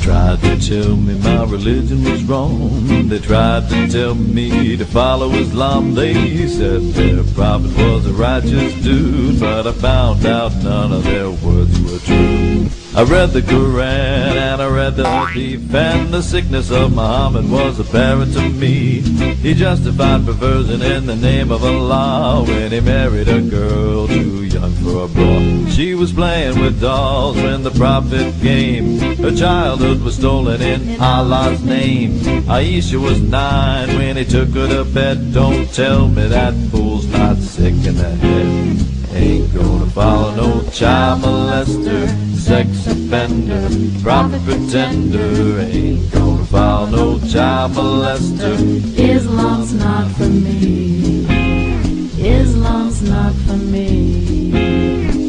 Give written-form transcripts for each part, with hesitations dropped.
Tried to tell me my religion was wrong. They tried to tell me to follow Islam. They said their prophet was a righteous dude, but I found out none of their words were true. I read the Quran and I read the Hadith, and the sickness of Muhammad was apparent to me. He justified perversion in the name of Allah when he married a girl too young for a bra. She was playing with dolls when the prophet came. Her childhood was stolen in Allah's name. Aisha was 9 when he took her to bed. Don't tell me that fool's not sick in the head. Ain't gonna follow no child molester, sex offender, prophet pretender. Ain't gonna follow no child molester. Islam's not for me. Islam's not for me.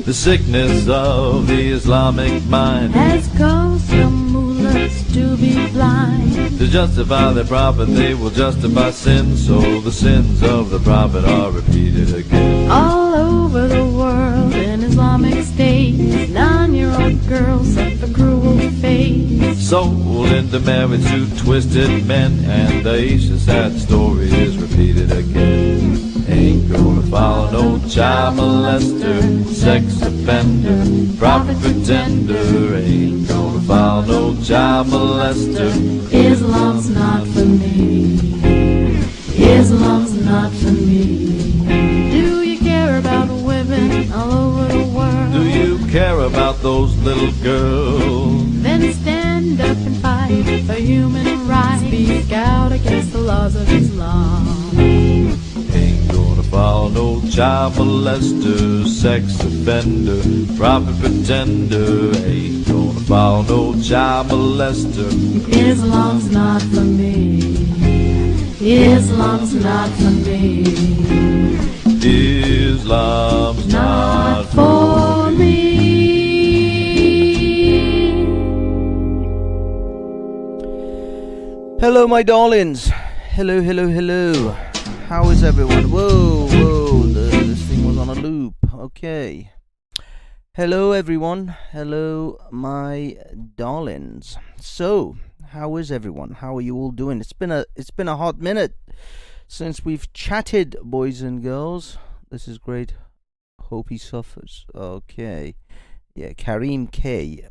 The sickness of the Islamic mind has caused some mullahs to be blind. To justify their prophet, they will justify sin, so the sins of the prophet are repeated again. All over the world in Islamic states, 9-year-old girls suffer cruel fate. Sold into marriage to twisted men, and Aisha's sad story is repeated again. Ain't gonna follow no child molester, sex offender, prophet pretender. Ain't gonna follow no child molester. Islam's not for me. Islam's not for me. Do you care about women all over the world? Do you care about those little girls? Then stand up and fight for human rights. Speak out against the laws of Islam. Ain't gonna follow no child molester, sex offender, prophet pretender. Ain't gonna follow no child molester. Islam's not for me. Islam's not for me. Islam's not for me. Hello, my darlings. Hello, hello, hello. How is everyone? Whoa, whoa, this thing was on a loop. Okay. Hello, everyone. Hello, my darlings. So, how is everyone? How are you all doing? It's been a hot minute since we've chatted, boys and girls. This is great. Hope he suffers. Okay. Yeah, Kareem K.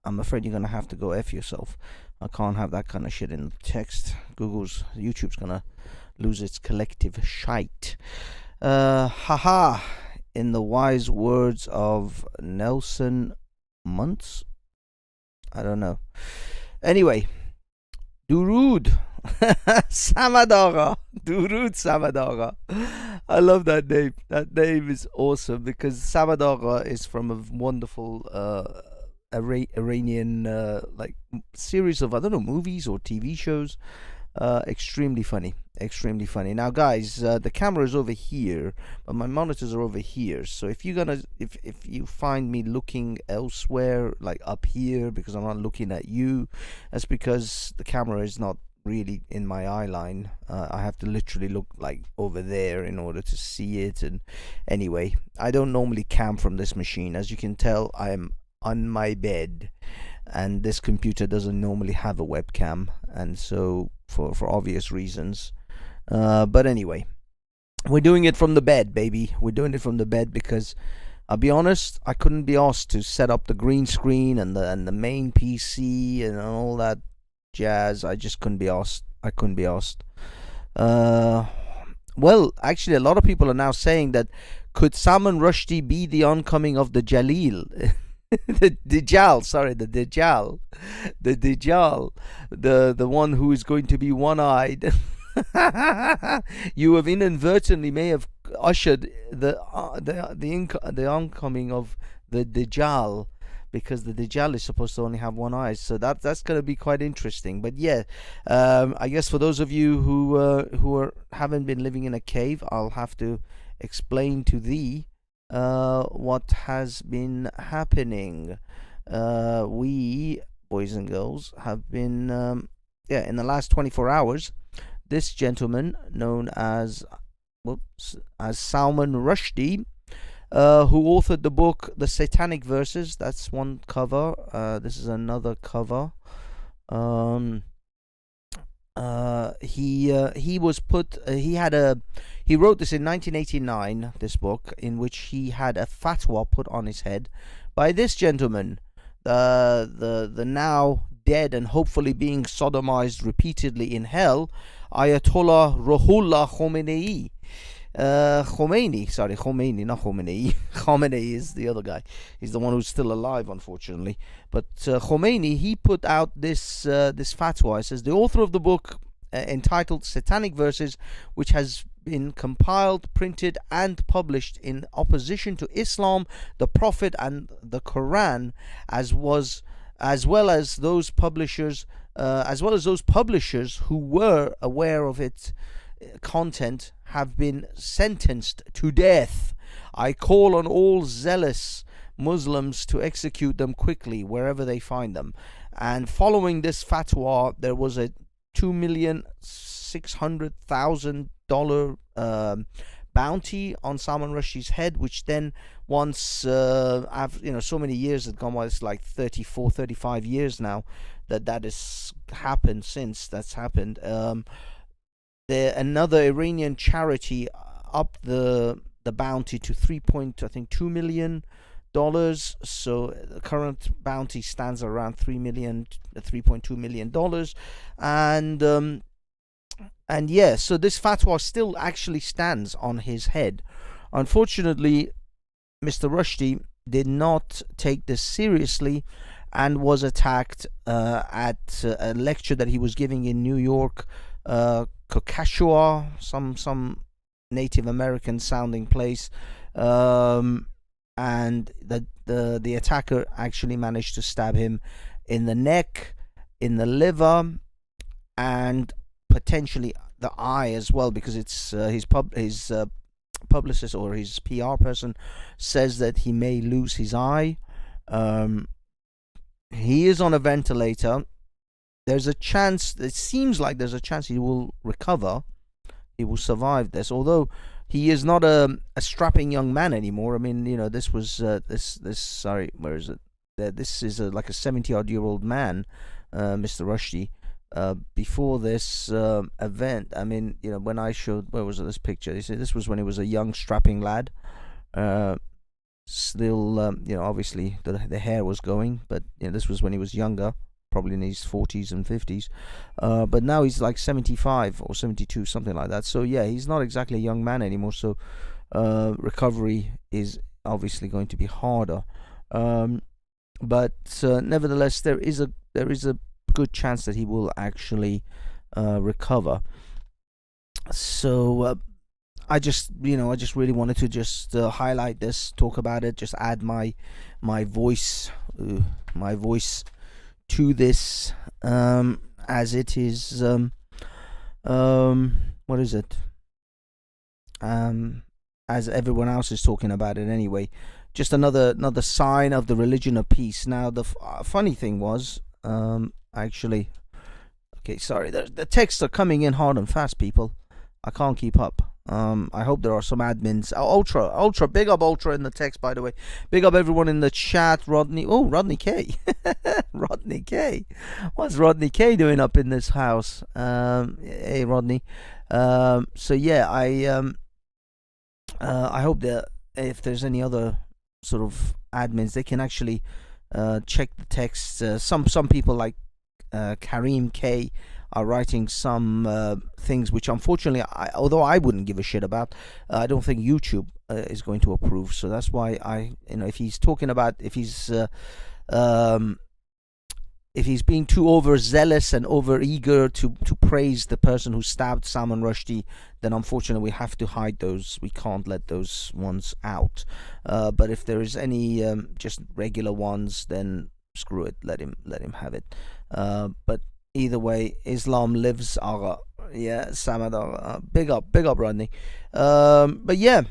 I'm afraid you're gonna have to go F yourself. I can't have that kind of shit in text. YouTube's gonna lose its collective shite. Haha. In the wise words of Nelson Muntz. I don't know. Anyway. Durud. Samadara. Durud Samadara. I love that name. That name is awesome because Samadara is from a wonderful Iranian like series of, I don't know, movies or TV shows. Extremely funny. Now guys, the camera is over here, but my monitors are over here. So if you find me looking elsewhere, like up here, because I'm not looking at you, that's because the camera is not really in my eye line. I have to literally look like over there in order to see it. And anyway, I don't normally cam from this machine. As you can tell, I am on my bed, and this computer doesn't normally have a webcam, and so for obvious reasons. But anyway, we're doing it from the bed, baby. We're doing it from the bed because I'll be honest, I couldn't be asked to set up the green screen and the main PC and all that jazz. I just couldn't be asked. Well, actually, a lot of people are now saying that could Salman Rushdie be the oncoming of the Jalil? the Dajjal, the one who is going to be one-eyed. You have inadvertently may have ushered the oncoming of the Dajjal, because the Dajjal is supposed to only have one eye. So that's going to be quite interesting. But yeah, I guess for those of you who haven't been living in a cave, I'll have to explain to thee what has been happening. We, boys and girls, have been in the last 24 hours this gentleman known as SALMAN RUSHDIE, who authored the book The Satanic Verses. That's one cover. This is another cover. He wrote this in 1989, this book, in which he had a fatwa put on his head by this gentleman, the now dead and hopefully being sodomized repeatedly in hell, Ayatollah Ruhollah Khomeini. Khomeini, not Khomeini. Khomeini is the other guy. He's the one who's still alive, unfortunately. But Khomeini, he put out this fatwa. It says, the author of the book entitled Satanic Verses, which has been compiled, printed, and published in opposition to Islam, the Prophet, and the Quran, as well as those publishers who were aware of its content, have been sentenced to death. I call on all zealous Muslims to execute them quickly wherever they find them. And following this fatwa, there was a $2,600,000 bounty on Salman Rushdie's head, which then once so many years had gone by, it's like 35 years now that has happened. Since that's happened, another Iranian charity upped the bounty to $3.2 million. So the current bounty stands around $3.2 million. And yeah, so this fatwa still actually stands on his head. Unfortunately, Mr. Rushdie did not take this seriously and was attacked at a lecture that he was giving in New York, Kokashua, some Native American sounding place, and the attacker actually managed to stab him in the neck, in the liver, and potentially the eye as well, because it's his publicist or his PR person says that he may lose his eye. He is on a ventilator. There's a chance, it seems like there's a chance he will recover, he will survive this, although he is not a strapping young man anymore. I mean, this was this where is it? This is like a 70-odd-year-old man, Mr. Rushdie. Before this event, I mean, when I showed, where was it, this picture? They said this was when he was a young strapping lad. Still, obviously the hair was going, but this was when he was younger, probably in his 40s and 50s. But now he's like 75 or 72, something like that. So yeah, he's not exactly a young man anymore. So recovery is obviously going to be harder. But nevertheless, there is a good chance that he will actually recover. So I just really wanted to just highlight this, talk about it, just add my voice to this, as it is what is it, as everyone else is talking about it anyway. Just another sign of the religion of peace. Now the funny thing was, actually, okay, sorry, the texts are coming in hard and fast, people. I can't keep up. I hope there are some admins. Ultra, big up Ultra in the text, by the way. Big up everyone in the chat. Rodney K. Rodney K. What's Rodney K doing up in this house? Hey, Rodney. So yeah, I hope that if there's any other sort of admins, they can actually check the text. Some people like Kareem K are writing some things which unfortunately, although I wouldn't give a shit about, I don't think YouTube is going to approve. So that's why if he's talking about, if he's being too overzealous and over eager to praise the person who stabbed Salman Rushdie, then unfortunately we have to hide those. We can't let those ones out. But if there is any just regular ones, then screw it. Let him have it. But either way, Islam lives. Yeah, Samad. Big up, Rodney. But yeah.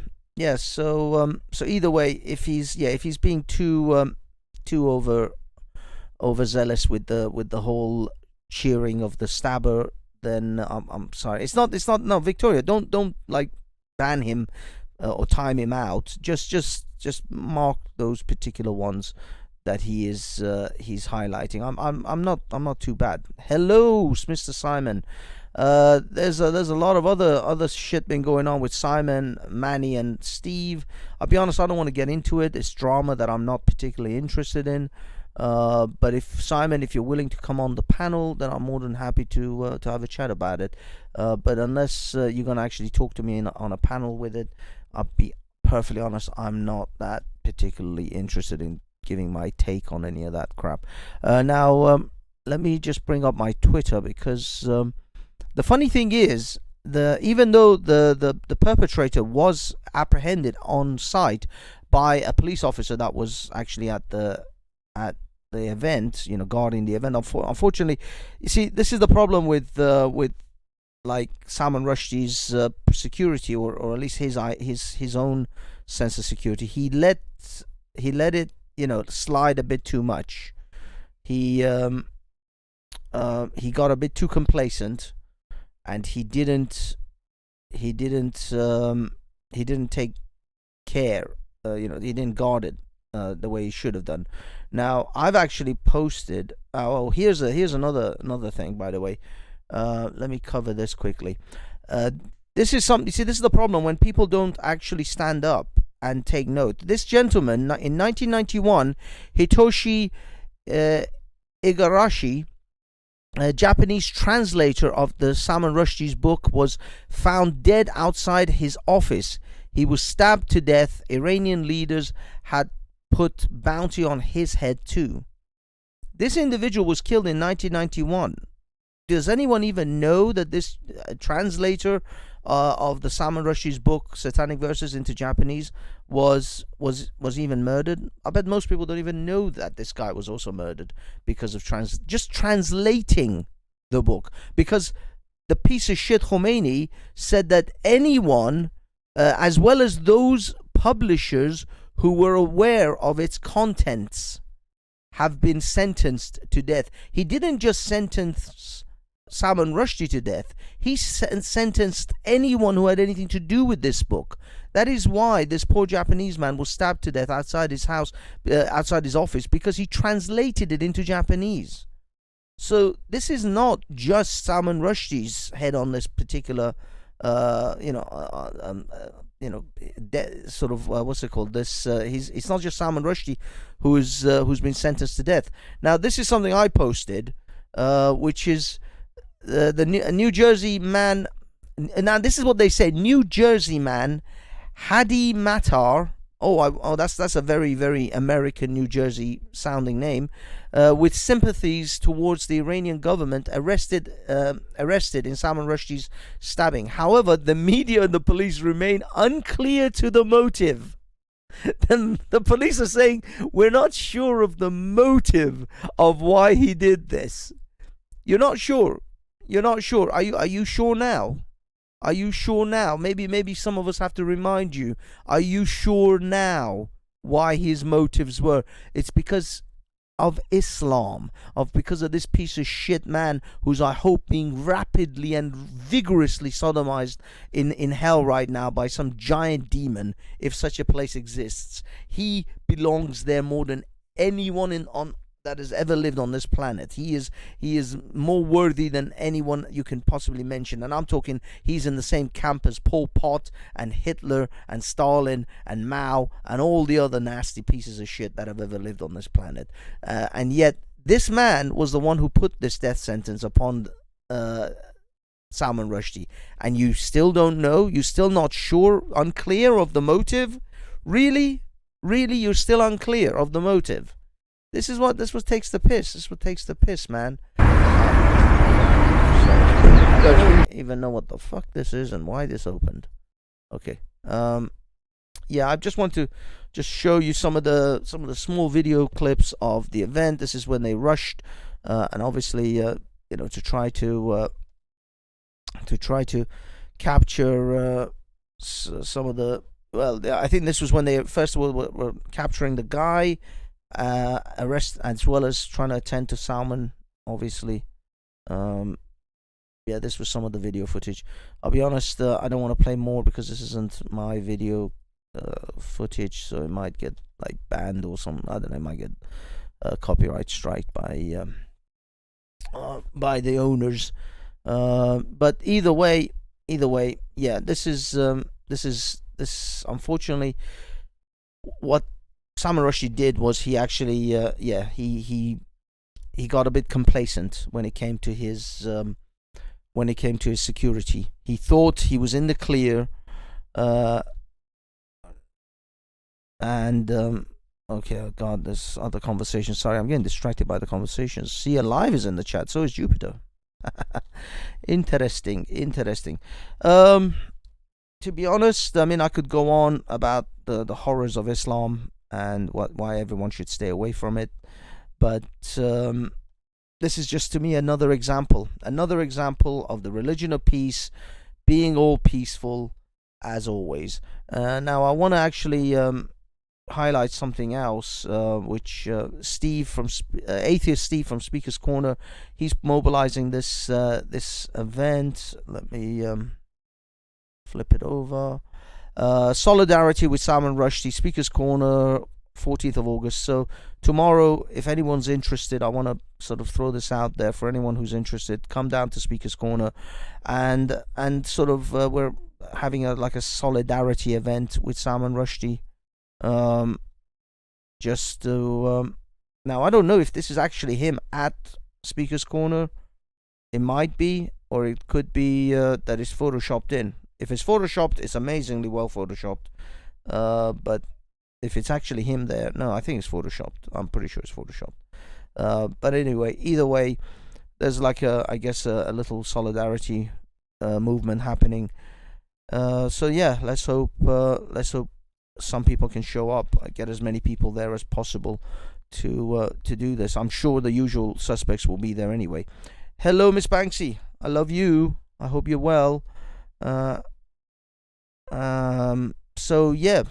So either way, if he's being too overzealous with the whole cheering of the stabber, then I'm sorry. It's not. No, Victoria, don't like ban him or time him out. Just mark those particular ones that he's highlighting. I'm not too bad. Hello, Mr. Simon. There's a lot of other shit been going on with Simon, Manny, and Steve. I'll be honest, I don't want to get into it. It's drama that I'm not particularly interested in. But if you're willing to come on the panel, then I'm more than happy to have a chat about it. But unless you're gonna actually talk to me on a panel with it, I'll be perfectly honest, I'm not that particularly interested in giving my take on any of that crap. Now, let me just bring up my Twitter, because the funny thing is, even though the perpetrator was apprehended on site by a police officer that was actually at the event, guarding the event. Unfortunately, you see, this is the problem with like Salman Rushdie's security, or at least his own sense of security. He let it slide a bit too much. He got a bit too complacent, and he didn't take care. He didn't guard it the way he should have done. Now, I've actually posted. Here's another thing, by the way. Let me cover this quickly. This is something. See, this is the problem when people don't actually stand up and take note. This gentleman in 1991, Hitoshi Igarashi, a Japanese translator of the Salman Rushdie's book, was found dead outside his office. He was stabbed to death. Iranian leaders had put bounty on his head too. This individual was killed in 1991. Does anyone even know that this translator of the Salman Rushdie's book, Satanic Verses, into Japanese was even murdered? I bet most people don't even know that this guy was also murdered because of just translating the book. Because the piece of shit Khomeini said that anyone, as well as those publishers who were aware of its contents, have been sentenced to death. He didn't just sentence Salman Rushdie to death. He sentenced anyone who had anything to do with this book. That is why this poor Japanese man was stabbed to death outside his house, outside his office, because he translated it into Japanese. So this is not just Salman Rushdie's head on this particular, sort of what's it called? This it's not just Salman Rushdie who's been sentenced to death. Now, this is something I posted, which is the New Jersey man. Now, this is what they say: New Jersey man Hadi Matar. That's a very, very American, New Jersey sounding name, with sympathies towards the Iranian government, arrested in Salman Rushdie's stabbing. However, the media and the police remain unclear to the motive. Then the police are saying, we're not sure of the motive of why he did this. You're not sure. Are you sure now? Are you sure now? Maybe some of us have to remind you. Are you sure now why his motives were? It's because of Islam, because of this piece of shit man who's, I hope, being rapidly and vigorously sodomized in hell right now by some giant demon, if such a place exists. He belongs there more than anyone that has ever lived on this planet. He is more worthy than anyone you can possibly mention. And I'm talking, he's in the same camp as Pol Pot and Hitler and Stalin and Mao and all the other nasty pieces of shit that have ever lived on this planet. And yet, this man was the one who put this death sentence upon Salman Rushdie. And you still don't know? You're still not sure? Unclear of the motive? Really? Really, you're still unclear of the motive? This what takes the piss. This is what takes the piss, man. I don't even know what the fuck this is and why this opened. Okay. Yeah, I just want to show you some of the small video clips of the event. This is when they rushed, and obviously, to try to capture some of the. Well, I think this was when they first of all were capturing the guy. Arrest, as well as trying to attend to Salman, obviously. yeah, this was some of the video footage. I'll be honest, I don't want to play more because this isn't my video footage, so it might get like banned or something. I don't know, it might get copyright strike by the owners. But either way, yeah, this unfortunately what Salman Rushdie did was he actually he got a bit complacent when it came to his security. He thought he was in the clear, and okay, oh God, there's other conversations. Sorry, I'm getting distracted by the conversations. See, Alive is in the chat, so is Jupiter. Interesting. To be honest, I mean, I could go on about the horrors of Islam and why everyone should stay away from it, but this is just, to me, another example of the religion of peace being all peaceful as always. Now I want to actually highlight something else, which Steve from Atheist Steve from Speaker's Corner, he's mobilizing this event. Let me flip it over. Solidarity with Salman Rushdie, Speaker's Corner, 14th of August. So tomorrow, if anyone's interested, I want to sort of throw this out there for anyone who's interested. Come down to Speaker's Corner, and sort of we're having a solidarity event with Salman Rushdie. Just to now, I don't know if this is actually him at Speaker's Corner. It might be, or it could be that it's photoshopped in. If it's photoshopped, it's amazingly well photoshopped. But if it's actually him there, no, I think it's photoshopped. I'm pretty sure it's photoshopped. But anyway, either way, there's I guess a little solidarity movement happening. So yeah, let's hope some people can show up. Get as many people there as possible to do this. I'm sure the usual suspects will be there anyway. Hello, Miss Banksy. I love you. I hope you're well. So yeah,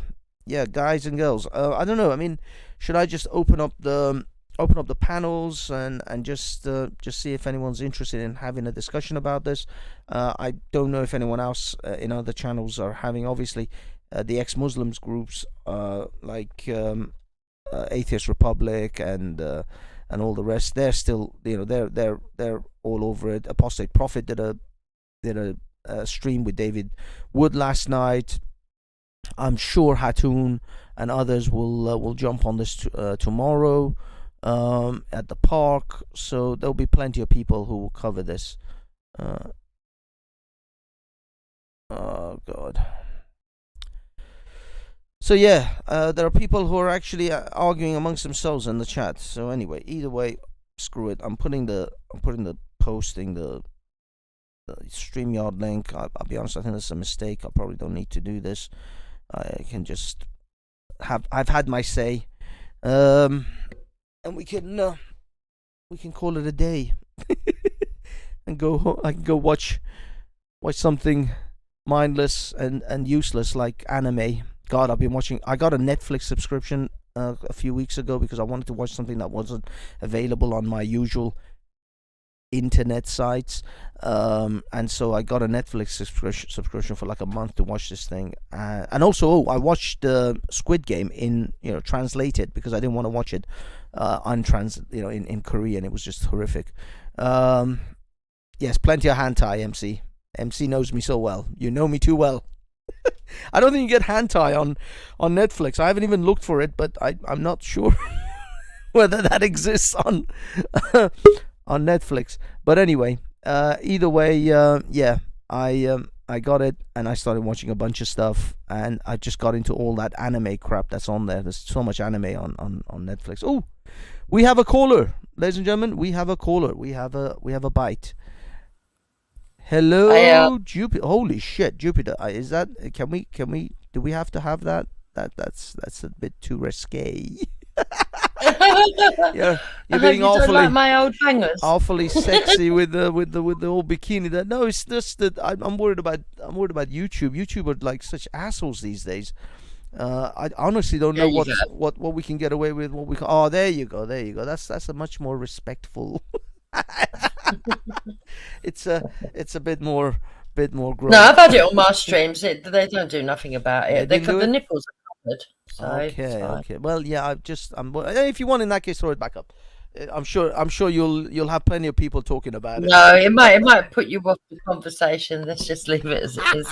guys and girls. I don't know. I mean, should I just open up the panels and just see if anyone's interested in having a discussion about this? I don't know if anyone else in other channels are having. Obviously, the ex-Muslims groups like Atheist Republic and all the rest, they're still, they're all over it. Apostate Prophet did a stream with David Wood last night. I'm sure Hatun and others will jump on this tomorrow at the park. So there'll be plenty of people who will cover this. Oh God. So yeah, there are people who are actually arguing amongst themselves in the chat. So anyway, either way, screw it. I'm posting the StreamYard link. I'll be honest, I think that's a mistake. I probably don't need to do this. I can just I've had my say, and we can call it a day, and I can go watch something mindless and useless like anime. God, I've been watching. I got a Netflix subscription a few weeks ago because I wanted to watch something that wasn't available on my usual internet sites, and so I got a Netflix subscription for like a month to watch this thing, and also I watched Squid Game in translated because I didn't want to watch it in Korean. It was just horrific. Yes, plenty of hentai. MC knows me so well. You know me too well. I don't think you get hentai on Netflix. I haven't even looked for it, but I'm not sure whether that exists on on Netflix. But anyway, either way, yeah, I got it and I started watching a bunch of stuff, and I just got into all that anime crap that's on there. There's so much anime on Netflix. Oh, we have a caller, ladies and gentlemen. We have a caller. We have a bite. Hello, Jupiter. Holy shit, Jupiter. Is that? Can we? Do we have to have that? That's a bit too risque. You're being awfully like my old bangers. Awfully sexy with the old bikini. That no, it's just that I'm worried about YouTube. YouTube are like such assholes these days. I honestly don't know what we can get away with. Oh, there you go. That's a much more respectful. It's a bit more gross. No, I've had it on my streams. They don't do nothing about it. They didn't do The it? nipples are covered, so it's Okay, fine. okay. Well, yeah. If you want, in that case, throw it back up. I'm sure you'll have plenty of people talking about it. No, it might put you off the conversation. Let's just leave it as it is.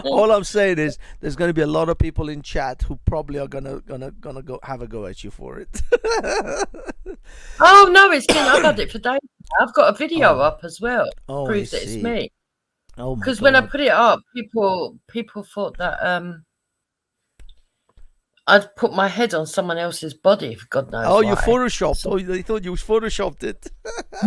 All I'm saying is there's going to be a lot of people in chat who probably are gonna go have a go at you for it. Oh no, I've had it for days. I've got a video up as well. Oh, Proves I that it's see. me. Oh my Because when I God. put it up, people thought that I'd put my head on someone else's body, for God knows Oh, why. you photoshopped. Oh, they thought you photoshopped it.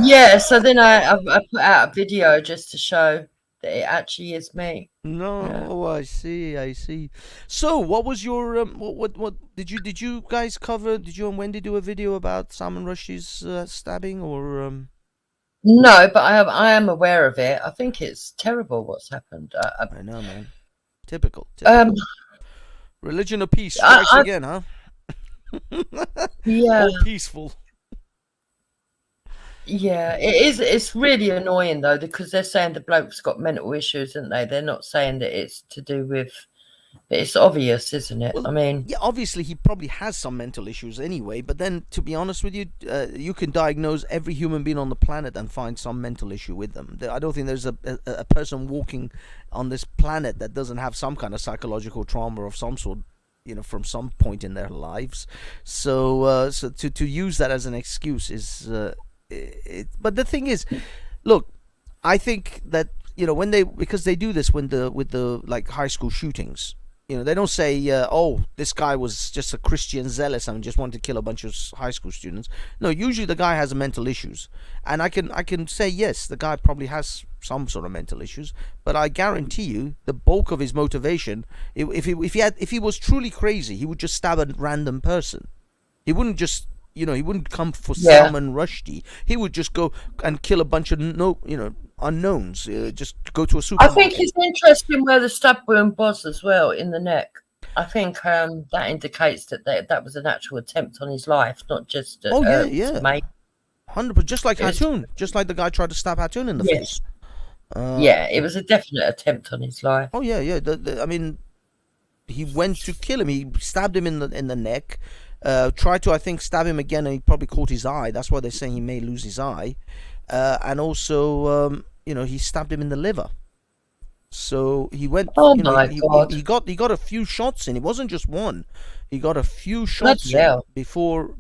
Yeah, so then I put out a video just to show that it actually is me. No, Yeah. I see. So, what was your what did you guys cover? Did you and Wendy do a video about Salman Rushdie's stabbing or No, but I am aware of it. I think it's terrible what's happened. I know, man. Typical. Religion of peace I- strikes again, huh? Yeah, All peaceful. yeah, it is. It's really annoying though, because they're saying the bloke's got mental issues, aren't they? They're not saying that it's to do with. But it's obvious, isn't it? Well, I mean, yeah, obviously he probably has some mental issues anyway. But then, to be honest with you, you can diagnose every human being on the planet and find some mental issue with them. I don't think there's a person walking on this planet that doesn't have some kind of psychological trauma of some sort, from some point in their lives. So to use that as an excuse is but the thing is, look, I think that because they do this with the like high school shootings. They don't say, oh, this guy was just a Christian zealous and just wanted to kill a bunch of high school students. No, usually the guy has mental issues, and I can say yes, the guy probably has some sort of mental issues. But I guarantee you, the bulk of his motivation, if he was truly crazy, he would just stab a random person. He wouldn't just, he wouldn't come for Salman Rushdie. He would just go and kill a bunch of unknowns. Just go to a I supermarket. think it's interesting where the stab wound was as well, in the neck. I think that indicates that was an actual attempt on his life, not just yeah. 100%, just like Hatun, just like the guy tried to stab Hatun in the face. Yeah, it was a definite attempt on his life. Oh yeah. I mean, he went to kill him. He stabbed him in the neck. Tried to, I think, stab him again, and he probably caught his eye. That's why they're saying he may lose his eye. And also, he stabbed him in the liver. So he went. Oh my God! He got a few shots in. It wasn't just one. He got a few shots in before,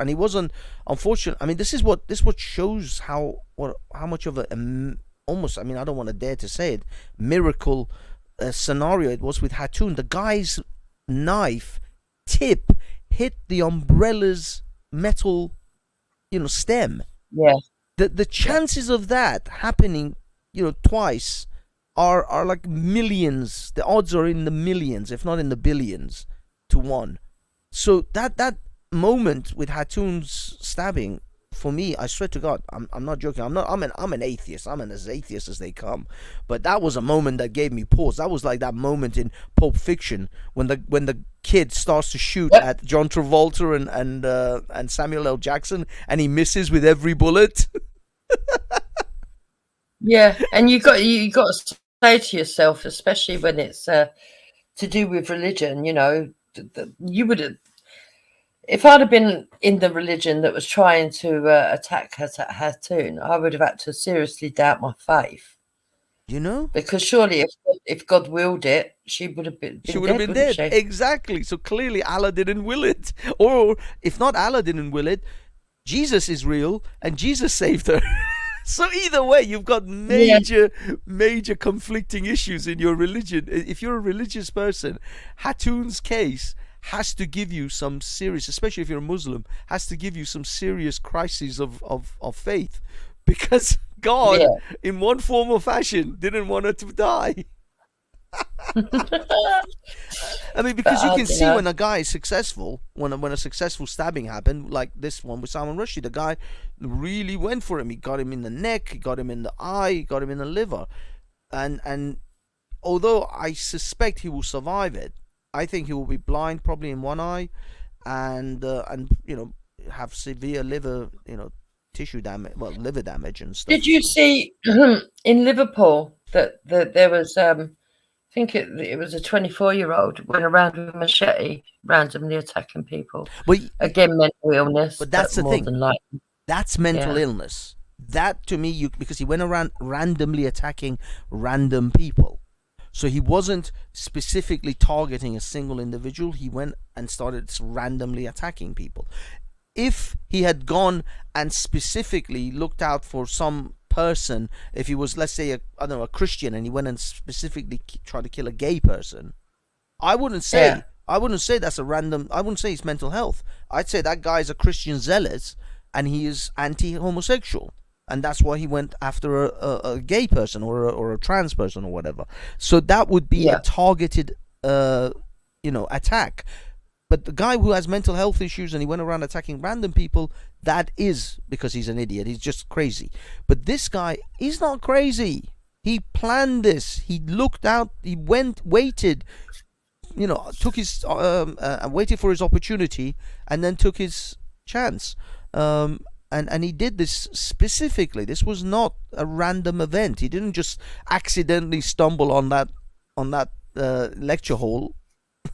and he wasn't. Unfortunately, I mean, this is what shows how much of a almost. I mean, I don't want to dare to say it. Miracle scenario it was with Hatun. The guy's knife tip hit the umbrella's metal, stem. Yeah. The chances of that happening, twice are like millions. The odds are in the millions, if not in the billions, to 1. So that moment with Hatun's stabbing, for me, I swear to God, I'm not joking. I'm an atheist. I'm as atheist as they come. But that was a moment that gave me pause. That was like that moment in Pulp Fiction when the kid starts to shoot at John Travolta and Samuel L. Jackson, and he misses with every bullet. Yeah, and you got to say to yourself, especially when it's to do with religion, you would have. If I'd have been in the religion that was trying to attack Hatun, I would have had to seriously doubt my faith. Because surely, if God willed it, she would have been. She would have been dead. Exactly. So clearly, Allah didn't will it, or if not Allah didn't will it, Jesus is real and Jesus saved her. So either way, you've got major conflicting issues in your religion. If you're a religious person, Hatun's case has to give you some serious, especially if you're a Muslim, has to give you some serious crises of faith, because God, in one form or fashion, didn't want her to die. I mean, because you can see when a guy is successful, when a successful stabbing happened, like this one with Salman Rushdie, the guy really went for him. He got him in the neck, he got him in the eye, he got him in the liver, and although I suspect he will survive it, I think he will be blind probably in one eye, and have severe liver tissue damage, well, liver damage and stuff. Did you see in Liverpool that there was I think it was a 24-year-old went around with a machete randomly attacking people. But again, mental illness. But that's the more thing. Than likely. That's mental illness. That to me, because he went around randomly attacking random people. So he wasn't specifically targeting a single individual. He went and started randomly attacking people. If he had gone and specifically looked out for some person, if he was, let's say, a Christian, and he went and specifically tried to kill a gay person, I wouldn't say that's a random. I wouldn't say it's mental health. I'd say that guy is a Christian zealot, and he is anti-homosexual, and that's why he went after a gay person or a trans person or whatever. So that would be a targeted, attack. But the guy who has mental health issues and he went around attacking random people, that is because he's an idiot. He's just crazy. But this guy is not crazy. He planned this. He looked out. He waited. Took his waited for his opportunity, and then took his chance. And he did this specifically. This was not a random event. He didn't just accidentally stumble on that lecture hall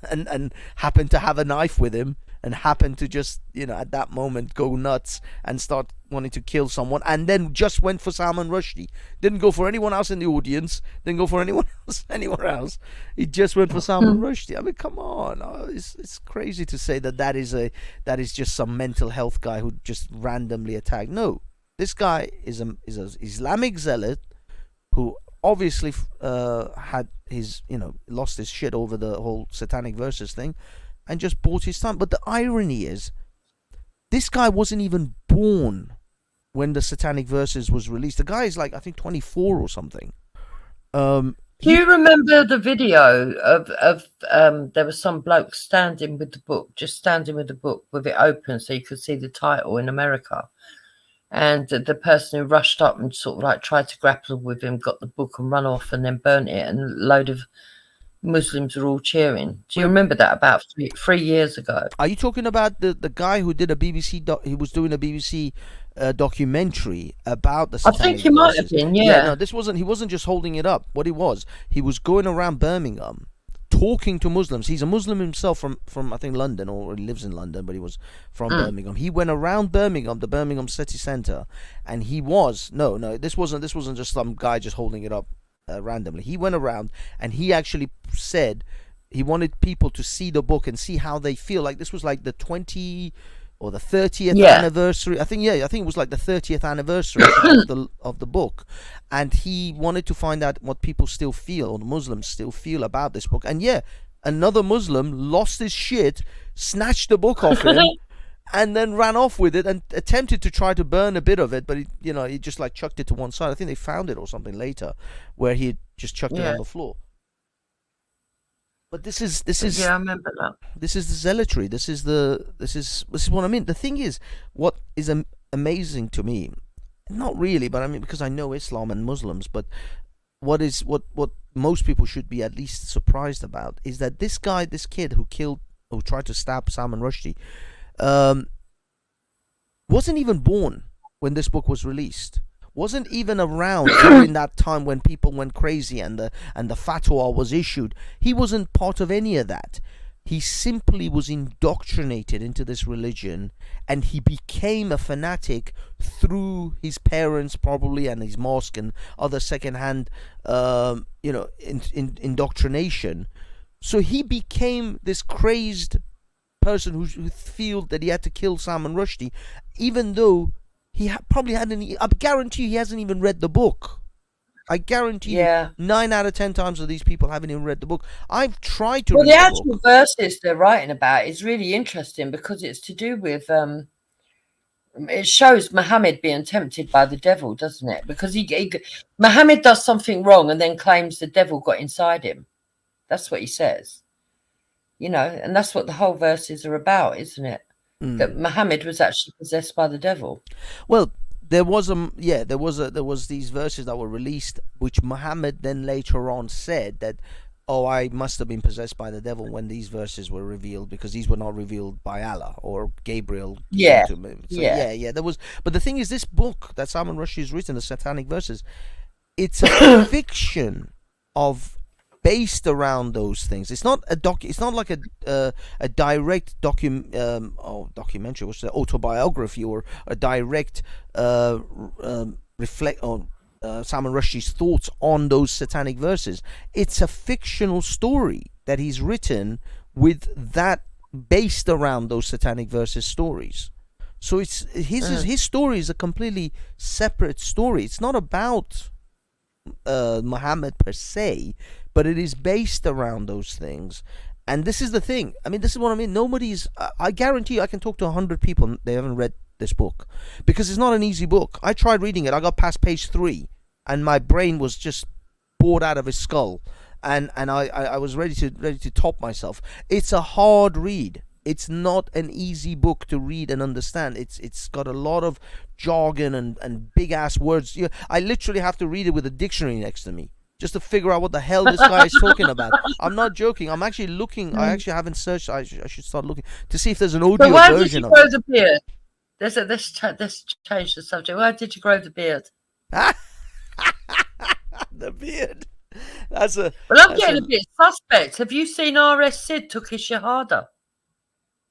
and happen to have a knife with him and happen to just at that moment go nuts and start wanting to kill someone, and then just went for Salman Rushdie. Didn't go for anyone else in the audience, didn't go for anyone else anywhere else. He just went for Salman Rushdie. I mean, come on. It's crazy to say that is just some mental health guy who just randomly attacked. No, this guy is an Islamic zealot who obviously had his lost his shit over the whole satanic verses thing and just bought his time. But the irony is, this guy wasn't even born when the satanic verses was released. The guy is like, I think, 24 or something. Do you remember the video of there was some bloke standing with the book with it open so you could see the title in America, and the person who rushed up and sort of like tried to grapple with him got the book and run off and then burnt it, and a load of Muslims were all cheering. Do you remember that about 3 years ago? Are you talking about the guy who did a BBC he was doing a BBC documentary about the satanic I think he might have been, no, he wasn't just holding it up. What he was going around Birmingham talking to Muslims. He's a Muslim himself from I think London, or he lives in London, but he was from Birmingham. He went around Birmingham, the Birmingham city centre, and he was this wasn't just some guy just holding it up randomly. He went around and he actually said he wanted people to see the book and see how they feel. Like this was like the 20 or the 30th anniversary. I think it was like the 30th anniversary of the book, and he wanted to find out what people still feel, or the Muslims still feel about this book. And another Muslim lost his shit, snatched the book off him, and then ran off with it and attempted to try to burn a bit of it, but he just like chucked it to one side. I think they found it or something later where he just chucked it on the floor. But this is I remember that. This is the zealotry. This is what I mean. The thing is, what is amazing to me, not really, but I mean because I know Islam and Muslims, but what most people should be at least surprised about is that this kid who tried to stab Salman Rushdie, wasn't even born when this book was released. Wasn't even around during that time when people went crazy and the fatwa was issued. He wasn't part of any of that. He simply was indoctrinated into this religion, and he became a fanatic through his parents probably and his mosque and other secondhand indoctrination. So he became this crazed person who feel that he had to kill Salman Rushdie, even though he probably hadn't. I guarantee he hasn't even read the book. I guarantee 9 out of 10 times of these people haven't even read the book. I've tried to. Well, the actual verses they're writing about is really interesting because it's to do with. It shows Muhammad being tempted by the devil, doesn't it? Because Muhammad does something wrong and then claims the devil got inside him. That's what he says. And that's what the whole verses are about, isn't it? That Muhammad was actually possessed by the devil. Well, there was these verses that were released, which Muhammad then later on said that, oh, I must have been possessed by the devil when these verses were revealed, because these were not revealed by Allah or Gabriel. Yeah. To me. So, yeah. There was, but the thing is, this book that Salman Rushdie has written, the Satanic Verses, it's a fiction of based around those things. It's not a It's not like a direct documentary, which is autobiography, or a direct reflect on Salman Rushdie's thoughts on those satanic verses. It's a fictional story that he's written with that based around those satanic verses stories. So it's his story is a completely separate story. It's not about Muhammad per se, but it is based around those things. And this is the thing. I mean, this is what I mean. I guarantee you, I can talk to 100 people. They haven't read this book, because it's not an easy book. I tried reading it. I got past page 3, and my brain was just bored out of its skull, and I was ready to top myself. It's a hard read. It's not an easy book to read and understand. It's got a lot of jargon and big ass words. I literally have to read it with a dictionary next to me just to figure out what the hell this guy is talking about. I'm not joking. I'm actually looking. I actually haven't searched. I should start looking to see if there's an audio version of it. Why did you grow the beard? Let's change the subject. Why did you grow the beard? The beard. Well, I'm getting a bit suspect. Have you seen R.S. Sid took his Shahada?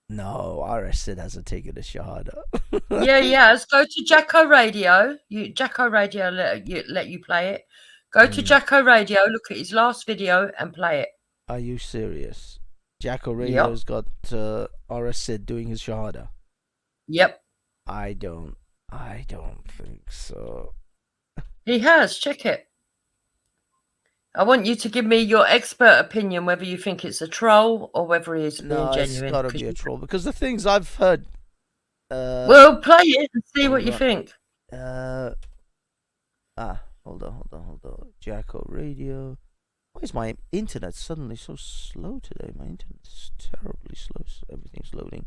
No, R.S. Sid hasn't taken a Shahada. Yeah, he has. Go to Jacko Radio. Jacko Radio let you play it. Go to Jacko Radio, look at his last video and play it. Are you serious? Jacko Radio's got R.S. Sid doing his Shahada. Yep. I don't think so. He has. Check it. I want you to give me your expert opinion whether you think it's a troll or whether he is being genuine. It's got to be a troll, because the things I've heard. Well, play it and see what you think. Hold on. Jacko Radio. Why is my internet suddenly so slow today? My internet's terribly slow. Everything's loading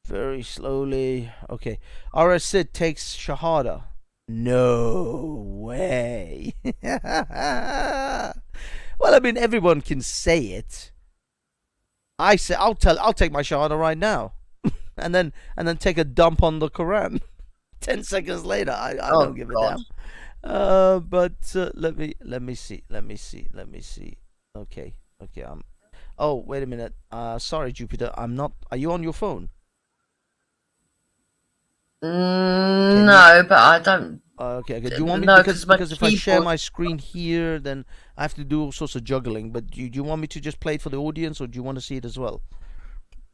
very slowly. Okay. R.S. Sid takes Shahada. No way. Well, I mean, everyone can say it. I say I'll take my Shahada right now, and then take a dump on the Quran. 10 seconds later, I don't give a damn. But let me see. Okay. Oh, wait a minute. Sorry, Jupiter. I'm not. Are you on your phone? No, but I don't. Okay. Do you want me because if I share my screen here, then I have to do all sorts of juggling. But do you want me to just play it for the audience, or do you want to see it as well?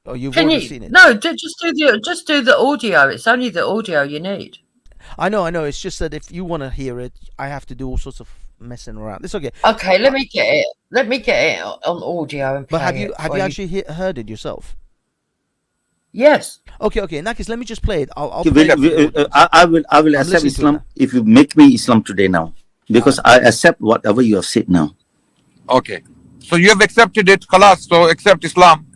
Or you've already seen it? No, just do the audio. It's only the audio you need. I know. It's just that if you want to hear it, I have to do all sorts of messing around. It's okay. Okay, let me get it. Let me get it on audio and play. But have you actually heard it yourself? Yes. Okay. In that case, let me just play it. I'll play it. I will accept Islam if you make me Islam today now, because I accept whatever you have said now. Okay. So you have accepted it, khalas. So accept Islam.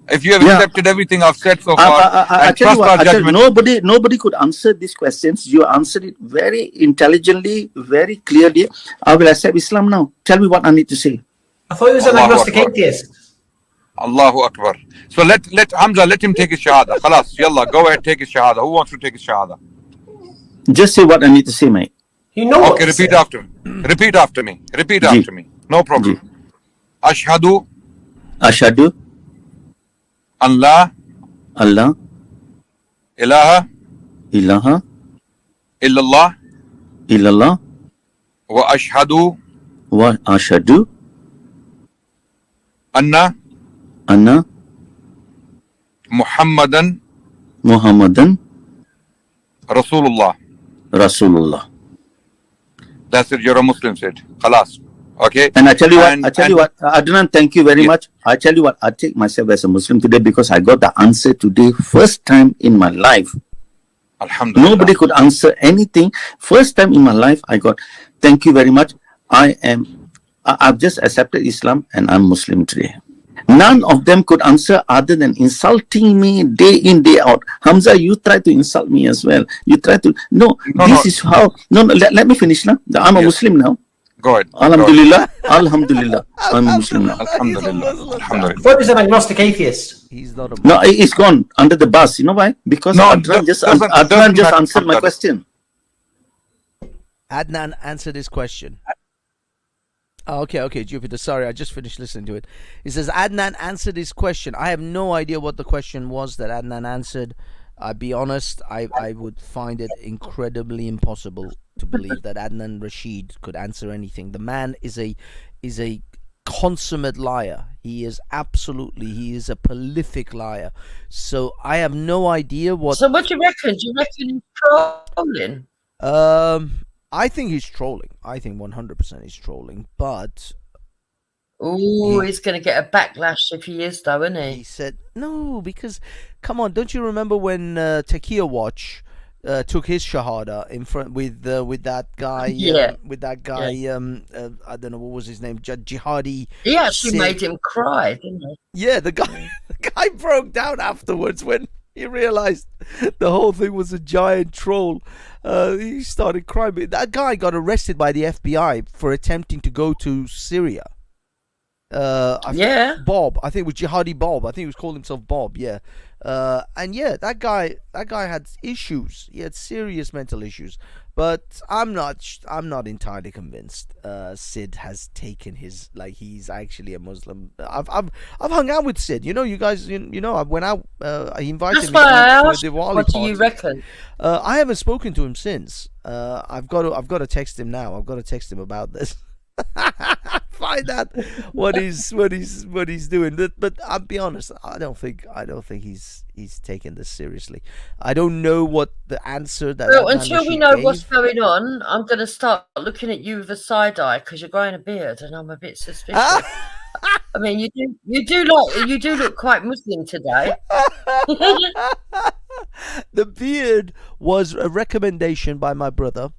If you have accepted everything I've said so far, I tell you what, nobody could answer these questions. You answered it very intelligently, very clearly. I will accept Islam now. Tell me what I need to say. I thought he was an agnostic atheist. Allahu Akbar. So let Hamza, let him take his Shahada. Khalas, yalla, go ahead, take his Shahada. Who wants to take his Shahada? Just say what I need to say, mate. You know. Okay, repeat after me. Repeat after me. Repeat after me. No problem. Ashhadu. Ashhadu. Allah. Allah. Ilaha. Ilaha. Illallah. Illallah. Wa ashhadu. Wa ashhadu. Anna. Anna. Muhammadan. Muhammadan. Rasulullah. Rasulullah. That's it. You're a Muslim, said. Khalas. Okay. And I tell you what, Adnan, thank you very much. I tell you what, I take myself as a Muslim today because I got the answer today, first time in my life. Alhamdulillah. Nobody could answer anything. First time in my life, I got. Thank you very much. I've just accepted Islam and I'm Muslim today. None of them could answer other than insulting me day in, day out. Hamza, you try to insult me as well. You try to. Let me finish now. I'm a Muslim now. Go ahead. Alhamdulillah. Alhamdulillah. I'm a Muslim now. Alhamdulillah. I Alhamdulillah. thought he was an agnostic atheist. He's not a No, it's gone under the bus. You know why? Because No, Adnan just doesn't matter, answered my Hamdan. question. Adnan answered his question. Oh, okay, Jupiter. Sorry, I just finished listening to it. He says Adnan answered his question. I have no idea what the question was that Adnan answered. I'll be honest, I would find it incredibly impossible to believe that Adnan Rashid could answer anything. The man is a consummate liar. He is a prolific liar. So I have no idea what. So what do you reckon? Do you reckon he's trolling? I think he's trolling. I think 100% he's trolling. But Oh, he's going to get a backlash if he is, though, isn't he he? said no because, come on, don't you remember when Takia Watch took his shahada in front with that guy? Yeah. With that guy. I don't know what was his name. Jihadi. He actually Sid. made him cry, didn't he? Yeah, the guy broke down afterwards when he realized the whole thing was a giant troll. He started crying. That guy got arrested by the FBI for attempting to go to Syria. Yeah. Bob, I think it was Jihadi Bob. I think he was calling himself Bob. Yeah, and yeah, that guy had issues. He had serious mental issues. But I'm not entirely convinced. Sid has taken his, like, he's actually a Muslim. I've hung out with Sid. You know, you guys, you know, when I he invited That's me why I to a asked, Diwali what do party. you reckon? I haven't spoken to him since. I've got to text him now. I've got to text him about this. Find out what he's doing. But I'll be honest, I don't think he's taking this seriously. I don't know what the answer that. Well, Adnan until we Rashid know gave. what's going on, I'm going to start looking at you with a side eye because you're growing a beard, and I'm a bit suspicious. I mean, you do look quite Muslim today. The beard was a recommendation by my brother,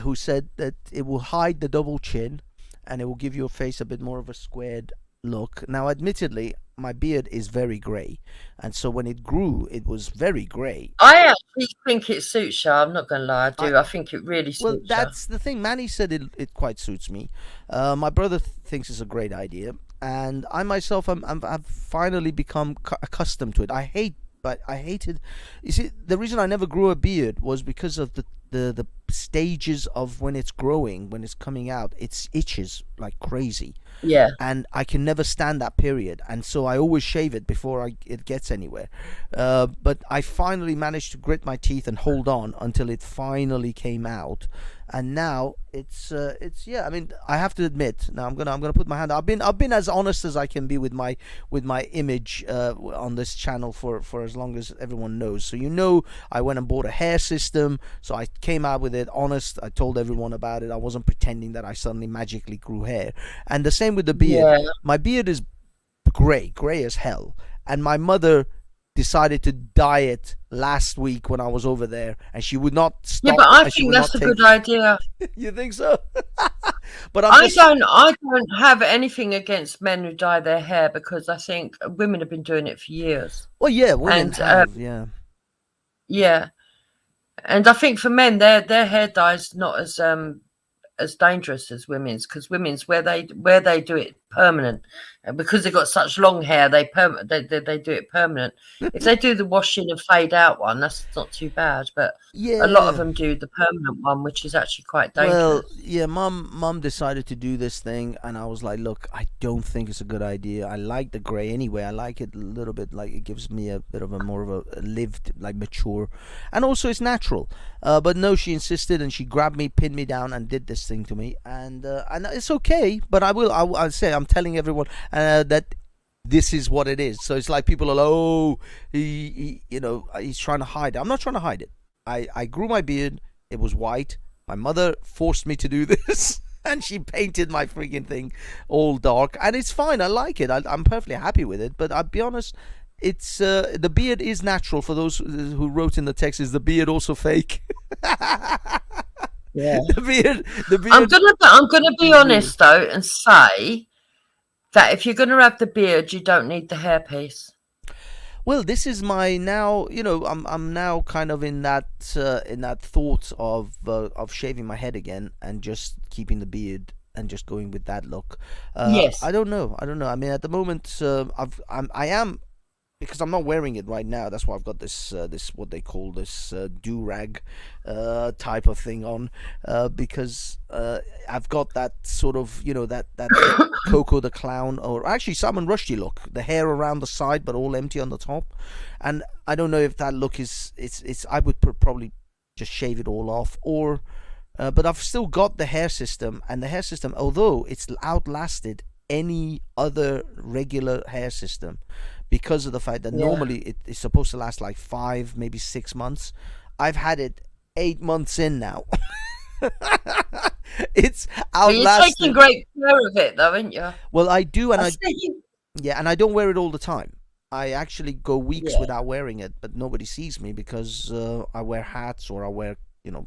who said that it will hide the double chin and it will give your face a bit more of a squared look. Now, admittedly, my beard is very grey, and so when it grew, it was very grey. I actually think it suits you. I'm not going to lie, I do. I think it really suits Well, you. that's the thing. Manny said it quite suits me. My brother thinks it's a great idea, and I myself, I've finally become accustomed to it. I hated. You see, the reason I never grew a beard was because of the stages of when it's growing, when it's coming out. It itches like crazy. Yeah. And I can never stand that period, and so I always shave it before it gets anywhere. But I finally managed to grit my teeth and hold on until it finally came out, and now it's yeah. I mean, I have to admit, now I'm gonna put my hand. I've been as honest as I can be with my image on this channel for as long as everyone knows. So you know, I went and bought a hair system, so I came out with it honest. I told everyone about it. I wasn't pretending that I suddenly magically grew hair. And the same with the beard. Yeah. My beard is grey as hell, and my mother decided to dye it last week when I was over there, and she would not stop. Yeah, but I think that's a good idea. You think so? But I don't have anything against men who dye their hair, because I think women have been doing it for years. Well, yeah, women And, have, yeah. Yeah, and I think for men, their hair dye is not as dangerous as women's, because women's where they do it permanent, and because they've got such long hair, they do it permanent. If they do the washing and fade out one, that's not too bad, but Yeah. a lot of them do the permanent one, which is actually quite dangerous. Well, yeah, mum decided to do this thing, and I was like, look, I don't think it's a good idea. I like the grey anyway. I like it a little bit, like, it gives me a bit of a more of a lived, like, mature, and also it's natural. But no, she insisted, and she grabbed me, pinned me down, and did this thing to me, and it's okay. But I'll say, I'm telling everyone that this is what it is. So it's like people are like, oh, he you know, he's trying to hide it. I'm not trying to hide it. I grew my beard. It was white. My mother forced me to do this, and she painted my freaking thing all dark, and it's fine. I like it. I'm perfectly happy with it. But I'll be honest, it's the beard is natural. For those who wrote in the text, is the beard also fake? Yeah. The beard. I'm gonna be honest though and say that if you're gonna have the beard, you don't need the hairpiece. Well, this is my now. I'm now kind of in that thought of shaving my head again and just keeping the beard and just going with that look. Yes. I don't know. I mean, at the moment, I am, because I'm not wearing it right now. That's why I've got this what they call this do-rag type of thing on, because I've got that sort of, that Coco the Clown, or actually Salman Rushdie look, the hair around the side but all empty on the top. And I don't know if that look is I would probably just shave it all off, or but I've still got the hair system, and the hair system, although it's outlasted any other regular hair system, because of the fact that normally it is supposed to last like 5, maybe 6 months. I've had it 8 months in now. It's outlasted. You're taking great care of it, though, aren't you? Well, I do, and and I don't wear it all the time. I actually go weeks without wearing it, but nobody sees me because I wear hats, or I wear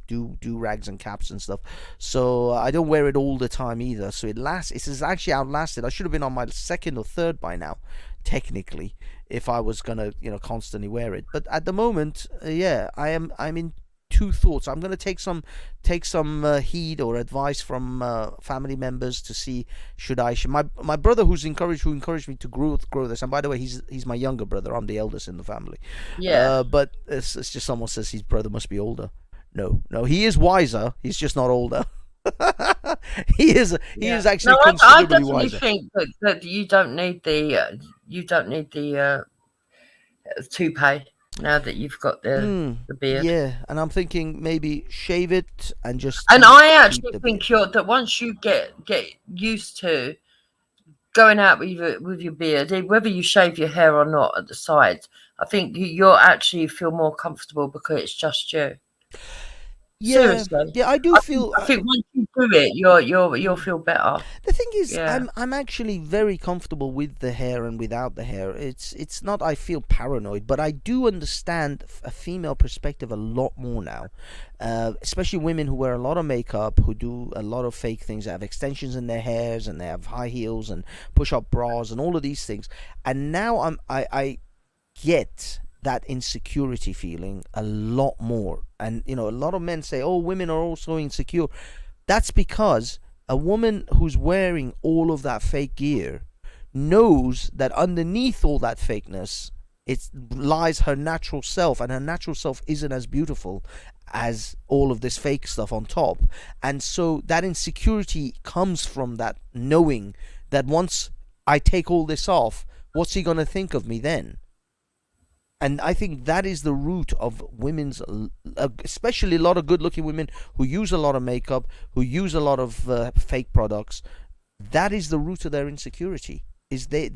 do rags and caps and stuff. So I don't wear it all the time either. So it lasts. It's actually outlasted. I should have been on my 2nd or 3rd by now, technically, if I was gonna constantly wear it. But at the moment, I'm in two thoughts. I'm gonna take some heed or advice from family members to see should my brother who encouraged me to grow this. And by the way, he's my younger brother. I'm the eldest in the family. But it's just someone says his brother must be older. No, he is wiser. He's just not older. He is actually considerably wiser. I think that you don't need the toupee now that you've got the beard. Yeah, and I'm thinking maybe shave it and just. And I actually think that once you get used to going out with your beard, whether you shave your hair or not at the sides, I think you'll actually feel more comfortable because it's just you. Seriously. Yeah, I do feel. I think once you do it, you'll feel better. The thing is, I'm actually very comfortable with the hair and without the hair. It's not I feel paranoid, but I do understand a female perspective a lot more now, especially women who wear a lot of makeup, who do a lot of fake things, they have extensions in their hairs, and they have high heels and push-up bras and all of these things. And now I get that insecurity feeling a lot more. And a lot of men say, oh, women are also insecure. That's because a woman who's wearing all of that fake gear knows that underneath all that fakeness it lies her natural self, and her natural self isn't as beautiful as all of this fake stuff on top. And so that insecurity comes from that knowing that once I take all this off, what's he going to think of me then? And I think that is the root of women's, especially a lot of good-looking women who use a lot of makeup, who use a lot of fake products. That is the root of their insecurity. Is they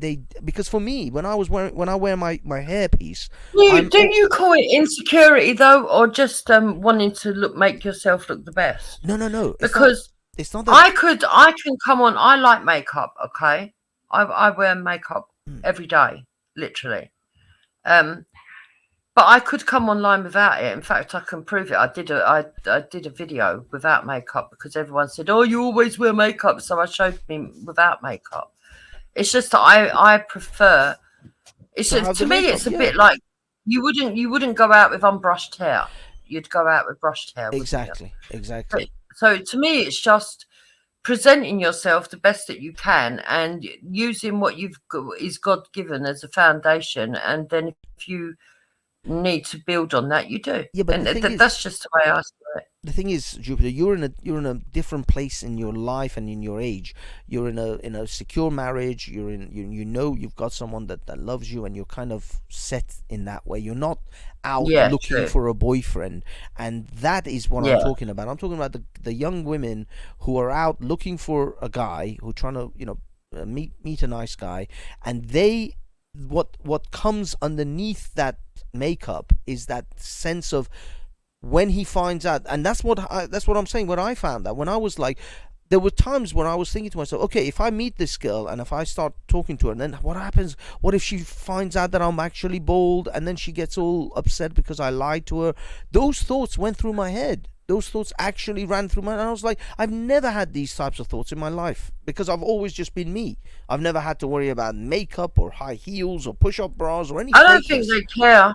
because for me, when I wear my hairpiece, do you call it insecurity though, or just wanting to make yourself look the best? No. Because it's not that I can come on. I like makeup. Okay, I wear makeup every day, literally. But I could come online without it. In fact, I can prove it. I did a video without makeup because everyone said, "Oh, you always wear makeup." So I showed me without makeup. It's just that I prefer. It's just, to me, it's a bit like you wouldn't go out with unbrushed hair. You'd go out with brushed hair. Exactly. So to me, it's just presenting yourself the best that you can and using what you've got is God given as a foundation, and then if you need to build on that, you do. Yeah, but that's just the way I see it. The thing is, Jupiter, you're in a different place in your life and in your age. You're in a secure marriage. You've got someone that loves you, and you're kind of set in that way. You're not out looking for a boyfriend, and that is what I'm talking about. I'm talking about the young women who are out looking for a guy, who are trying to meet a nice guy, and what comes underneath that makeup is that sense of when he finds out. And that's what I'm saying. When I found out, when I was like, there were times when I was thinking to myself, okay, if I meet this girl and if I start talking to her, and then what happens? What if she finds out that I'm actually bald, and then she gets all upset because I lied to her? Those thoughts went through my head. those thoughts actually ran through my, and I was like, I've never had these types of thoughts in my life because I've always just been me. I've never had to worry about makeup or high heels or push-up bras or anything. I don't think they care.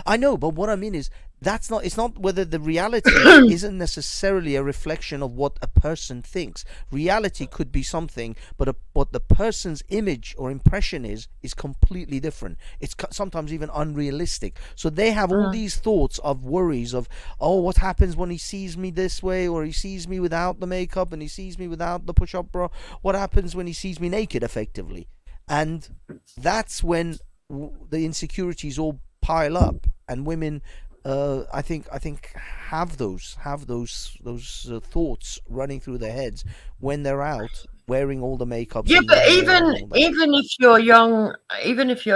I know, but what I mean is it's not whether the reality isn't necessarily a reflection of what a person thinks. Reality could be something, but what the person's image or impression is completely different. It's sometimes even unrealistic. So they have all these thoughts of worries of, oh, what happens when he sees me this way, or he sees me without the makeup and he sees me without the push-up bra? What happens when he sees me naked, effectively? And that's when the insecurities all pile up, and women I think have those thoughts running through their heads when they're out wearing all the makeup. Yeah, but even if you're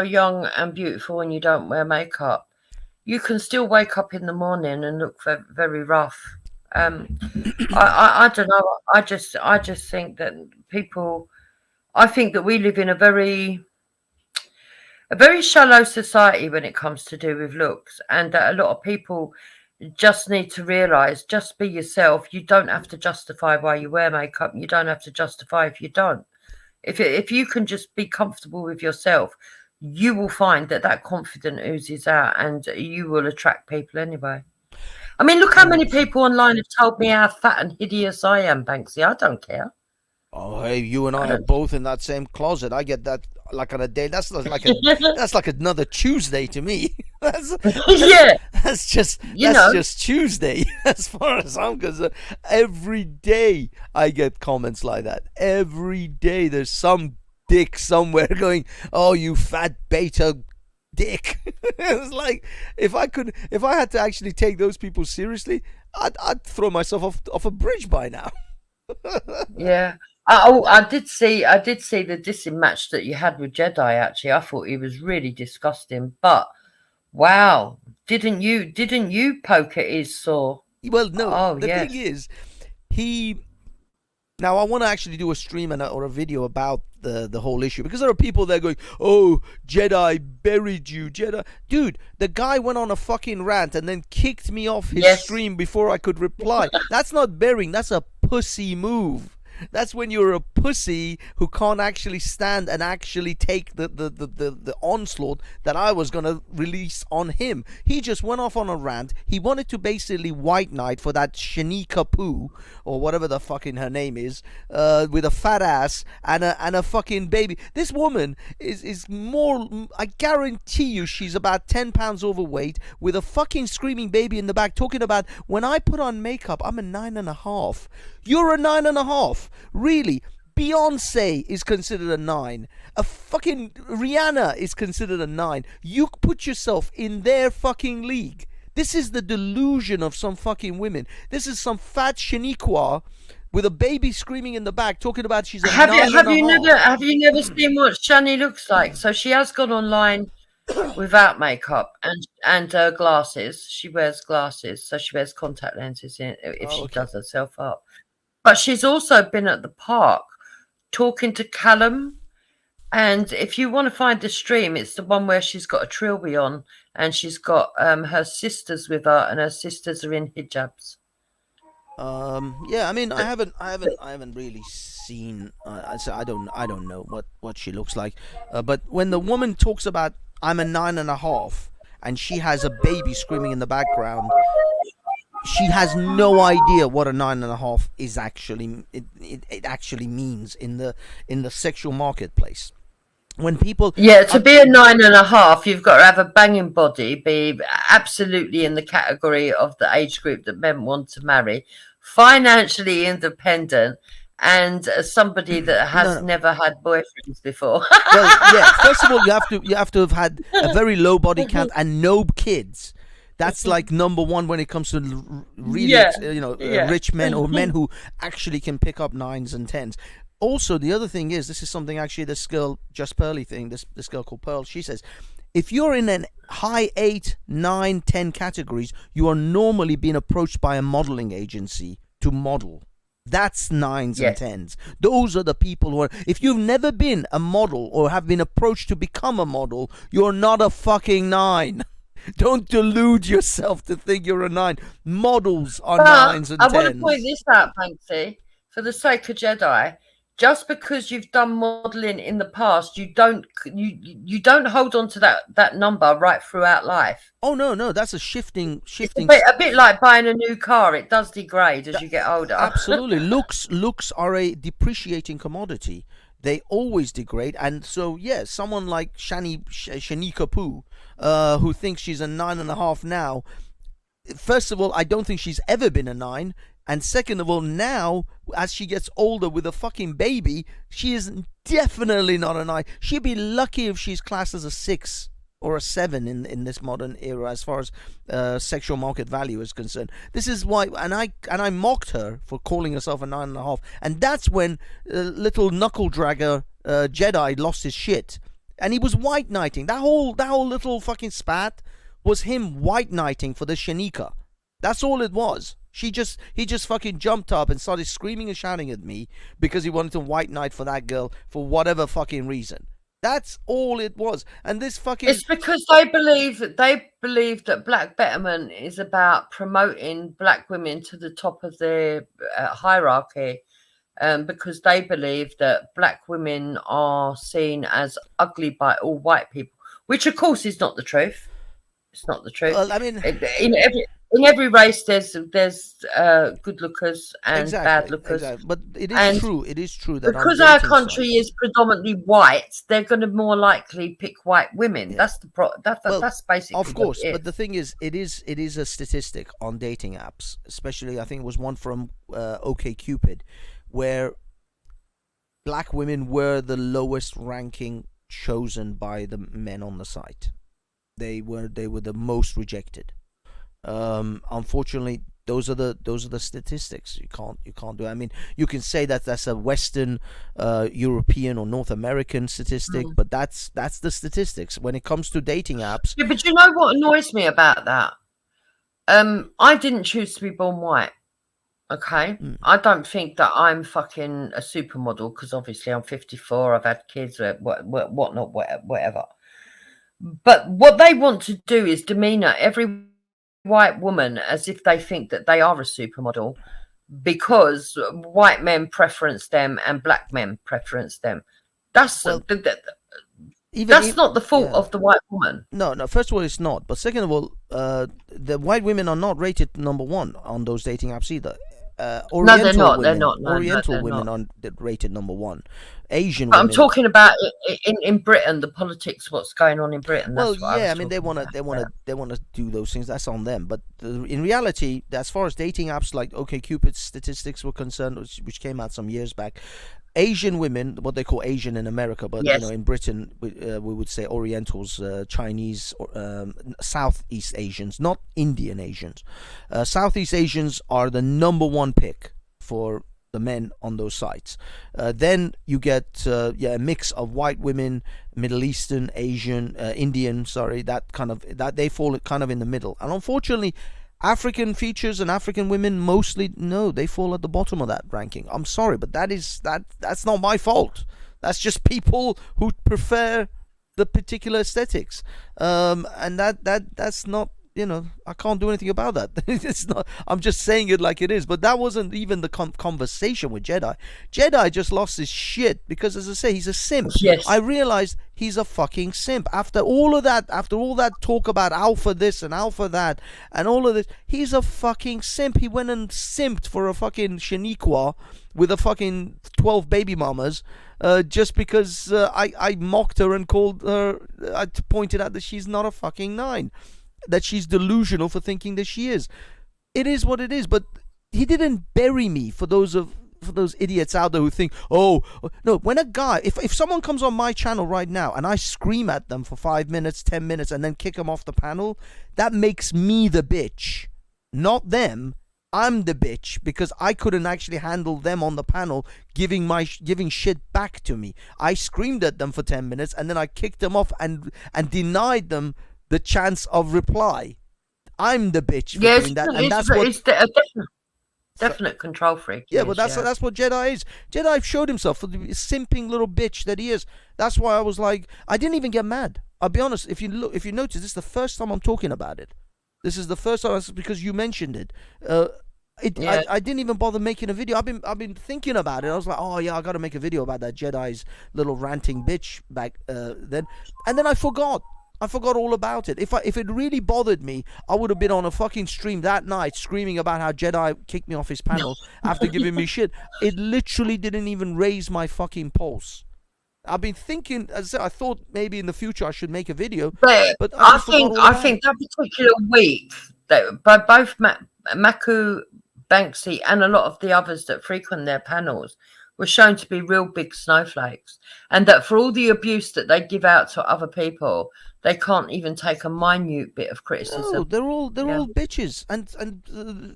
young and beautiful and you don't wear makeup, you can still wake up in the morning and look very rough. I don't know. I just think that I think that we live in a very shallow society when it comes to do with looks, and that a lot of people just need to realize, just be yourself. You don't have to justify why you wear makeup. You don't have to justify if you don't. If you can just be comfortable with yourself, you will find that confidence oozes out, and you will attract people anyway. I mean, look how many people online have told me how fat and hideous I am, Banksy. I don't care. Oh, hey, you and I are both in that same closet. I get that like on a day. That's like another Tuesday to me. That's just Tuesday as far as I'm concerned. Every day I get comments like that. Every day there's some dick somewhere going, "Oh, you fat beta dick." It's like if I had to actually take those people seriously, I'd throw myself off a bridge by now. Yeah. I did see the dissing match that you had with Jedi. Actually, I thought he was really disgusting. But wow, didn't you poke at his sore? Well, no. The thing is, now I want to actually do a stream or a video about the whole issue, because there are people there going, "Oh, Jedi buried you, Jedi." Dude, the guy went on a fucking rant and then kicked me off his stream before I could reply. That's not burying. That's a pussy move. That's when you're a pussy who can't actually stand and actually take the onslaught that I was going to release on him. He just went off on a rant. He wanted to basically white knight for that Shanika Poo, or whatever the fucking her name is, with a fat ass and a fucking baby. This woman is more, I guarantee you, she's about 10 pounds overweight with a fucking screaming baby in the back, talking about, when I put on makeup, I'm a 9.5. You're a 9.5. Really? Beyonce is considered a 9. A fucking Rihanna is considered a 9. You put yourself in their fucking league. This is the delusion of some fucking women. This is some fat Shaniqua with a baby screaming in the back, talking about she's a 9.5. Have you never seen what Shani looks like? So she has gone online without makeup and glasses. She wears glasses, so she wears contact lenses if she does herself up. But she's also been at the park talking to Callum. And if you want to find the stream, it's the one where she's got a trilby on and she's got her sisters with her, and her sisters are in hijabs. Yeah, I mean, I haven't really seen. I don't know what she looks like. But when the woman talks about, I'm a 9.5, and she has a baby screaming in the background, she has no idea what a 9.5 is actually. It actually means in the sexual marketplace. When people to be a 9.5, you've got to have a banging body, be absolutely in the category of the age group that men want to marry, financially independent, and somebody that has never had boyfriends before. Well, yeah. First of all, you have to have had a very low body count and no kids. That's like number one when it comes to really, rich men or men who actually can pick up 9s and 10s. Also, the other thing is, this is something actually this girl, Just Pearly thing, this girl called Pearl, she says, if you're in an high 8, 9, 10 categories, you are normally being approached by a modeling agency to model. That's 9s and 10s. Those are the people who are, if you've never been a model or have been approached to become a model, you're not a fucking 9. Don't delude yourself to think you're a 9. Models are But 9s and 10s. I want to point this out, Banksy, for the sake of Jedi. Just because you've done modelling in the past, you don't hold on to that number right throughout life. Oh no, that's a shifting. A bit like buying a new car; it does degrade as you get older. Absolutely, looks are a depreciating commodity. They always degrade, and so yes, someone like Shani Kapoor, who thinks she's a 9.5 now. First of all, I don't think she's ever been a 9. And second of all, now, as she gets older with a fucking baby, she is definitely not a 9. She'd be lucky if she's classed as a 6 or a 7 in this modern era as far as sexual market value is concerned. This is why, and I mocked her for calling herself a 9.5. And that's when little knuckle dragger Jedi lost his shit. And he was white knighting. That whole little fucking spat was him white knighting for the Shanika. That's all it was. He just fucking jumped up and started screaming and shouting at me because he wanted to white knight for that girl for whatever fucking reason. That's all it was. And this fucking... It's because they believe that black betterment is about promoting black women to the top of their hierarchy, because they believe that black women are seen as ugly by all white people, which of course is not the truth. It's not the truth. Well, I mean, in every race, there's good lookers and bad lookers. Exactly. But it is true. It is true that because our country is predominantly white, they're going to more likely pick white women. Yeah. That's basically. Of course, but the thing is, it is a statistic on dating apps, especially I think it was one from OkCupid, where black women were the lowest ranking chosen by the men on the site. They were the most rejected. Unfortunately, those are the statistics. You can't do it. I mean, you can say that that's a Western, European or North American statistic, but that's the statistics when it comes to dating apps. Yeah, but you know what annoys me about that? I didn't choose to be born white. Okay, I don't think that I'm fucking a supermodel because obviously I'm 54. I've had kids, whatnot, whatever. But what they want to do is demeanor every white woman as if they think that they are a supermodel because white men preference them and black men preference them. That's not the fault of the white woman. No. First of all, it's not. But second of all, the white women are not rated number 1 on those dating apps either. Oriental women are rated number 1. Asian women. I'm talking about in Britain, the politics, what's going on in Britain. Well, yeah, I mean they want to do those things. That's on them. But in reality, as far as dating apps like OkCupid statistics were concerned, which came out some years back, Asian women, what they call Asian in America, but yes, in Britain we would say Orientals, Chinese, Southeast Asians, not Indian Asians. Southeast Asians are the number 1 pick for the men on those sites. Then you get a mix of white women, Middle Eastern, Asian, Indian. That they fall kind of in the middle. And unfortunately, African features and African women mostly they fall at the bottom of that ranking. I'm sorry, but that's not my fault. That's just people who prefer the particular aesthetics, and that's not. I can't do anything about that. It's not. I'm just saying it like it is. But that wasn't even the conversation with Jedi. Jedi just lost his shit because, as I say, he's a simp. Yes. I realized he's a fucking simp. After all that talk about alpha this and alpha that and all of this, he's a fucking simp. He went and simped for a fucking Shaniqua with a fucking 12 baby mamas. Just because I mocked her and called her, I pointed out that she's not a fucking 9. That she's delusional for thinking that she is. It is what it is. But he didn't bury me for those idiots out there who think, oh no. When a guy, if someone comes on my channel right now and I scream at them for 5 minutes, 10 minutes, and then kick them off the panel, that makes me the bitch, not them. I'm the bitch because I couldn't actually handle them on the panel giving shit back to me. I screamed at them for 10 minutes and then I kicked them off and denied them the chance of reply. I'm the bitch for doing that, and that's what. Definite control freak. Yeah, but that's what Jedi is. Jedi showed himself for the simping little bitch that he is. That's why I was like, I didn't even get mad. I'll be honest. If you notice, this is the first time I'm talking about it. This is the first time because you mentioned it. I didn't even bother making a video. I've been thinking about it. I was like, oh yeah, I got to make a video about that Jedi's little ranting bitch back then, and then I forgot. I forgot all about it. If it really bothered me, I would have been on a fucking stream that night screaming about how Jedi kicked me off his panel after giving me shit. It literally didn't even raise my fucking pulse. I've been thinking, as I said, I thought maybe in the future I should make a video, but I think that particular week that by both Maku, Banksy, and a lot of the others that frequent their panels were shown to be real big snowflakes, and that for all the abuse that they give out to other people, they can't even take a minute bit of criticism. No, they're all bitches, and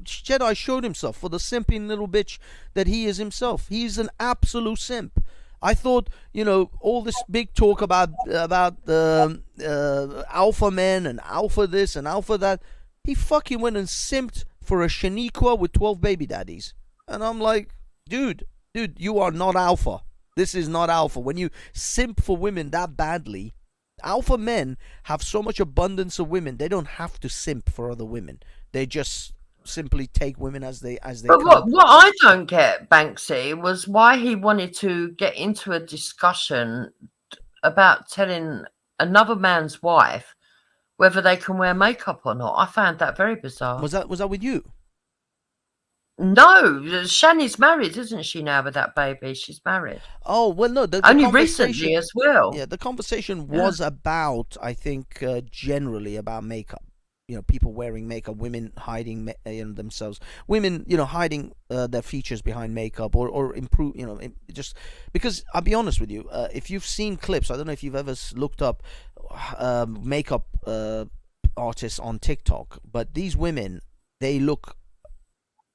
Jedi showed himself for the simping little bitch that he is himself. He's an absolute simp. I thought, all this big talk about alpha men and alpha this and alpha that. He fucking went and simped for a Shaniqua with 12 baby daddies, and I'm like, dude, you are not alpha. This is not alpha. When you simp for women that badly, alpha men have so much abundance of women, they don't have to simp for other women. They just simply take women as they but what I don't get, Banksy, was why he wanted to get into a discussion about telling another man's wife whether they can wear makeup or not. I found that very bizarre. Was that with you? No, Shani's married, isn't she now with that baby? She's married. Oh, well, no. Only recently as well. Yeah, the conversation was about, I think, generally about makeup. People wearing makeup, women hiding themselves, women, hiding their features behind makeup or improve, just because I'll be honest with you, if you've seen clips, I don't know if you've ever looked up makeup artists on TikTok, but these women, they look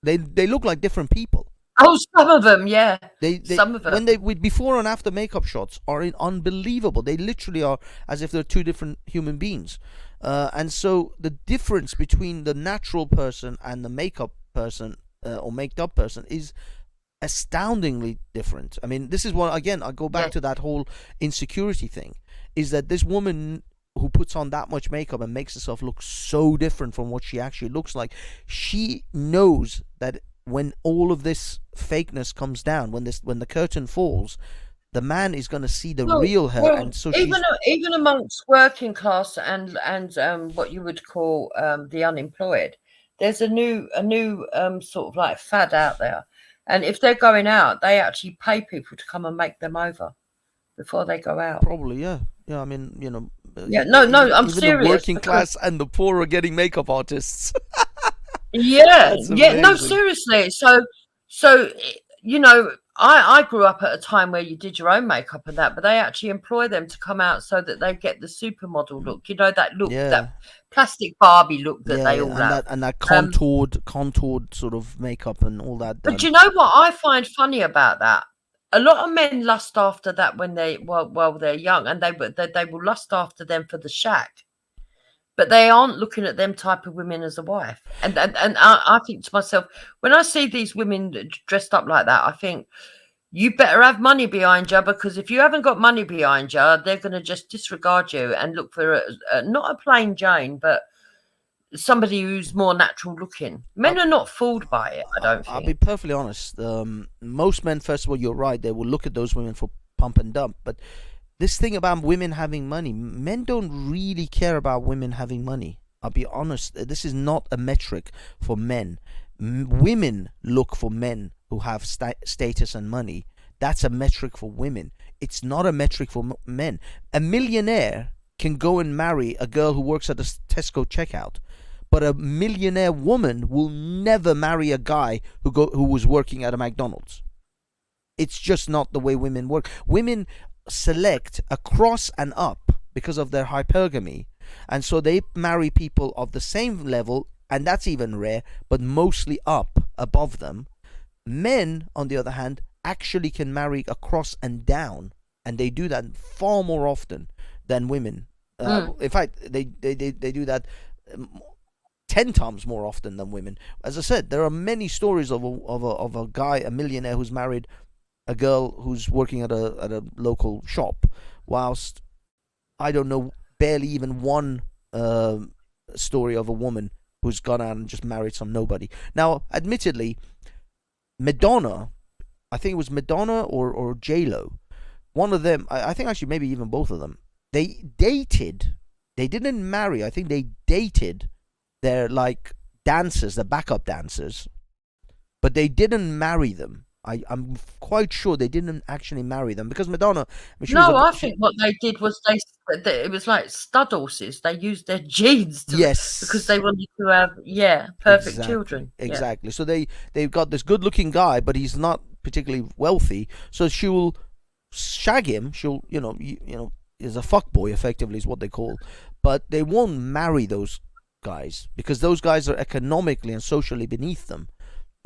like different people. Oh, some of them, yeah. Some of them. When with before and after makeup shots are unbelievable. They literally are as if they're two different human beings. And so the difference between the natural person and the makeup person or made up person is astoundingly different. I mean, this is what, again, I go back to that whole insecurity thing, is that this woman who puts on that much makeup and makes herself look so different from what she actually looks like, she knows that when all of this fakeness comes down, when the curtain falls, the man is going to see the real her, and so even amongst working class and what you would call the unemployed, there's a new sort of like fad out there, and if they're going out, they actually pay people to come and make them over before they go out. Probably, yeah. I mean, I'm serious. The working class and the poor are getting makeup artists. Yeah, no, seriously. So I grew up at a time where you did your own makeup and that, but they actually employ them to come out so that they get the supermodel look. That look, that plastic Barbie look that they all have. And that contoured sort of makeup and all that. But you know what I find funny about that? A lot of men lust after that when they're young, and they will lust after them for the shack. But they aren't looking at them type of women as a wife. And I think to myself, when I see these women dressed up like that, I think you better have money behind you, because if you haven't got money behind you, they're going to just disregard you and look for not a plain Jane, but somebody who's more natural looking. Men are not fooled by it, I don't think. I'll be perfectly honest. Most men, first of all, you're right, they will look at those women for pump and dump. But this thing about women having money, men don't really care about women having money. I'll be honest, this is not a metric for men. Women look for men who have status and money. That's a metric for women. It's not a metric for men. A millionaire can go and marry a girl who works at a Tesco checkout, but a millionaire woman will never marry a guy who was working at a McDonald's. It's just not the way women work. Women select across and up because of their hypergamy, and so they marry people of the same level, and that's even rare, but mostly up above them. Men, on the other hand, actually can marry across and down, and they do that far more often than women. In fact, they do that 10 times more often than women. As I said, there are many stories of a guy, a millionaire, who's married a girl who's working at a local shop, whilst I don't know barely even one story of a woman who's gone out and just married some nobody. Now, admittedly, Madonna, I think it was Madonna or J-Lo, one of them, I think actually maybe even both of them, they dated, they didn't marry, I think they dated their like dancers, the backup dancers, but they didn't marry them. I'm quite sure they didn't actually marry them, because Madonna. I think what they did was it was like stud horses. They used their genes because they wanted to have perfect children. Exactly. So they've got this good-looking guy, but he's not particularly wealthy. So she will shag him. She'll you know is a fuckboy effectively is what they call, but they won't marry those guys because those guys are economically and socially beneath them.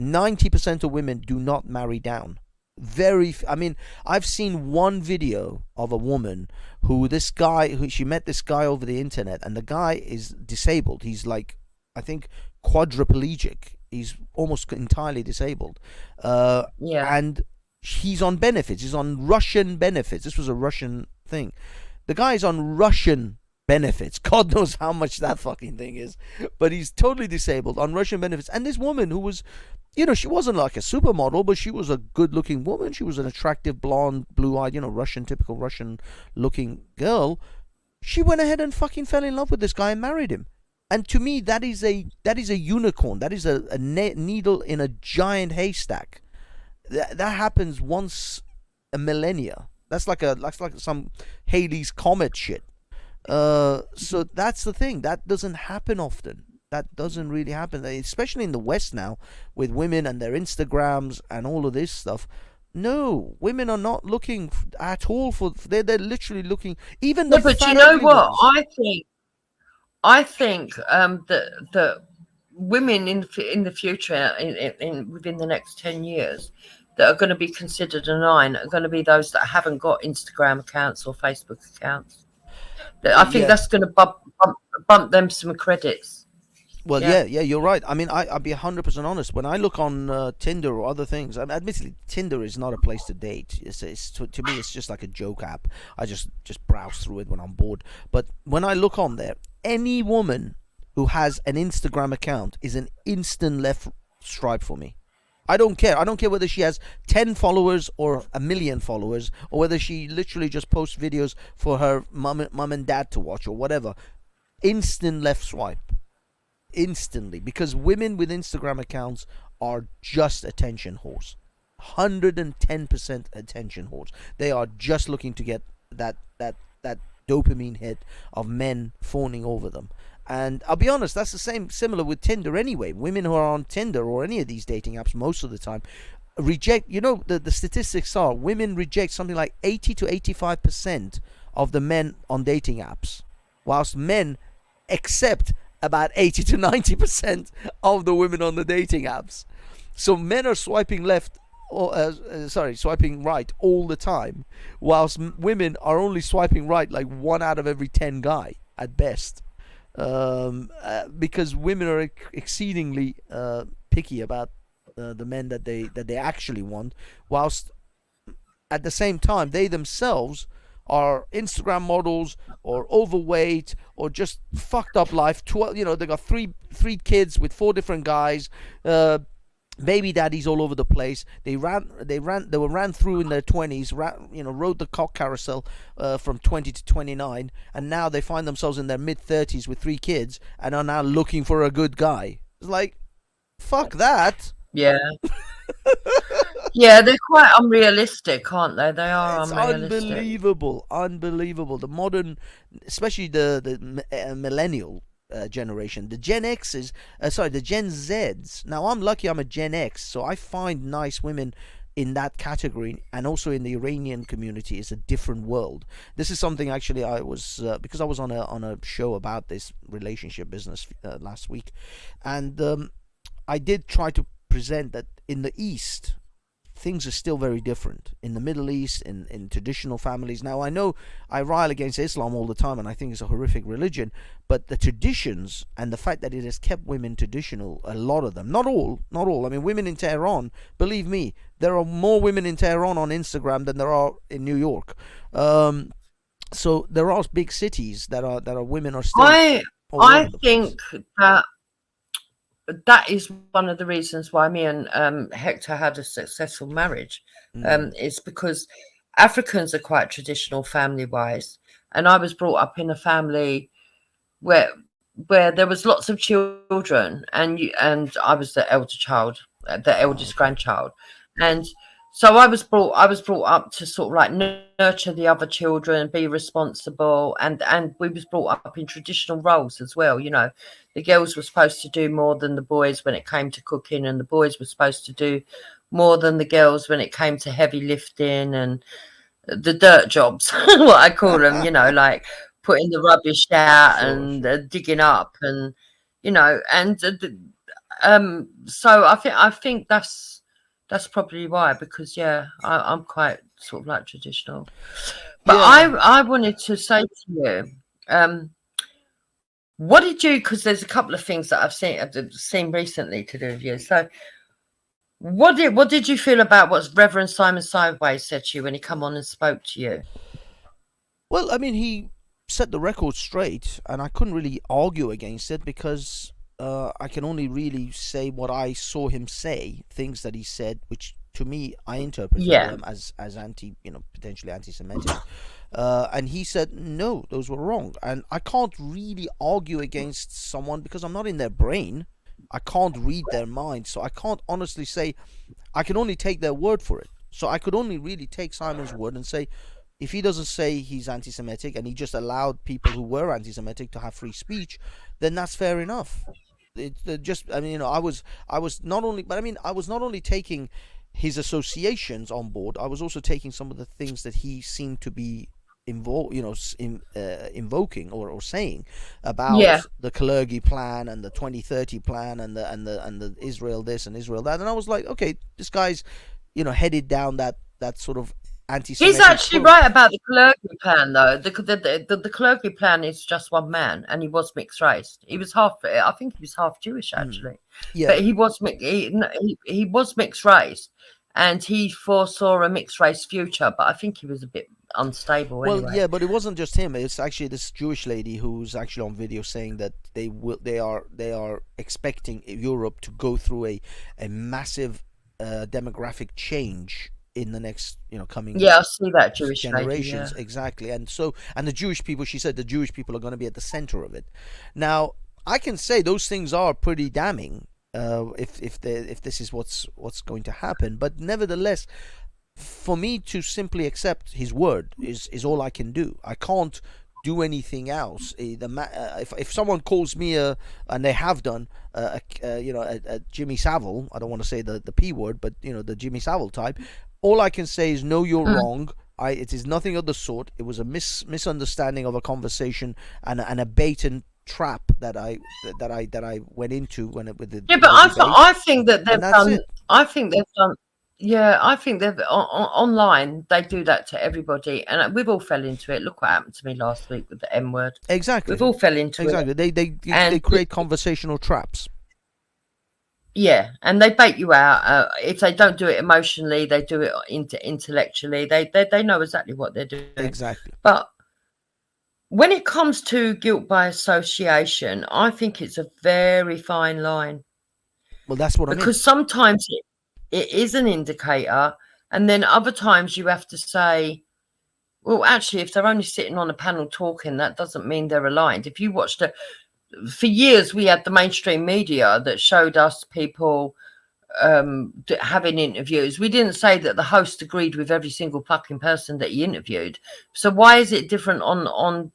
90% of women do not marry down. I mean, I've seen one video of a woman who she met this guy over the internet, and the guy is disabled. He's like, I think, quadriplegic. He's almost entirely disabled. And he's on benefits. He's on Russian benefits. This was a Russian thing. The guy's on Russian benefits. God knows how much that fucking thing is. But he's totally disabled on Russian benefits. And this woman who was, she wasn't like a supermodel, but she was a good-looking woman. She was an attractive, blonde, blue-eyed, typical Russian-looking girl. She went ahead and fucking fell in love with this guy and married him. And to me, that is a unicorn. That is a needle in a giant haystack. That happens once a millennia. That's like some Halley's Comet shit. So that's the thing. That doesn't happen often. That doesn't really happen, especially in the West now, with women and their Instagrams and all of this stuff. No, women are not looking at all for. They're literally looking. Even the. But you know what? I think that women in the future, within the next 10 years, that are going to be considered a 9 are going to be those that haven't got Instagram accounts or Facebook accounts. I think that's going to bump them some credits. Well, yeah, you're right. I mean, I'll be 100% honest. When I look on Tinder or other things, admittedly, Tinder is not a place to date. To me, it's just like a joke app. I just browse through it when I'm bored. But when I look on there, any woman who has an Instagram account is an instant left stripe for me. I don't care. I don't care whether she has 10 followers or 1 million followers, or whether she literally just posts videos for her mum and dad to watch or whatever. Instant left swipe. Instantly. Because women with Instagram accounts are just attention whores. 110% attention whores. They are just looking to get that dopamine hit of men fawning over them. And I'll be honest, that's similar with Tinder anyway. Women who are on Tinder or any of these dating apps most of the time reject, the statistics are women reject something like 80 to 85% of the men on dating apps, whilst men accept about 80 to 90% of the women on the dating apps. So men are swiping left, swiping right all the time, whilst women are only swiping right like 1 out of every 10 guy at best. Because women are exceedingly picky about the men that they actually want, whilst at the same time they themselves are Instagram models or overweight or just fucked up life. They got three kids with 4 different guys, baby daddies all over the place. They were ran through in their 20s, rode the cock carousel from 20 to 29, and now they find themselves in their mid 30s with 3 kids and are now looking for a good guy. It's like, fuck that. Yeah. Yeah, they're quite unrealistic, aren't they? They are unrealistic. Unbelievable. The modern, especially the millennial generation, the Gen X's, the Gen Zs. Now, I'm lucky I'm a Gen X, so I find nice women in that category, and also in the Iranian community is a different world. This is something actually I was, because I was on a show about this relationship business last week, and I did try to present that in the East, things are still very different in the Middle East, in traditional families. Now, I know I rail against Islam all the time, and I think it's a horrific religion, but the traditions and the fact that it has kept women traditional, a lot of them, not all. I mean, women in Tehran, believe me, there are more women in Tehran on Instagram than there are in New York. So there are big cities that are women are still. I think that is one of the reasons why me and Hector had a successful marriage. Is because Africans are quite traditional family-wise, and I was brought up in a family where there was lots of children, and I was the elder child, the eldest grandchild, and so I was brought up to sort of like nurture the other children, be responsible, and we was brought up in traditional roles as well. You know, the girls were supposed to do more than the boys when it came to cooking, and the boys were supposed to do more than the girls when it came to heavy lifting and the dirt jobs, what I call them. You know, like putting the rubbish out and digging up, and you know, and so I think that's probably why, because I'm quite sort of like traditional. But I wanted to say to you, what did you? Because there's a couple of things that I've seen recently to do with you. So, what did you feel about what Reverend Simon Sideways said to you when he come on and spoke to you? Well, I mean, he set the record straight, and I couldn't really argue against it because I can only really say what I saw him say, things that he said, which to me I interpreted them as potentially anti-Semitic. And he said no, those were wrong, and I can't really argue against someone because I'm not in their brain. I can't read their mind, so I can't honestly say. I can only take their word for it. So I could only really take Simon's word and say, if he doesn't say he's anti-Semitic and he just allowed people who were anti-Semitic to have free speech, then that's fair enough. I was not only taking his associations on board, I was also taking some of the things that he seemed to be invoking or saying about the Kalergi plan and the 2030 plan and the Israel this and Israel that, and I was like, okay, this guy's headed down that sort of anti-Semitic. He's actually right about the Kalergi plan, though. The Kalergi plan is just one man, and he was mixed race. He was I think he was half Jewish, actually. But he was he was mixed race, and he foresaw a mixed race future. But I think he was a bit unstable. Well, anyway. yeah, but it wasn't just him. It's actually this Jewish lady who's actually on video saying that they are expecting Europe to go through a massive demographic change in the next coming I see that Jewish generations. lady, exactly. And the Jewish people, she said the Jewish people are going to be at the center of it. Now I can say those things are pretty damning if this is what's going to happen, but nevertheless, for me to simply accept his word is all I can do. I can't do anything else. If someone calls me and they have done a Jimmy Savile, I don't want to say the P word, but the Jimmy Savile type, all I can say is no, you're wrong. It is nothing of the sort. It was a misunderstanding of a conversation and a bait and trap that I went into with the but I think that they've done. I think they've done. Yeah, I think they've online. They do that to everybody, and we've all fell into it. Look what happened to me last week with the M word. Exactly, we've all fell into it. Exactly, they create conversational traps. Yeah, and they bait you out. If they don't do it emotionally, they do it intellectually. They know exactly what they're doing. Exactly. But when it comes to guilt by association, I think it's a very fine line. Well, that's what I mean. Because sometimes it is an indicator, and then other times you have to say, well, actually, if they're only sitting on a panel talking, that doesn't mean they're aligned. If you watched for years, we had the mainstream media that showed us people having interviews. We didn't say that the host agreed with every single fucking person that he interviewed. So why is it different on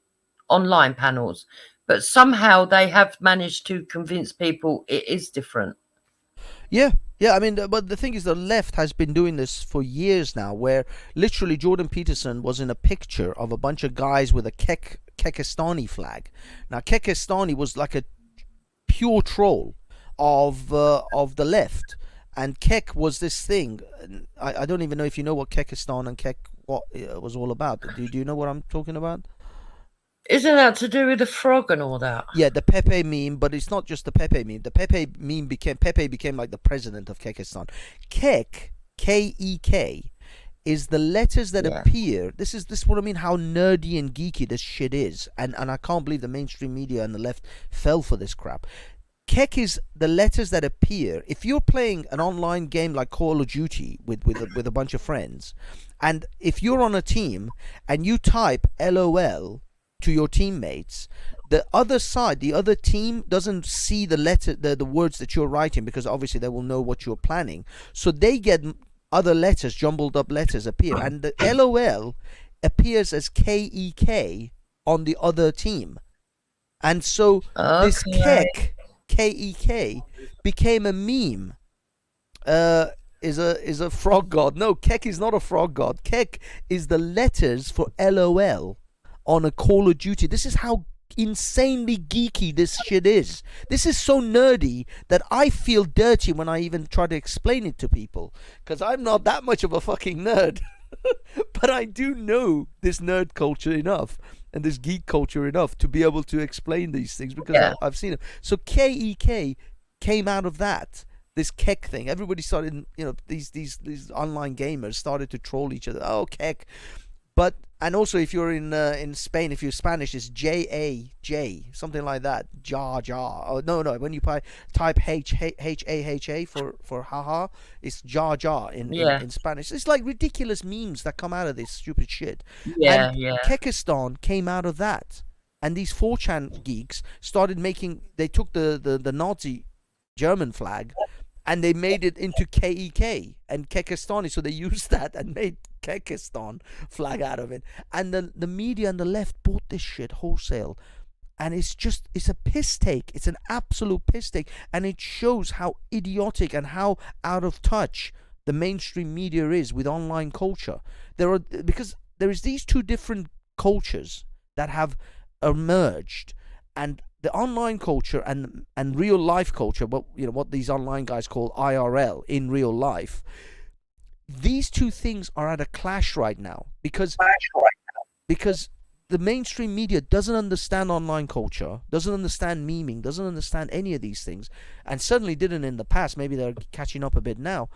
online panels? But somehow they have managed to convince people it is different. Yeah. I mean, but the thing is, the left has been doing this for years now, where literally Jordan Peterson was in a picture of a bunch of guys with a Kekistani flag. Now, Kekistani was like a pure troll of the left, And Kek was this thing. I don't even know if you know what Kekistan and Kek what was all about. Do you know what I'm talking about? Isn't that to do with the frog and all that? Yeah, the Pepe meme, but it's not just the Pepe meme. The Pepe meme became like the president of Kekistan. Kek, K-E-K, is the letters that appear. This is what I mean, how nerdy and geeky this shit is. And I can't believe the mainstream media and the left fell for this crap. Kek is the letters that appear. If you're playing an online game like Call of Duty with a bunch of friends, and if you're on a team and you type LOL to your teammates, the other side, the other team doesn't see the letter, the words that you're writing, because obviously they will know what you're planning. So they get other letters, jumbled up letters appear, and the LOL appears as KEK on the other team. And so this Kek, K-E-K, became a meme. Is a frog god. No, Kek is not a frog god. Kek is the letters for LOL on a Call of Duty. This is how insanely geeky this shit is. This is so nerdy that I feel dirty when I even try to explain it to people, because I'm not that much of a fucking nerd. But I do know this nerd culture enough and this geek culture enough to be able to explain these things, because I've seen them. So KEK came out of that. This Kek thing. Everybody started, these online gamers started to troll each other. Oh, Kek. But, and also if you're in Spain, if you're Spanish, it's J-A-J, something like that. Ja. Oh, no, when you type H-A-H-A for haha, it's ja in Spanish. It's like ridiculous memes that come out of this stupid shit. And Kekistan came out of that. And these 4chan geeks started they took the Nazi German flag and they made it into KEK and Kekistani, so they used that and made Kekistan flag out of it. And the media and the left bought this shit wholesale, and it's a piss take. It's an absolute piss take, and it shows how idiotic and how out of touch the mainstream media is with online culture. Because there is these two different cultures that have emerged, and the online culture and real life culture, but what these online guys call IRL, in real life. These two things are at a clash right now because the mainstream media doesn't understand online culture, doesn't understand memeing, doesn't understand any of these things, and certainly didn't in the past. Maybe they're catching up a bit now.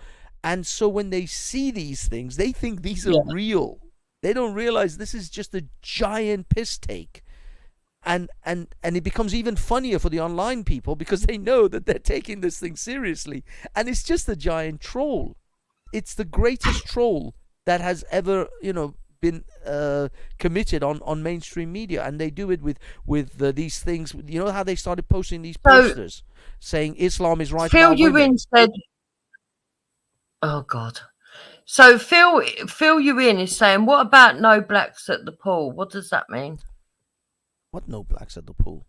And so when they see these things, they think these are real. They don't realize this is just a giant piss take. And it becomes even funnier for the online people because they know that they're taking this thing seriously. And it's just a giant troll. It's the greatest troll that has ever, been committed on mainstream media. And they do it with these things. You know how they started posting these posters saying Islam is right about women? Phil Ewing said, oh, God. So Phil Ewing is saying, what about no blacks at the pool? What does that mean? What no blacks at the pool?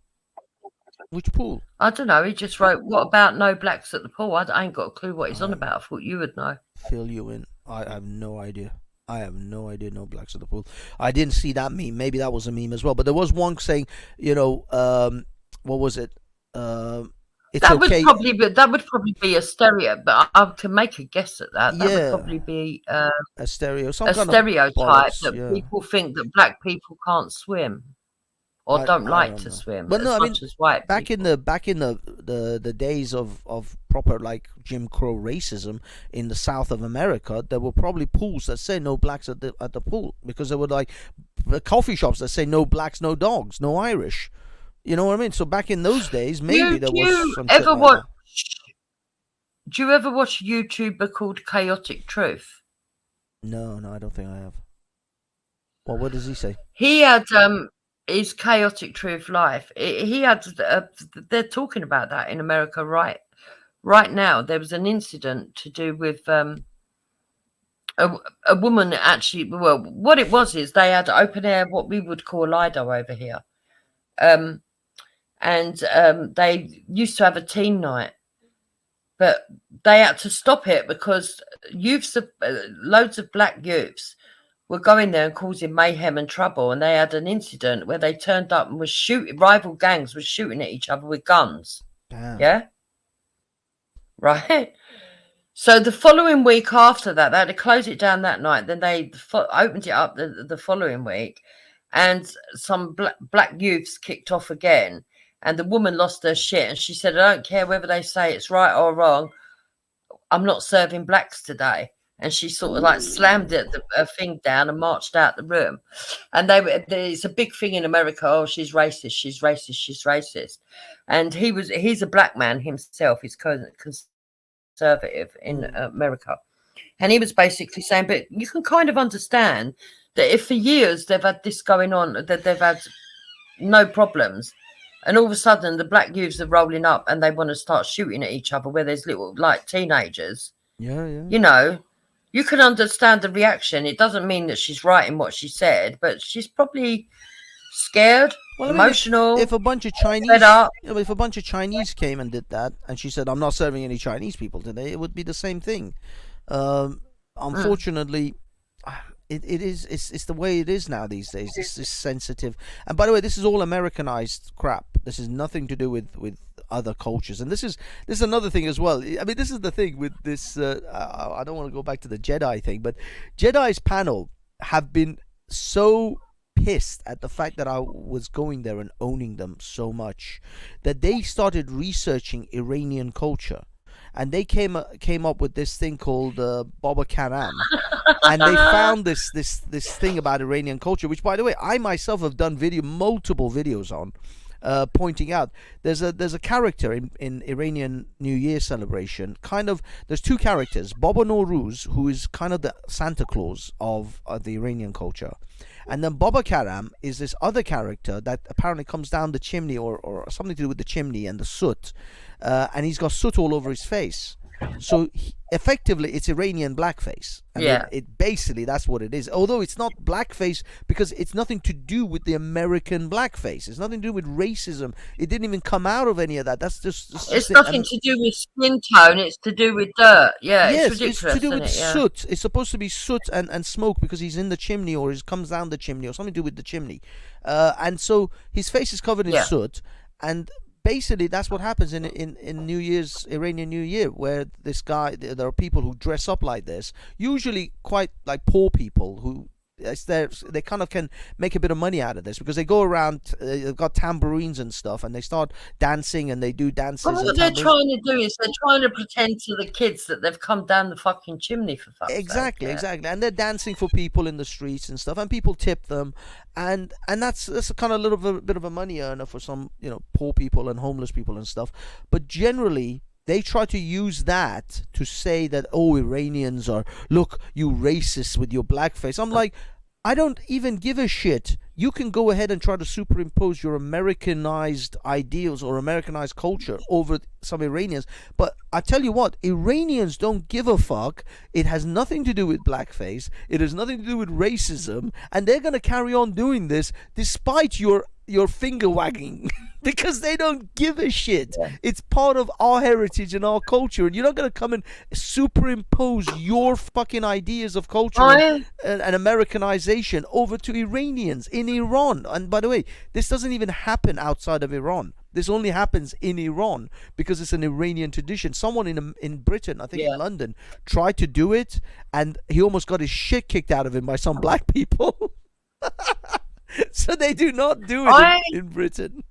Which pool? I don't know. He just wrote, what about no blacks at the pool? I ain't got a clue what he's on about. I thought you would know. Phil Ewing. I have no idea. No blacks at the pool. I didn't see that meme. Maybe that was a meme as well. But there was one saying, what was it? It's that okay. Would probably be a stereo, but I can make a guess at that. That would probably be a stereotype that people think that black people can't swim. Or don't like to swim. But no, I mean, back in the days of proper like Jim Crow racism in the South of America, there were probably pools that say no blacks at the pool, because there were like coffee shops that say no blacks, no dogs, no Irish. You know what I mean? So back in those days, maybe there was some shit like that. Do you ever watch a YouTuber called Chaotic Truth? No, I don't think I have. Well, what does he say? He had his Chaotic Truth Life. He had. They're talking about that in America right now. There was an incident to do with a woman actually. Well, what it was is they had open air, what we would call Lido over here, and they used to have a teen night, but they had to stop it because loads of black youths were going there and causing mayhem and trouble, and they had an incident where they turned up and was shooting. Rival gangs were shooting at each other with guns. Damn. Yeah, right. So the following week after that, they had to close it down that night. Then they opened it up the following week, and some black youths kicked off again. And the woman lost her shit, and she said, "I don't care whether they say it's right or wrong. I'm not serving blacks today." And she sort of like slammed her thing down and marched out the room. And it's a big thing in America. Oh, she's racist. She's racist. She's racist. And he's a black man himself. He's conservative in America. And he was basically saying, but you can kind of understand that if for years they've had this going on, that they've had no problems, and all of a sudden the black youths are rolling up and they want to start shooting at each other where there's little like teenagers. Yeah. You know, you can understand the reaction. It doesn't mean that she's right in what she said, but she's probably scared, emotional. If a bunch of Chinese, if a bunch of Chinese came and did that, and she said, "I'm not serving any Chinese people today," it would be the same thing. Unfortunately, it's the way it is now these days. It's sensitive. And by the way, this is all Americanized crap. This is nothing to do with other cultures. And this is another thing as well. I mean, this is the thing with this. I don't want to go back to the Jedi thing, but Jedi's panel have been so pissed at the fact that I was going there and owning them so much that they started researching Iranian culture. And they came up with this thing called Baba Karam, and they found this thing about Iranian culture, which, by the way, I myself have done multiple videos on, pointing out there's a character in Iranian New Year celebration. There's two characters: Baba Nowruz, who is kind of the Santa Claus of the Iranian culture, and then Baba Karam is this other character that apparently comes down the chimney or something to do with the chimney and the soot. And he's got soot all over his face. So effectively, it's Iranian blackface. And it basically, that's what it is. Although it's not blackface because it's nothing to do with the American blackface. It's nothing to do with racism. It didn't even come out of any of that. That's just it's nothing to do with skin tone. It's to do with dirt. Yeah, yes, it's ridiculous. It's to do with soot. Yeah. It's supposed to be soot and smoke because he's in the chimney or he comes down the chimney or something to do with the chimney. And so his face is covered in soot. And basically, that's what happens in New Year's, Iranian New Year, where there are people who dress up like this, usually quite like poor people who they kind of can make a bit of money out of this because they go around, they've got tambourines and stuff, and they start dancing and they do dances. Well, what they're trying to do is they're trying to pretend to the kids that they've come down the fucking chimney for fuck's sake. Exactly. And they're dancing for people in the streets and stuff, and people tip them, and that's a kind of bit of a money earner for some, poor people and homeless people and stuff. But generally, they try to use that to say that, oh, Iranians are, look, you racists with your blackface. I'm like, I don't even give a shit. You can go ahead and try to superimpose your Americanized ideals or Americanized culture over some Iranians. But I tell you what, Iranians don't give a fuck. It has nothing to do with blackface. It has nothing to do with racism. And they're going to carry on doing this despite your finger wagging because they don't give a shit. It's part of our heritage and our culture, and you're not going to come and superimpose your fucking ideas of culture and Americanization over to Iranians in Iran. And by the way, this doesn't even happen outside of Iran. This only happens in Iran because it's an Iranian tradition. Someone in Britain, I think in London, tried to do it, and he almost got his shit kicked out of him by some black people. So they do not do it in Britain,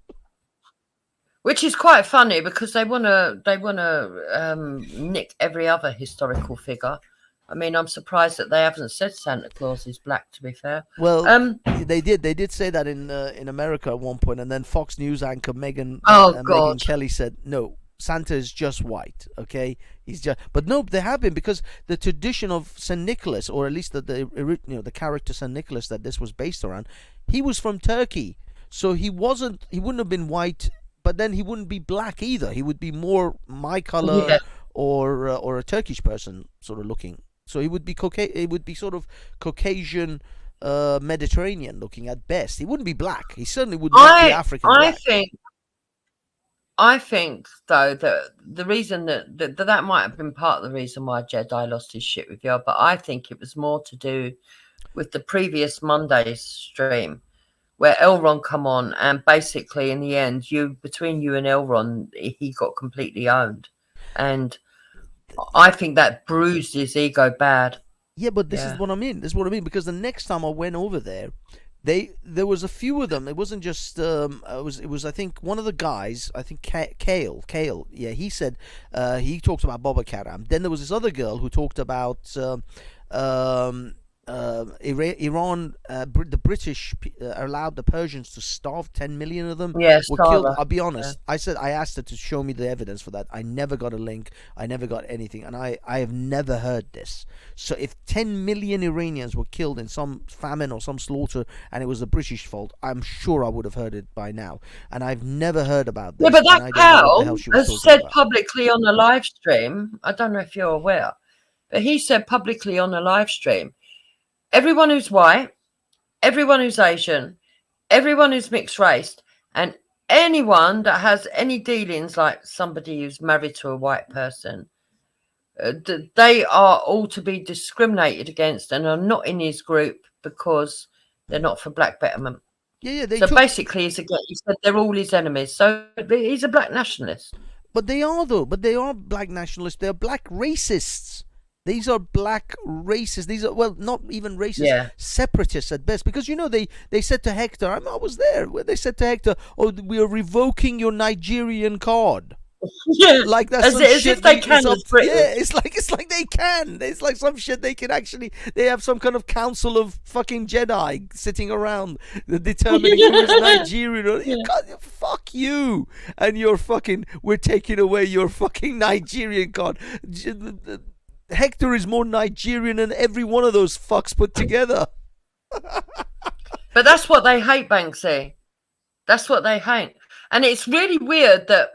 which is quite funny because they want to nick every other historical figure. I mean, I'm surprised that they haven't said Santa Claus is black. To be fair, well, they did say that in America at one point, and then Fox News anchor Megyn Kelly said no. Santa is just white, okay? But no, they have been, because the tradition of Saint Nicholas, or at least the character Saint Nicholas that this was based around, he was from Turkey, so he wouldn't have been white, but then he wouldn't be black either. He would be more my color or a Turkish person sort of looking. So he would be sort of Caucasian, Mediterranean looking at best. He wouldn't be black. He certainly would not be African black. I think, though, that the reason that might have been part of the reason why Jedi lost his shit with you, but I think it was more to do with the previous Monday's stream where Elron come on, and basically in the end, between you and Elron, he got completely owned. And I think that bruised his ego bad. Yeah, but this is what I mean. This is what I mean, because the next time I went over there, there was a few of them. It wasn't just it was I think one of the guys, I think Kale, yeah, he said he talked about Baba Karam. Then there was this other girl who talked about Iran, the British allowed the Persians to starve. 10 million of them were killed. I'll be honest. Yeah. I asked her to show me the evidence for that. I never got a link. I never got anything, and I have never heard this. So if 10 million Iranians were killed in some famine or some slaughter, and it was the British fault, I'm sure I would have heard it by now. And I've never heard about this. Yeah, but that pal has said publicly on a live stream. I don't know if you're aware, but he said publicly on a live stream, everyone who's white, everyone who's Asian, everyone who's mixed race, and anyone that has any dealings like somebody who's married to a white person, they are all to be discriminated against and are not in his group because they're not for black betterment. Yeah. So basically, he said they're all his enemies. So he's a black nationalist. But they are, though. But they are black nationalists. They're black racists. These are black racists. These are, well, not even racist, separatists at best. Because, you know, they said to Hector, I was there, where they said to Hector, oh, we are revoking your Nigerian card. Yeah, like that's as if they can. Yeah, it's like they can. It's like some shit they can actually. They have some kind of council of fucking Jedi sitting around determining who is Nigerian. Yeah. Fuck you and your fucking. We're taking away your fucking Nigerian card. Hector is more Nigerian than every one of those fucks put together. But that's what they hate, Banksy. That's what they hate. And it's really weird that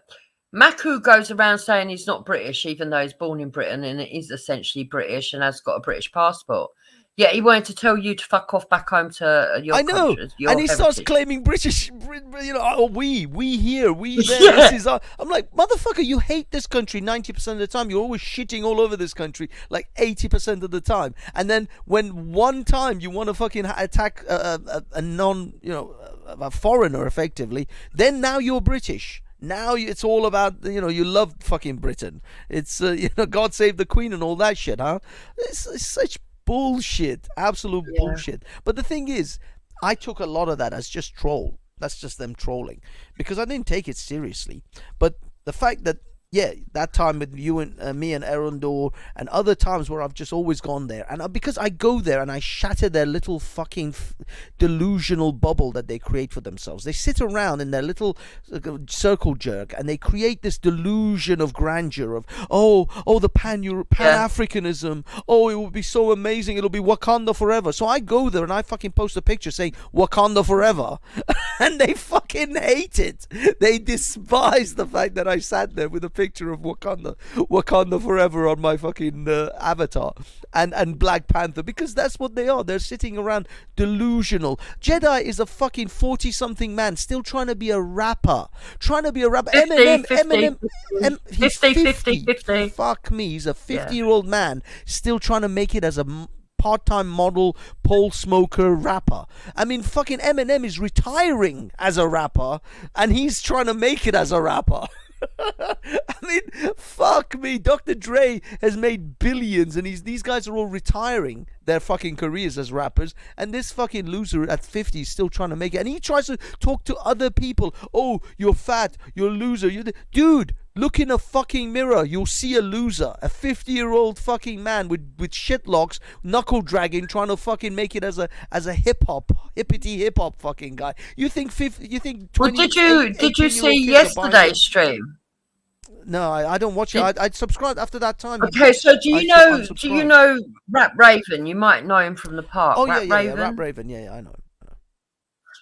Maku goes around saying he's not British, even though he's born in Britain and is essentially British and has got a British passport. Yet he wanted to tell you to fuck off back home to your country. And he heritage. Starts claiming British, you know, oh, we here, we there. Yeah. This is our... I'm like, motherfucker, you hate this country 90% of the time. You're always shitting all over this country like 80% of the time. And then when one time you want to fucking attack a non, you know, a foreigner effectively, then now you're British. Now it's all about, you know, you love fucking Britain. It's, you know, God save the Queen and all that shit, huh? It's such bullshit, absolute bullshit. But the thing is, I took a lot of that as just troll. That's just them trolling, because I didn't take it seriously. But the fact that, yeah, that time with you and me and Erondor and other times where I've just always gone there, and because I go there and I shatter their little fucking delusional bubble that they create for themselves. They sit around in their little circle jerk and they create this delusion of grandeur of the Pan-Africanism. Oh, it will be so amazing. It'll be Wakanda forever. So I go there and I fucking post a picture saying Wakanda forever, and they fucking hate it. They despise the fact that I sat there with a picture of Wakanda forever on my fucking avatar, and Black Panther, because that's what they are. They're sitting around delusional. Jedi is a fucking 40-something man still trying to be a rapper. 50. Fuck me, he's a 50-year-old man still trying to make it as a part-time model, pole smoker, rapper. I mean, fucking Eminem is retiring as a rapper, and he's trying to make it as a rapper. I mean, fuck me. Dr. Dre has made billions, and these guys are all retiring their fucking careers as rappers, and this fucking loser at 50 is still trying to make it, and he tries to talk to other people. Oh, you're fat, you're a loser. Dude, look in a fucking mirror. You'll see a loser, a 50-year-old fucking man with shitlocks, knuckle dragging, trying to fucking make it as a hippity hip hop fucking guy. You think 20? Well, did you see yesterday's stream? No, I don't watch it. I subscribed after that time. Okay, so do you know Rap Raven? You might know him from the park. Oh, Rap Raven. Yeah, I know him.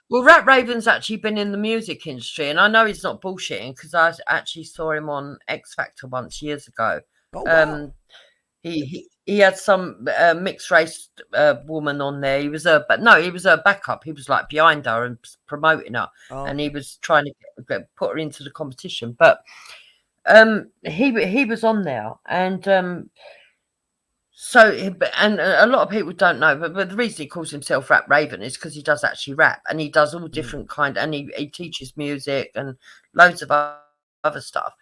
Well, Rap Raven's actually been in the music industry, and I know he's not bullshitting because I actually saw him on X Factor once years ago. Oh, wow. He had some mixed race woman on there. He was a backup. He was like behind her and promoting her, and he was trying to put her into the competition. But he was on there, and so a lot of people don't know, but the reason he calls himself Rap Raven is because he does actually rap, and he does all different kind, and he teaches music and loads of other stuff.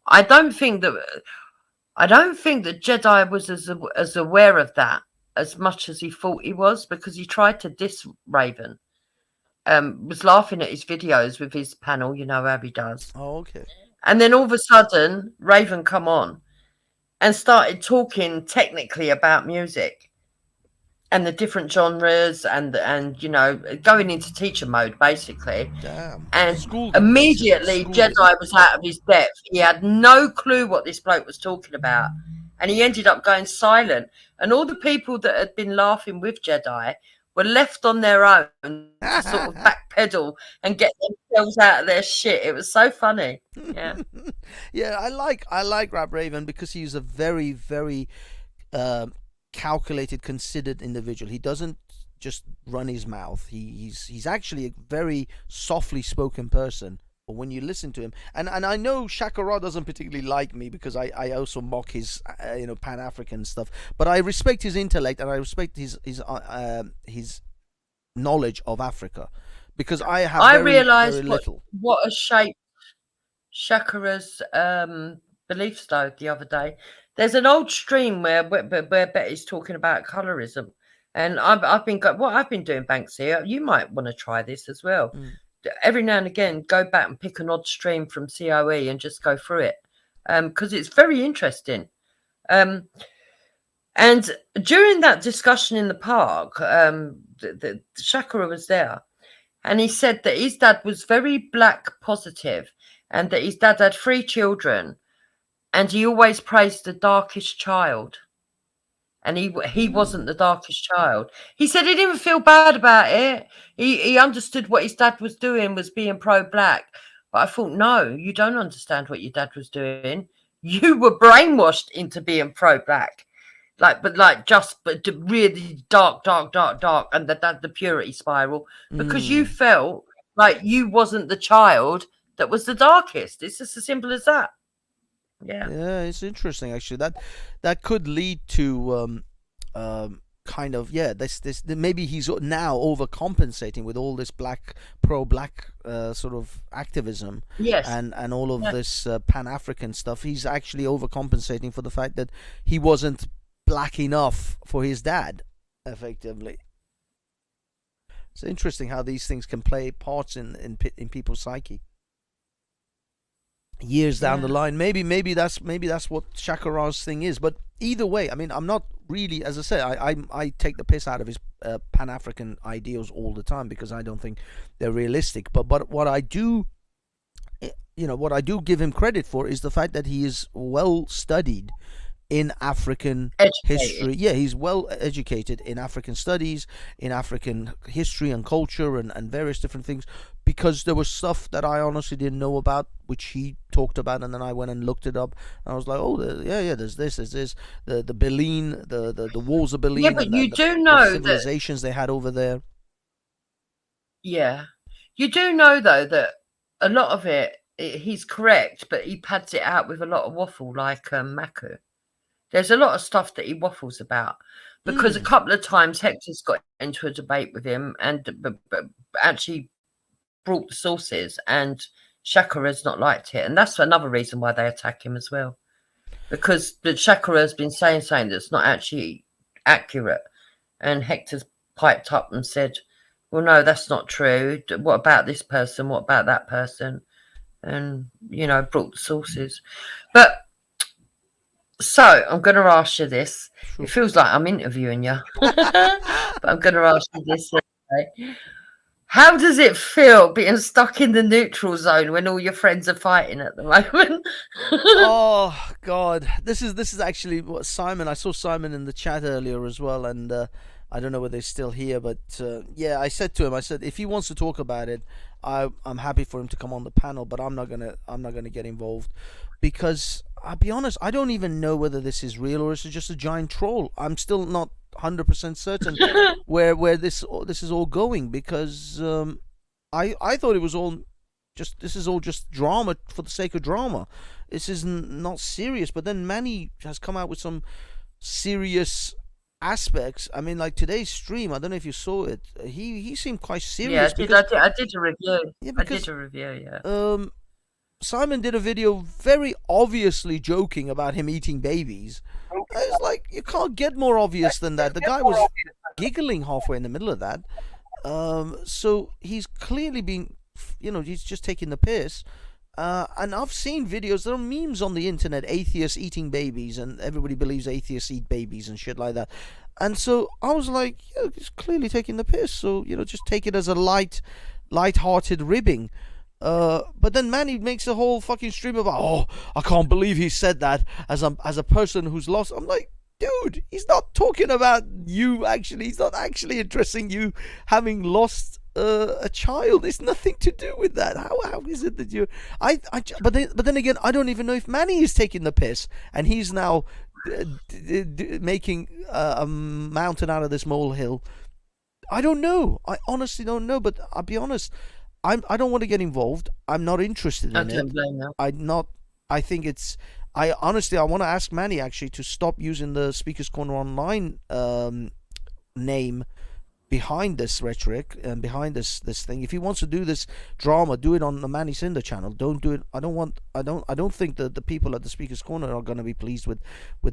I don't think that I don't think that Jedi was as aware of that as much as he thought he was, because he tried to diss Raven. Was laughing at his videos with his panel, you know how he does. Oh, okay. And then all of a sudden, Raven come on and started talking technically about music and the different genres and you know, going into teacher mode basically. Damn. And Schooled immediately Schooled Jedi was out of his depth. He had no clue what this bloke was talking about, and he ended up going silent. And all the people that had been laughing with Jedi were left on their own to sort of backpedal and get themselves out of their shit. It was so funny. Yeah. Yeah, I like Rap Raven because he's a very, very calculated, considered individual. He doesn't just run his mouth. He's actually a very softly spoken person. But when you listen to him, and I know Shakara doesn't particularly like me because I also mock his Pan-African stuff, but I respect his intellect and I respect his knowledge of Africa, because I realised what a shape Shakara's beliefs though the other day. There's an old stream where Betty's talking about colorism, and I've been doing, Banksy. You might want to try this as well. Every now and again, go back and pick an odd stream from COE and just go through it, because it's very interesting. And during that discussion in the park, the Shakara was there, and he said that his dad was very black positive, and that his dad had 3 children, and he always praised the darkest child. And he wasn't the darkest child. He said he didn't feel bad about it. He understood what his dad was doing was being pro-black. But I thought, no, you don't understand what your dad was doing. You were brainwashed into being pro-black. But really dark, and the purity spiral, because you felt like you wasn't the child that was the darkest. It's just as simple as that. Yeah, it's interesting actually. That could lead to kind of this maybe he's now overcompensating with all this pro-black sort of activism. Yes, and all of this Pan-African stuff. He's actually overcompensating for the fact that he wasn't black enough for his dad, effectively. It's interesting how these things can play parts in people's psyche. Years down the line, maybe that's what Shakara's thing is. But either way, I mean, I'm not really, as I say, I take the piss out of his Pan-African ideals all the time because I don't think they're realistic. But what I do, what I do give him credit for is the fact that he is well studied in African history. Yeah, he's well educated in African studies, in African history and culture and various different things, because there was stuff that I honestly didn't know about, which he talked about, and then I went and looked it up, and I was like, oh, there's this, the Benin, the walls of Benin. Yeah, but you do know the civilizations they had over there. Yeah, you do know though that a lot of it, he's correct, but he pads it out with a lot of waffle, like Maku. There's a lot of stuff that he waffles about, because a couple of times Hector's got into a debate with him and actually brought the sources, and Shakara's not liked it. And that's another reason why they attack him as well, because the Shakara has been saying something that's not actually accurate. And Hector's piped up and said, well, no, that's not true. What about this person? What about that person? And, brought the sources. But so I'm going to ask you this. Sure. It feels like I'm interviewing you, but I'm going to ask you this. Anyway. How does it feel being stuck in the neutral zone when all your friends are fighting at the moment? Oh God, this is actually what Simon. I saw Simon in the chat earlier as well, and I don't know whether he's still here, but yeah, I said to him, if he wants to talk about it, I'm happy for him to come on the panel, but I'm not gonna get involved, because I'll be honest, I don't even know whether this is real or it's just a giant troll. I'm still not 100% certain where this is all going, because I thought it was all just drama for the sake of drama. This is not serious, but then Manny has come out with some serious aspects. I mean, like today's stream, I don't know if you saw it, he seemed quite serious. Yeah, I did a review. Yeah, I did a review, yeah. Simon did a video very obviously joking about him eating babies. It's like, you can't get more obvious than that. The guy was giggling halfway in the middle of that. So he's clearly being, he's just taking the piss. And I've seen videos, there are memes on the internet, atheists eating babies, and everybody believes atheists eat babies and shit like that. And so I was like, he's clearly taking the piss. So, just take it as a light-hearted ribbing. But then Manny makes a whole fucking stream about, oh, I can't believe he said that as a person who's lost. I'm like, dude, he's not talking about you actually. He's not actually addressing you having lost a child. It's nothing to do with that. How is it that you? But then again, I don't even know if Manny is taking the piss and he's now making a mountain out of this molehill. I don't know. I honestly don't know. But I'll be honest. I don't want to get involved. I'm not interested in it. I think it's. I honestly, I want to ask Manny actually to stop using the Speakers Corner Online name behind this rhetoric and behind this thing. If he wants to do this drama, do it on the Manny Cinder channel. Don't do it. I don't think that the people at the Speakers Corner are going to be pleased with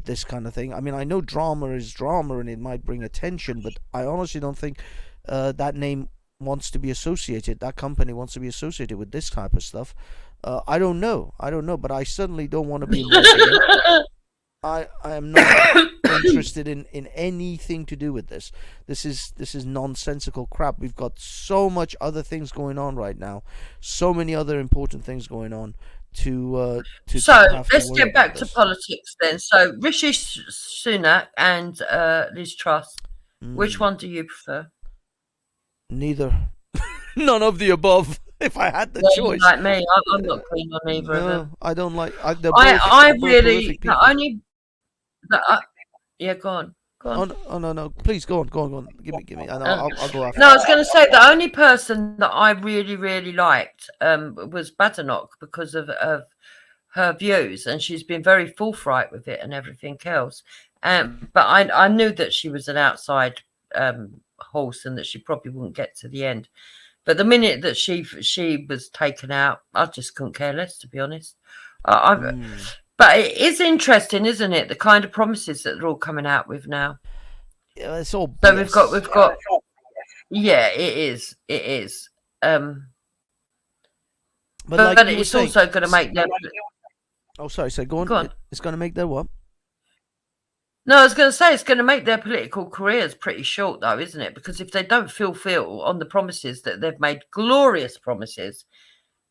this kind of thing. I mean, I know drama is drama and it might bring attention, but I honestly don't think that name wants to be associated, that company wants to be associated with this type of stuff. I don't know, but I certainly don't want to be involved in it. I am not interested in anything to do with this. This is nonsensical crap. We've got so much other things going on right now, so many other important things going on to so let's get back to politics then. So Rishi Sunak and Liz Truss, which one do you prefer? Neither. None of the above. If I had the choice. Like me, I'm not keen on either of them. I don't like. I really the only. Yeah, go on. Oh no! Please go on. Give me. I'll go after. No, I was going to say the only person that I really liked was Badenoch because of her views, and she's been very forthright with it and everything else. But I knew that she was an outside horse and that she probably wouldn't get to the end. But the minute that she was taken out, I just couldn't care less, to be honest. But it is interesting, isn't it? The kind of promises that they're all coming out with now. Yeah, it's all. So we've got. Yeah, it is. But like it's also going to make them. Oh, sorry. So go on. It's going to make their what? No, I was going to say it's going to make their political careers pretty short, though, isn't it? Because if they don't fulfill on the promises that they've made, glorious promises,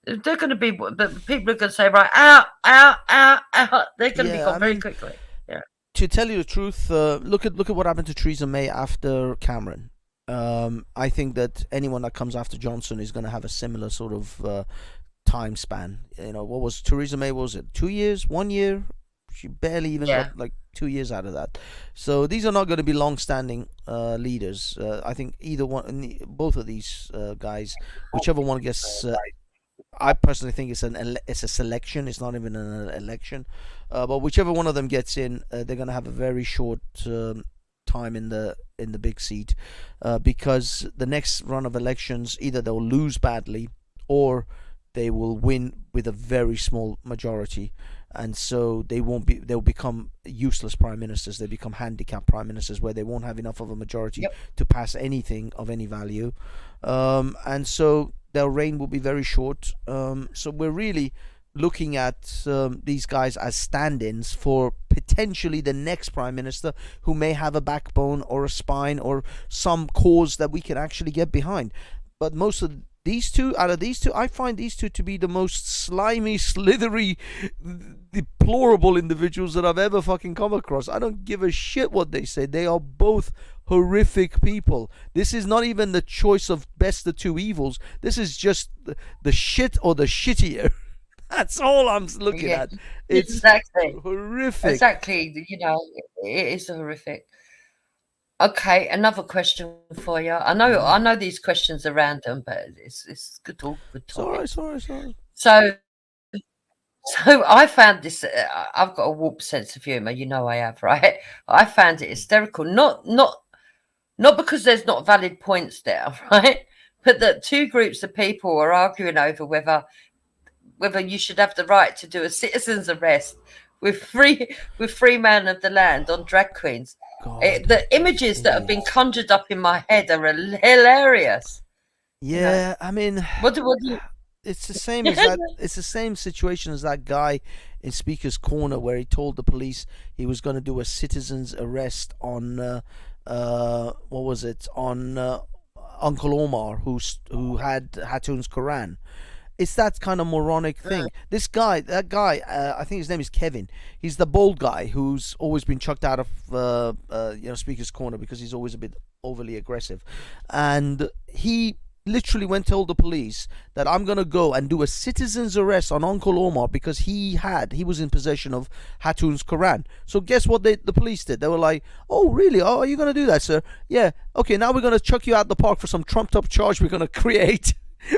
they're going to be. The people are going to say, right, out. They're going to be gone very quickly. Yeah. To tell you the truth, look at what happened to Theresa May after Cameron. I think that anyone that comes after Johnson is going to have a similar sort of time span. You know, what was Theresa May? What was it 2 years? 1 year? She barely even got like 2 years out of that. So these are not going to be long-standing leaders. I think both of these guys, whichever one gets. I personally think it's a selection. It's not even an election. But whichever one of them gets in, they're going to have a very short time in the big seat, because the next run of elections, either they'll lose badly or they will win with a very small majority. And so they'll become useless prime ministers. They become handicapped prime ministers where they won't have enough of a majority to pass anything of any value. And so their reign will be very short. So we're really looking at these guys as stand-ins for potentially the next prime minister who may have a backbone or a spine or some cause that we can actually get behind. But most of out of these two, I find these two to be the most slimy, slithery, deplorable individuals that I've ever fucking come across. I don't give a shit what they say. They are both horrific people. This is not even the choice of best of two evils. This is just the shit or the shittier. That's all I'm looking at. It's exactly horrific. Exactly. You know, it is horrific. Okay, another question for you. I know these questions are random, but it's good talk. Sorry. So I found this. I've got a warped sense of humour. You know I have, right? I found it hysterical. Not because there's not valid points there, right? But that two groups of people are arguing over whether whether you should have the right to do a citizen's arrest with free man of the land on drag queens. The images that have been conjured up in my head are hilarious. Yeah, I mean, what do you... It's the same as that. It's the same situation as that guy in Speaker's Corner where he told the police he was going to do a citizen's arrest on what was it, on Uncle Omar, who had Hatun's Quran. It's that kind of moronic thing. This guy, that guy, I think his name is Kevin. He's the bald guy who's always been chucked out of Speaker's Corner because he's always a bit overly aggressive, and he literally went and told the police that I'm gonna go and do a citizen's arrest on Uncle Omar because he was in possession of Hatun's Quran. So guess what the police did? They were like, oh really? Oh, are you gonna do that, sir? Yeah. Okay, now we're gonna chuck you out the park for some trumped up charge we're gonna create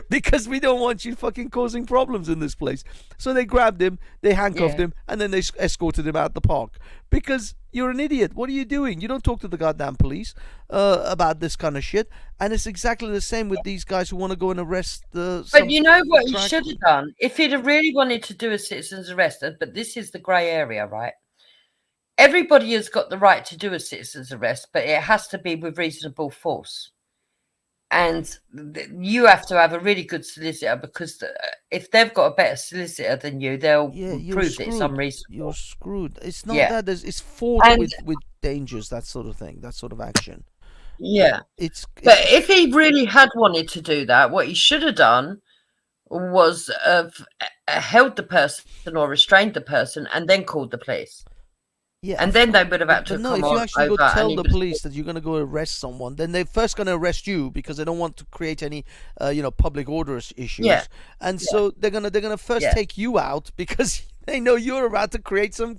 because we don't want you fucking causing problems in this place. So they grabbed him, they handcuffed him, and then they escorted him out the park because you're an idiot. What are you doing? You don't talk to the goddamn police about this kind of shit. And it's exactly the same with these guys who want to go and arrest the. But you know what he should have done? If he'd have really wanted to do a citizen's arrest, but this is the grey area, right? Everybody has got the right to do a citizen's arrest, but it has to be with reasonable force. And you have to have a really good solicitor because if they've got a better solicitor than you, they'll prove that it's unreasonable. You're screwed. It's not that. It's fought with dangers, that sort of thing, that sort of action. Yeah. But if he really had wanted to do that, what he should have done was held the person or restrained the person and then called the police. Yeah, and then they would have had to come on. No, if you actually go tell the police that you're going to go arrest someone, then they're first going to arrest you because they don't want to create any, public order issues. Yeah. And so they're gonna first take you out because they know you're about to create some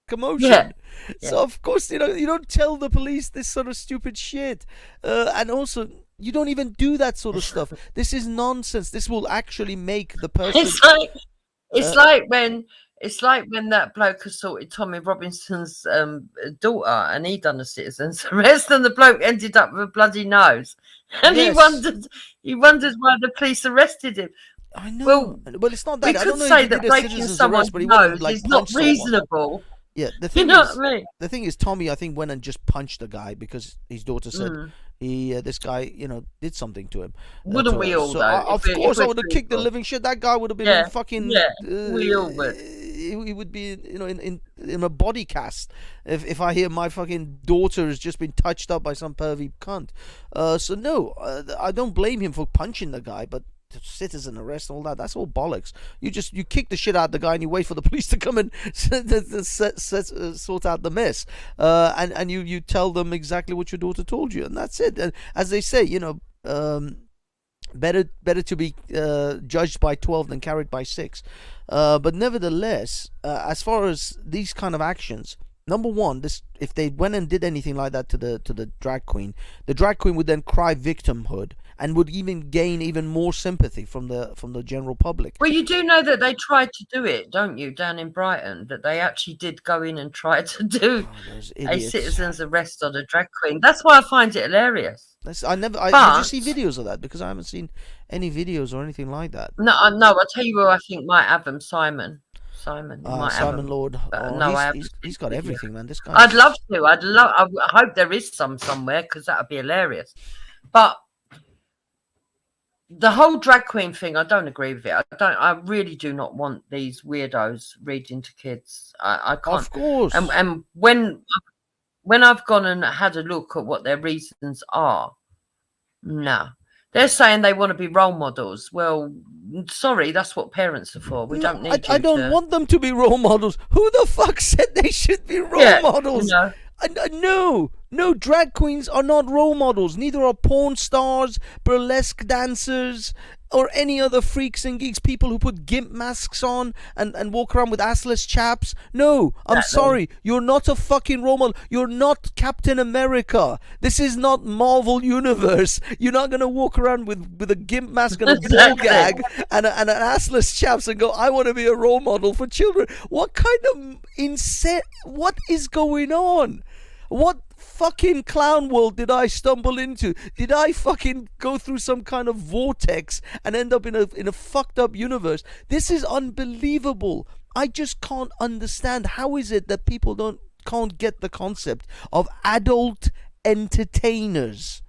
commotion. Yeah. So of course, you don't tell the police this sort of stupid shit, and also you don't even do that sort of stuff. This is nonsense. This will actually make the person. It's like when that bloke assaulted Tommy Robinson's daughter and he done a citizen's arrest and the bloke ended up with a bloody nose. And he wondered why the police arrested him. I know. Well, it's not that. We could say that breaking someone's nose is not reasonable. Yeah, the thing what I mean? The thing is, Tommy, I think, went and just punched the guy because his daughter said this guy, did something to him. Wouldn't we all? So of course, I would have kicked the living shit. That guy would have been fucking. Yeah, we all would. He would be, in a body cast if I hear my fucking daughter has just been touched up by some pervy cunt. So no, I don't blame him for punching the guy, but citizen arrest and all that's all bollocks. You kick the shit out of the guy and you wait for the police to come and sort out the mess, and you tell them exactly what your daughter told you, and that's it. And as they say, better to be judged by 12 than carried by 6. But nevertheless, as far as these kind of actions, number one, if they went and did anything like that to the drag queen, the drag queen would then cry victimhood and would even gain even more sympathy from the general public. Well, you do know that they tried to do it, don't you, down in Brighton? That they actually did go in and try to do a citizen's arrest on a drag queen. That's why I find it hilarious. Did you see videos of that? Because I haven't seen any videos or anything like that. No. I'll tell you who I think might have them. Simon. Simon Lord. He's got everything, man. This guy. I'd love to. I hope there is some somewhere because that would be hilarious. But the whole drag queen thing, I don't agree with it. I really do not want these weirdos reading to kids. I can't. Of course. And when I've gone and had a look at what their reasons are, no. They're saying they want to be role models. Well, sorry, that's what parents are for. We don't need I don't want them to be role models. Who the fuck said they should be role models? No, drag queens are not role models. Neither are porn stars, burlesque dancers, or any other freaks and geeks, people who put gimp masks on and walk around with assless chaps. No, I'm sorry. You're not a fucking role model. You're not Captain America. This is not Marvel Universe. You're not going to walk around with a gimp mask and a ball gag and an assless chaps and go, I want to be a role model for children. What kind of what is going on? What fucking clown world did I stumble into? Did I fucking go through some kind of vortex and end up in a fucked up universe? This is unbelievable. I just can't understand. How is it that people can't get the concept of adult entertainers?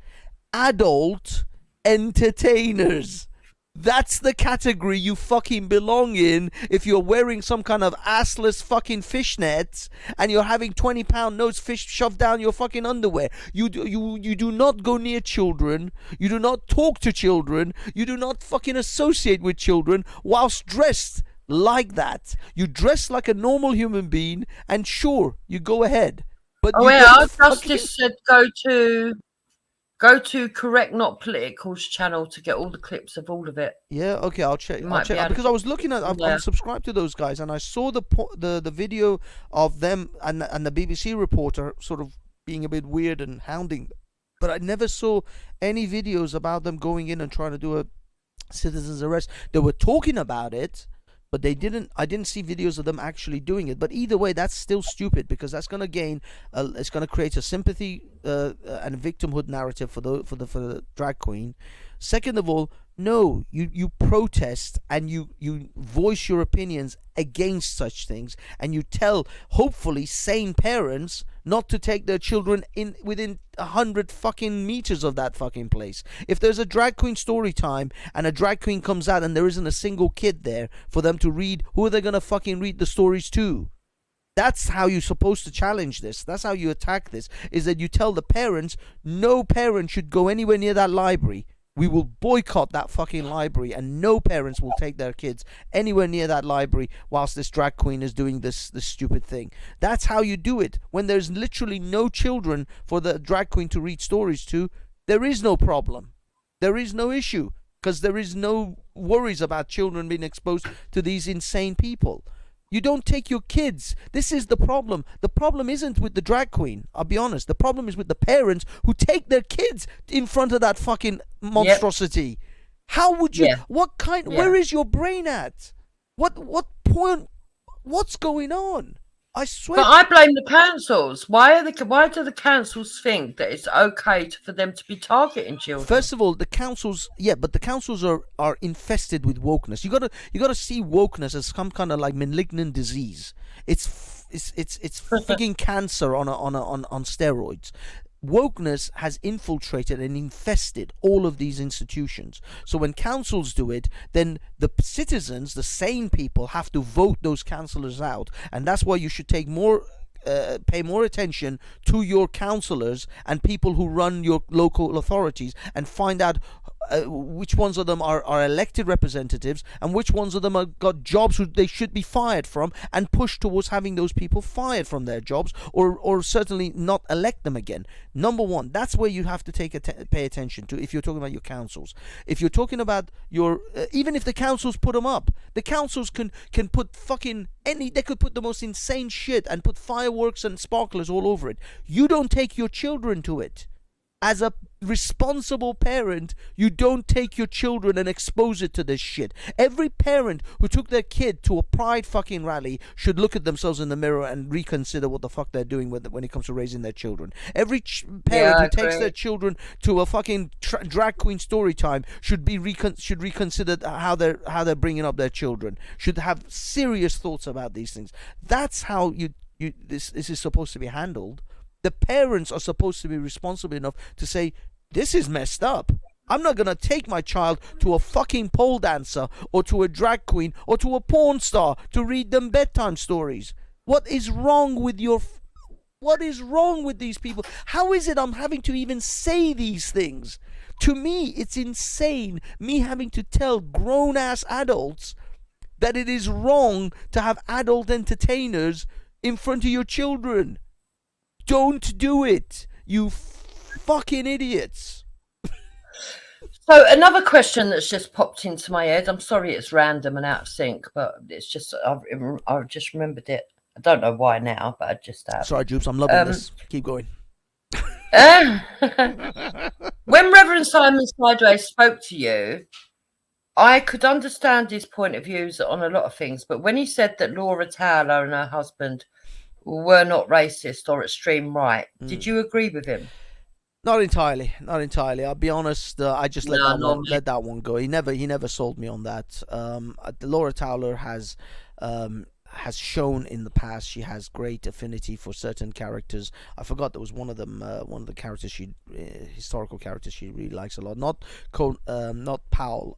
Adult entertainers. That's the category you fucking belong in if you're wearing some kind of assless fucking fishnets and you're having £20 notes shoved down your fucking underwear. You do not go near children. You do not talk to children. You do not fucking associate with children whilst dressed like that. You dress like a normal human being, and sure, you go ahead. But our justice said go to Correct Not Political's channel to get all the clips of all of it. Yeah, okay, I'll check because I was looking at. I'm subscribed to those guys, and I saw the video of them and the BBC reporter sort of being a bit weird and hounding, but I never saw any videos about them going in and trying to do a citizen's arrest. They were talking about it, but I didn't see videos of them actually doing it. But either way, that's still stupid, because that's going to it's going to create a sympathy and victimhood narrative for the drag queen. Second of all, no, you protest and you voice your opinions against such things, and you tell hopefully sane parents not to take their children within 100 fucking meters of that fucking place. If there's a drag queen story time and a drag queen comes out and there isn't a single kid there for them to read, who are they gonna fucking read the stories to? That's how you're supposed to challenge this. That's how you attack this, is that you tell the parents, no parent should go anywhere near that library. We will boycott that fucking library, and no parents will take their kids anywhere near that library whilst this drag queen is doing this stupid thing. That's how you do it. When there's literally no children for the drag queen to read stories to, there is no problem. There is no issue, because there is no worries about children being exposed to these insane people. You don't take your kids. This is the problem. The problem isn't with the drag queen, I'll be honest. The problem is with the parents who take their kids in front of that fucking monstrosity. Yep. How would you... Yeah. What kind... Yeah. Where is your brain at? What point... What's going on? I swear... But I blame the councils. Why do the councils think that it's okay for them to be targeting children? First of all, the councils... Yeah, but the councils are infested with wokeness. You gotta see wokeness as some kind of like malignant disease. It's frigging cancer on steroids. Wokeness has infiltrated and infested all of these institutions. So when councils do it, then the citizens, the sane people, have to vote those councillors out. And that's why you should pay more attention to your councillors and people who run your local authorities, and find out which ones of them are elected representatives and which ones of them have got jobs who they should be fired from, and push towards having those people fired from their jobs, or certainly not elect them again. Number one, that's where you have to pay attention to if you're talking about your councils. If you're talking about your even if the councils put them up, the councils can put fucking they could put the most insane shit and put fireworks and sparklers all over it. You don't take your children to it. As a responsible parent, you don't take your children and expose it to this shit. Every parent who took their kid to a pride fucking rally should look at themselves in the mirror and reconsider what the fuck they're doing when it comes to raising their children. Every parent who takes their children to a fucking drag queen story time should reconsider how they're bringing up their children. Should have serious thoughts about these things. That's how this is supposed to be handled. The parents are supposed to be responsible enough to say, this is messed up. I'm not going to take my child to a fucking pole dancer or to a drag queen or to a porn star to read them bedtime stories. What is wrong with these people? How is it I'm having to even say these things? To me, it's insane, me having to tell grown-ass adults that it is wrong to have adult entertainers in front of your children. Don't do it, you fucking idiots. So another question that's just popped into my head. I'm sorry it's random and out of sync, but it's just I've just remembered it. I don't know why now, but I just have. Sorry, Jupes, I'm loving this. Keep going. When Reverend Simon Sideways spoke to you, I could understand his point of views on a lot of things, but when he said that Laura Towler and her husband were not racist or extreme right. Did you agree with him? Not entirely. I'll be honest. I just let that one go. He never sold me on that. Laura Towler has shown in the past she has great affinity for certain characters. I forgot there was one of them, one of the characters historical characters she really likes a lot. Not Powell,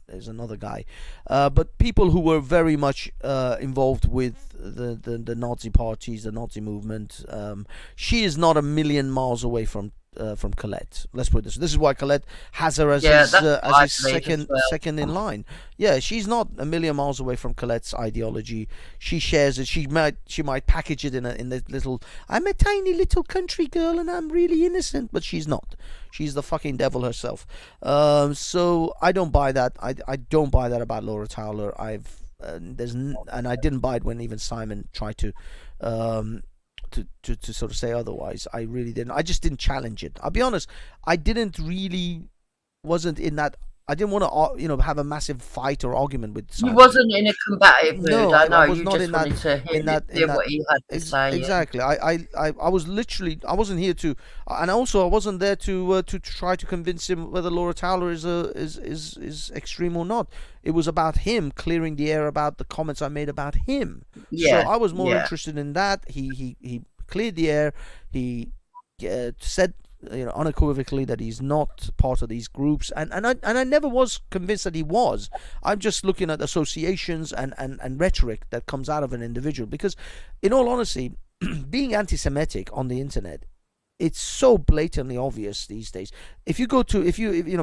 is another guy, but people who were very much involved with the Nazi parties, the Nazi movement. She is not a million miles away from Colette. Let's put it this. This is why Colette has her as his second in line. Yeah, she's not a million miles away from Colette's ideology. She shares it. She might package it in the little. I'm a tiny little country girl and I'm really innocent, but she's not. She's the fucking devil herself. So I don't buy that. I don't buy that about Laura Towler. And I didn't buy it when even Simon tried to sort of say otherwise. I really didn't. I just didn't challenge it. I'll be honest. I wasn't in that. I didn't want to, have a massive fight or argument with Simon. You wasn't in a combative mood. No, I know. I was you not just in wanted that. to hear what he had to say. Exactly. Yeah. I was literally. I wasn't here to, and also I wasn't there to try to convince him whether Laura Towler is extreme or not. It was about him clearing the air about the comments I made about him. Yeah. So I was more interested in that. He cleared the air. He said, unequivocally that he's not part of these groups, and I never was convinced that he was. I'm just looking at associations and rhetoric that comes out of an individual, because in all honesty, being anti-Semitic on the internet, it's so blatantly obvious these days. If you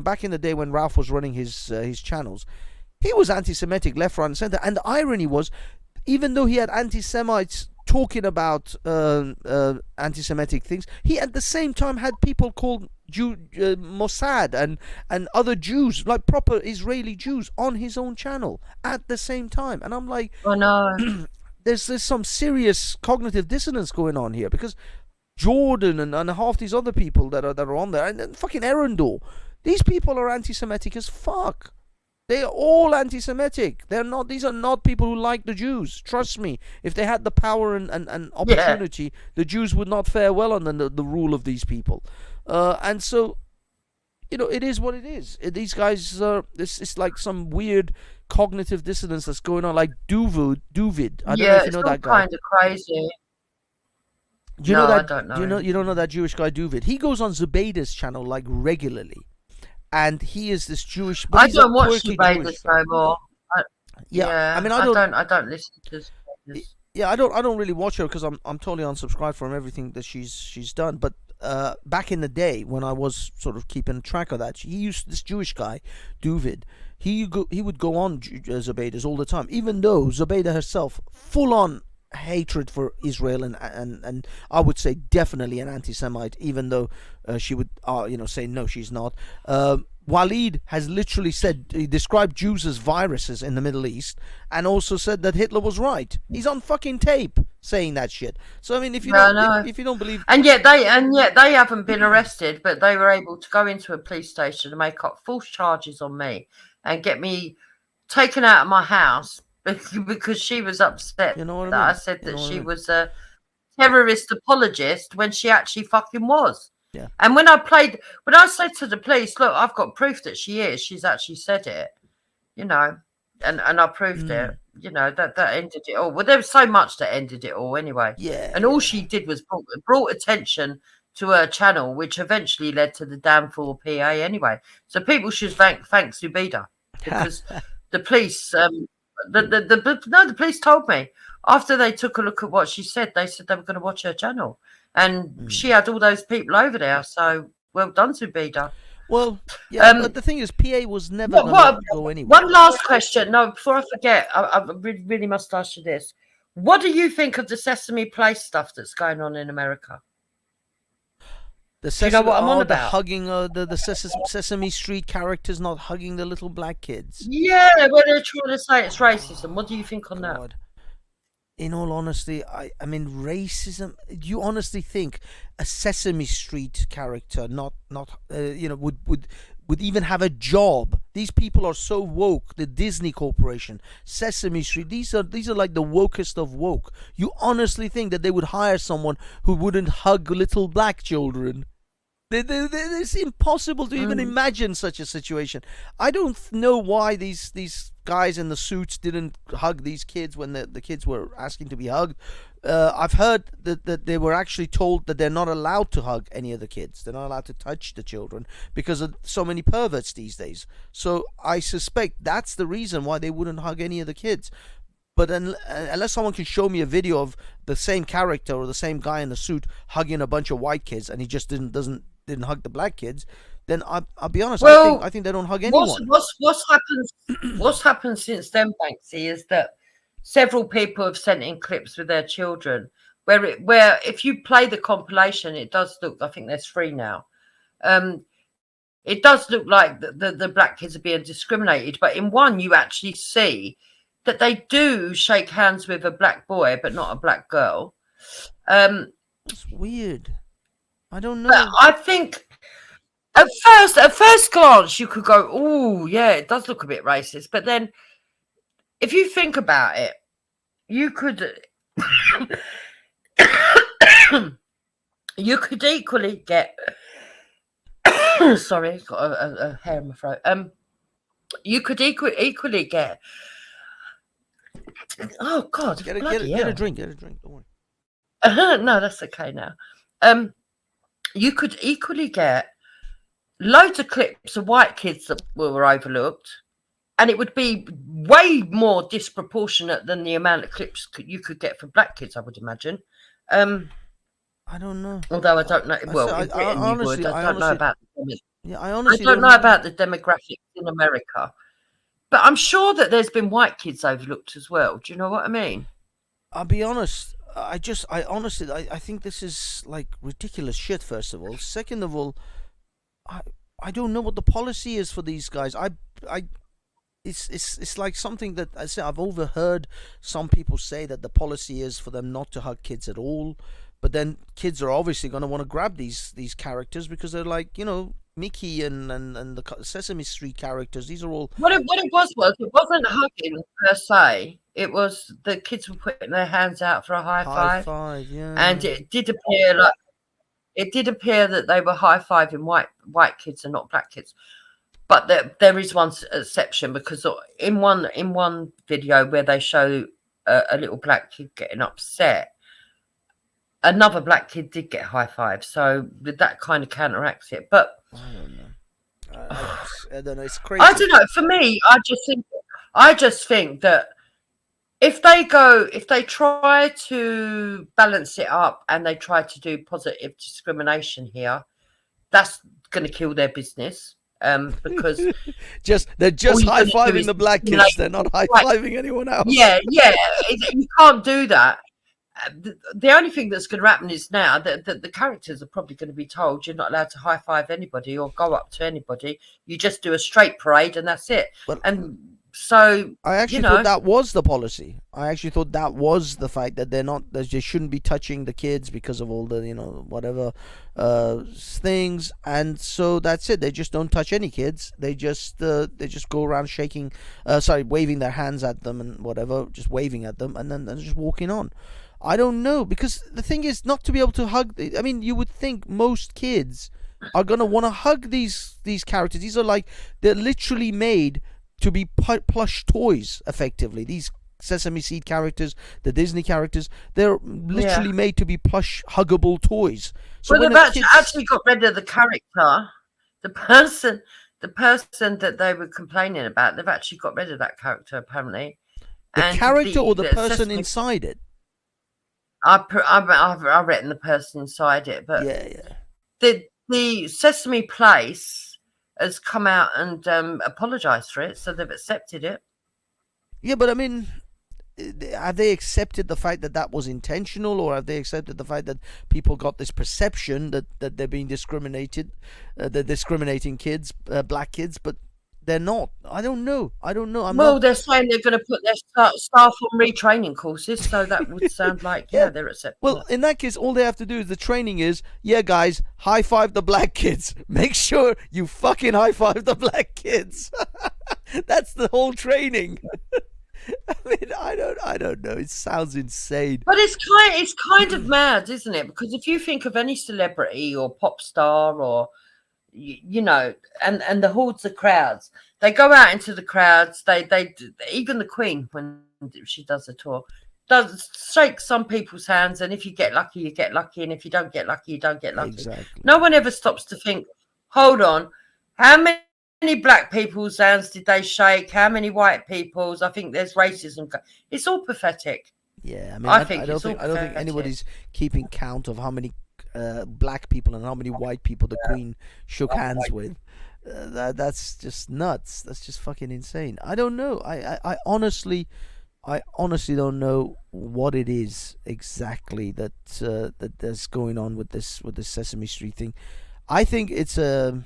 back in the day when Ralph was running his channels, he was anti-Semitic left, right and center, and the irony was, even though he had anti-Semites talking about anti-Semitic things, he at the same time had people called Mossad and other Jews, like proper Israeli Jews, on his own channel at the same time. And I'm like, oh no, there's some serious cognitive dissonance going on here, because Jordan and half these other people that are on there, and fucking Errandor, these people are anti-Semitic as fuck. They are all anti-Semitic. These are not people who like the Jews. Trust me. If they had the power and opportunity, the Jews would not fare well under the rule of these people. And so, it is what it is. These guys it's like some weird cognitive dissonance that's going on, like Duvid. I don't know if you know that guy. Kind of crazy. I don't know. You don't know that Jewish guy Duvid. He goes on Zubaida's channel like regularly. And he is this Jewish. But I don't watch Zubaida's no more. I mean, I don't listen to Zubaida's. Yeah, I don't really watch her because I'm totally unsubscribed from everything that she's done. But back in the day when I was sort of keeping track of that, this Jewish guy, Duvid, he would go on Zubaida's all the time, even though Zubaida herself full on hatred for Israel and I would say definitely an anti-Semite, even though she would say no, she's not. Walid has literally said, he described Jews as viruses in the Middle East, and also said that Hitler was right. He's on fucking tape saying that shit. So I mean, if you don't believe, and yet they haven't been arrested, but they were able to go into a police station and make up false charges on me and get me taken out of my house because she was upset that I said that she was a terrorist apologist when she actually fucking was. Yeah. And when I said to the police, look, I've got proof that she's actually said it, and I proved it, that ended it all. Well, there was so much that ended it all anyway. Yeah. And all she did was brought attention to her channel, which eventually led to the downfall of PA anyway. So people should thank Zubaida, because the police, the police told me after they took a look at what she said, they said they were going to watch her channel. And she had all those people over there, so well done, Zubaida. Well, yeah, but the thing is, PA was never going to go anywhere. One last question. No, before I forget, I really must ask you this. What do you think of the Sesame Place stuff that's going on in America? Do you know what I'm on about? Hugging the Sesame Street characters not hugging the little black kids. Yeah, where they're trying to say it's racism. What do you think on that? In all honesty, I mean, racism. Do you honestly think a Sesame Street character would would even have a job. These people are so woke. The Disney Corporation, Sesame Street, these are like the wokest of woke. You honestly think that they would hire someone who wouldn't hug little black children? It's impossible to even imagine such a situation. I don't know why these guys in the suits didn't hug these kids when the kids were asking to be hugged. I've heard that they were actually told that they're not allowed to hug any of the kids. They're not allowed to touch the children because of so many perverts these days. So I suspect that's the reason why they wouldn't hug any of the kids. But unless someone can show me a video of the same character or the same guy in the suit hugging a bunch of white kids and he just didn't hug the black kids, then I'll be honest. Well, I think they don't hug anyone. What's happened since then, Banksy, is that several people have sent in clips with their children where if you play the compilation, it does look. I think there's 3 now. It does look like the black kids are being discriminated, but in one you actually see that they do shake hands with a black boy, but not a black girl. It's weird. I don't know. But I think at first glance you could go, "Oh, yeah, it does look a bit racist." But then, if you think about it, you could equally get. Sorry, got a hair in my throat. You could equally get. Oh God! Get a drink. Don't worry. No, that's okay now. You could equally get loads of clips of white kids that were overlooked, and it would be way more disproportionate than the amount of clips you could get for black kids, I would imagine. I don't know. Although I don't know. Well, in Britain you would. I don't know about. I don't know about the demographics in America, but I'm sure that there's been white kids overlooked as well. Do you know what I mean? I'll be honest. I honestly think this is like ridiculous shit. First of all, second of all, I don't know what the policy is for these guys. It's like something that I say I've overheard some people say that the policy is for them not to hug kids at all. But then kids are obviously going to want to grab these characters because they're like, you know, Mickey and the Sesame Street characters. These are all. What it was it wasn't hugging per se. It was the kids were putting their hands out for a high five. High five, yeah. And it did appear that they were high fiving white kids and not black kids. But there is one exception because in one video where they show a little black kid getting upset, another black kid did get high five, so that kind of counteracts it. But I don't know. I don't know. It's crazy. I don't know. For me, I just think that if they try to balance it up and they try to do positive discrimination here, that's going to kill their business. Because they're just high fiving the black kids. They're not high fiving anyone else. Yeah. You can't do that. The only thing that's going to happen is now that the characters are probably going to be told you're not allowed to high five anybody or go up to anybody. You just do a straight parade and that's it. And so I actually thought that was the policy. I actually thought that was the fact that they shouldn't be touching the kids because of all the whatever things. And so that's it. They just don't touch any kids. They just go around waving their hands at them and whatever, just waving at them and then just walking on. I don't know, because the thing is not to be able to hug. I mean, you would think most kids are gonna want to hug these characters. These are they're literally made to be plush toys. Effectively, these Sesame Seed characters, the Disney characters, they're literally made to be plush, huggable toys. So they've actually got rid of the character, the person that they were complaining about. They've actually got rid of that character apparently. The character or the person inside it. I've written the person inside it, but the Sesame Place has come out and apologized for it, so they've accepted it. Yeah, but I mean, have they accepted the fact that was intentional, or have they accepted the fact that people got this perception that they're being discriminated, they're discriminating kids, black kids? But they're not. I don't know. Well, they're saying they're going to put their staff on retraining courses, so that would sound like they're accepting. Well, in that case, all they have to do is the training is, yeah, guys, high five the black kids. Make sure you fucking high five the black kids. That's the whole training. I mean, I don't know. It sounds insane. But it's kind of mad, isn't it? Because if you think of any celebrity or pop star or you know, and the hordes of crowds, they go out into the crowds. They even the Queen, when she does a tour, does shake some people's hands, and if you get lucky, you get lucky, and if you don't get lucky, you don't get lucky. Exactly. No one ever stops to think, hold on, how many black people's hands did they shake? How many white people's? I think there's racism. It's all pathetic. Yeah, I mean, I don't think anybody's keeping count of how many black people and how many white people the Queen shook hands with. That's just nuts. That's just fucking insane. I don't know. I honestly don't know what it is exactly that's going on with this Sesame Street thing. I think it's just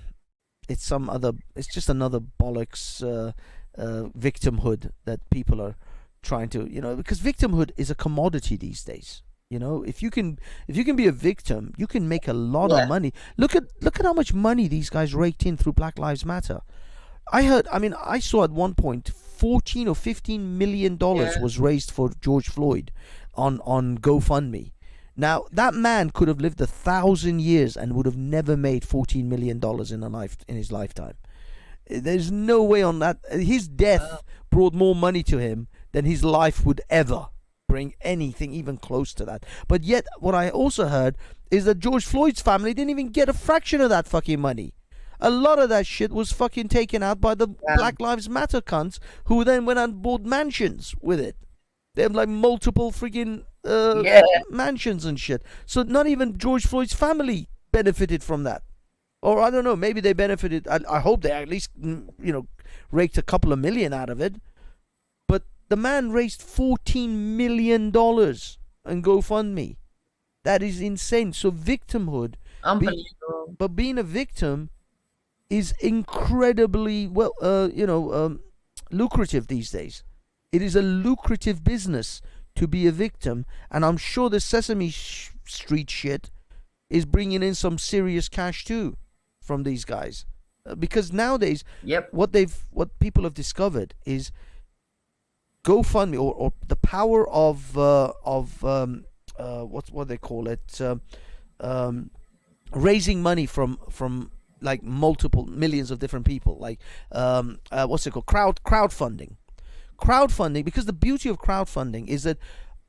another bollocks victimhood that people are trying to, because victimhood is a commodity these days. If you can be a victim, you can make a lot of money. Look at how much money these guys raked in through Black Lives Matter. I saw at one point 14 or 15 million dollars was raised for George Floyd on GoFundMe. Now that man could have lived 1,000 years and would have never made $14 million in his lifetime. There's no way on that. His death brought more money to him than his life would ever bring anything even close to that. But yet, what I also heard is that George Floyd's family didn't even get a fraction of that fucking money. A lot of that shit was fucking taken out by the Black Lives Matter cunts, who then went and bought mansions with it. They have like multiple freaking mansions and shit. So not even George Floyd's family benefited from that. Or I don't know, maybe they benefited. I hope they at least, raked a couple of million out of it. But the man raised $14 million on GoFundMe. That is insane. So victimhood, unbelievable. but being a victim is incredibly lucrative these days. It is a lucrative business to be a victim, and I'm sure the Sesame Street shit is bringing in some serious cash too from these guys, because nowadays, what people have discovered is GoFundMe or the power of what they call it, raising money from like multiple millions of different people, like what's it called, crowdfunding, because the beauty of crowdfunding is that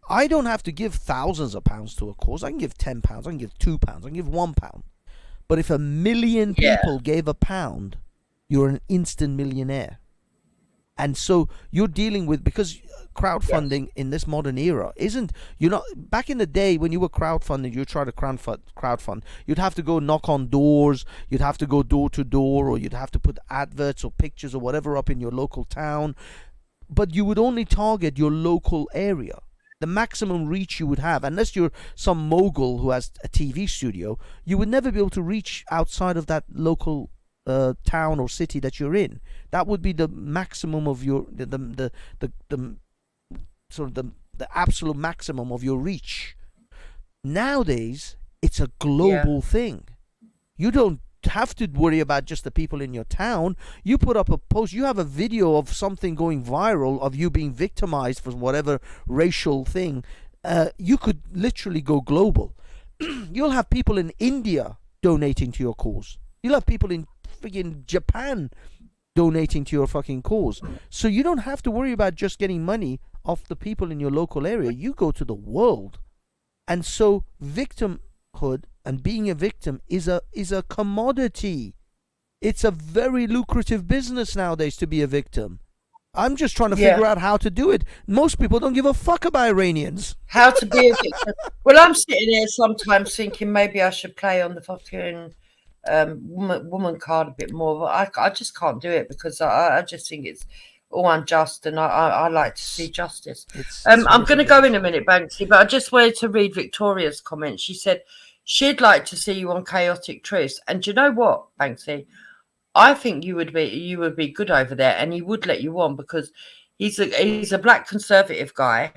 I don't have to give thousands of pounds to a cause. I can give £10, I can give £2, I can give £1. But if 1 million people gave £1, you're an instant millionaire. And so you're dealing with, because crowdfunding in this modern era back in the day when you were crowdfunding, you try to crowdfund, you'd have to go knock on doors, you'd have to go door to door, or you'd have to put adverts or pictures or whatever up in your local town. But you would only target your local area. The maximum reach you would have, unless you're some mogul who has a TV studio, you would never be able to reach outside of that local town or city that you're in. That would be the maximum of your the absolute maximum of your reach. Nowadays, it's a global thing. You don't have to worry about just the people in your town. You put up a post, you have a video of something going viral of you being victimized for whatever racial thing, you could literally go global. You'll have people in India donating to your cause. You'll have people in freaking Japan donating to your fucking cause. So you don't have to worry about just getting money off the people in your local area. You go to the world. And so victimhood and being a victim is a commodity. It's a very lucrative business nowadays to be a victim. I'm just trying to figure out how to do it. Most people don't give a fuck about Iranians. How to be a victim. Well, I'm sitting here sometimes thinking maybe I should play on the fucking woman card a bit more, but I just can't do it, because I just think it's all unjust, and I like to see justice. I'm going to go in a minute, Banksy, but I just wanted to read Victoria's comment. She said she'd like to see you on Chaotic Truths. And do you know what, Banksy? I think you would be good over there, and he would let you on because he's a black conservative guy,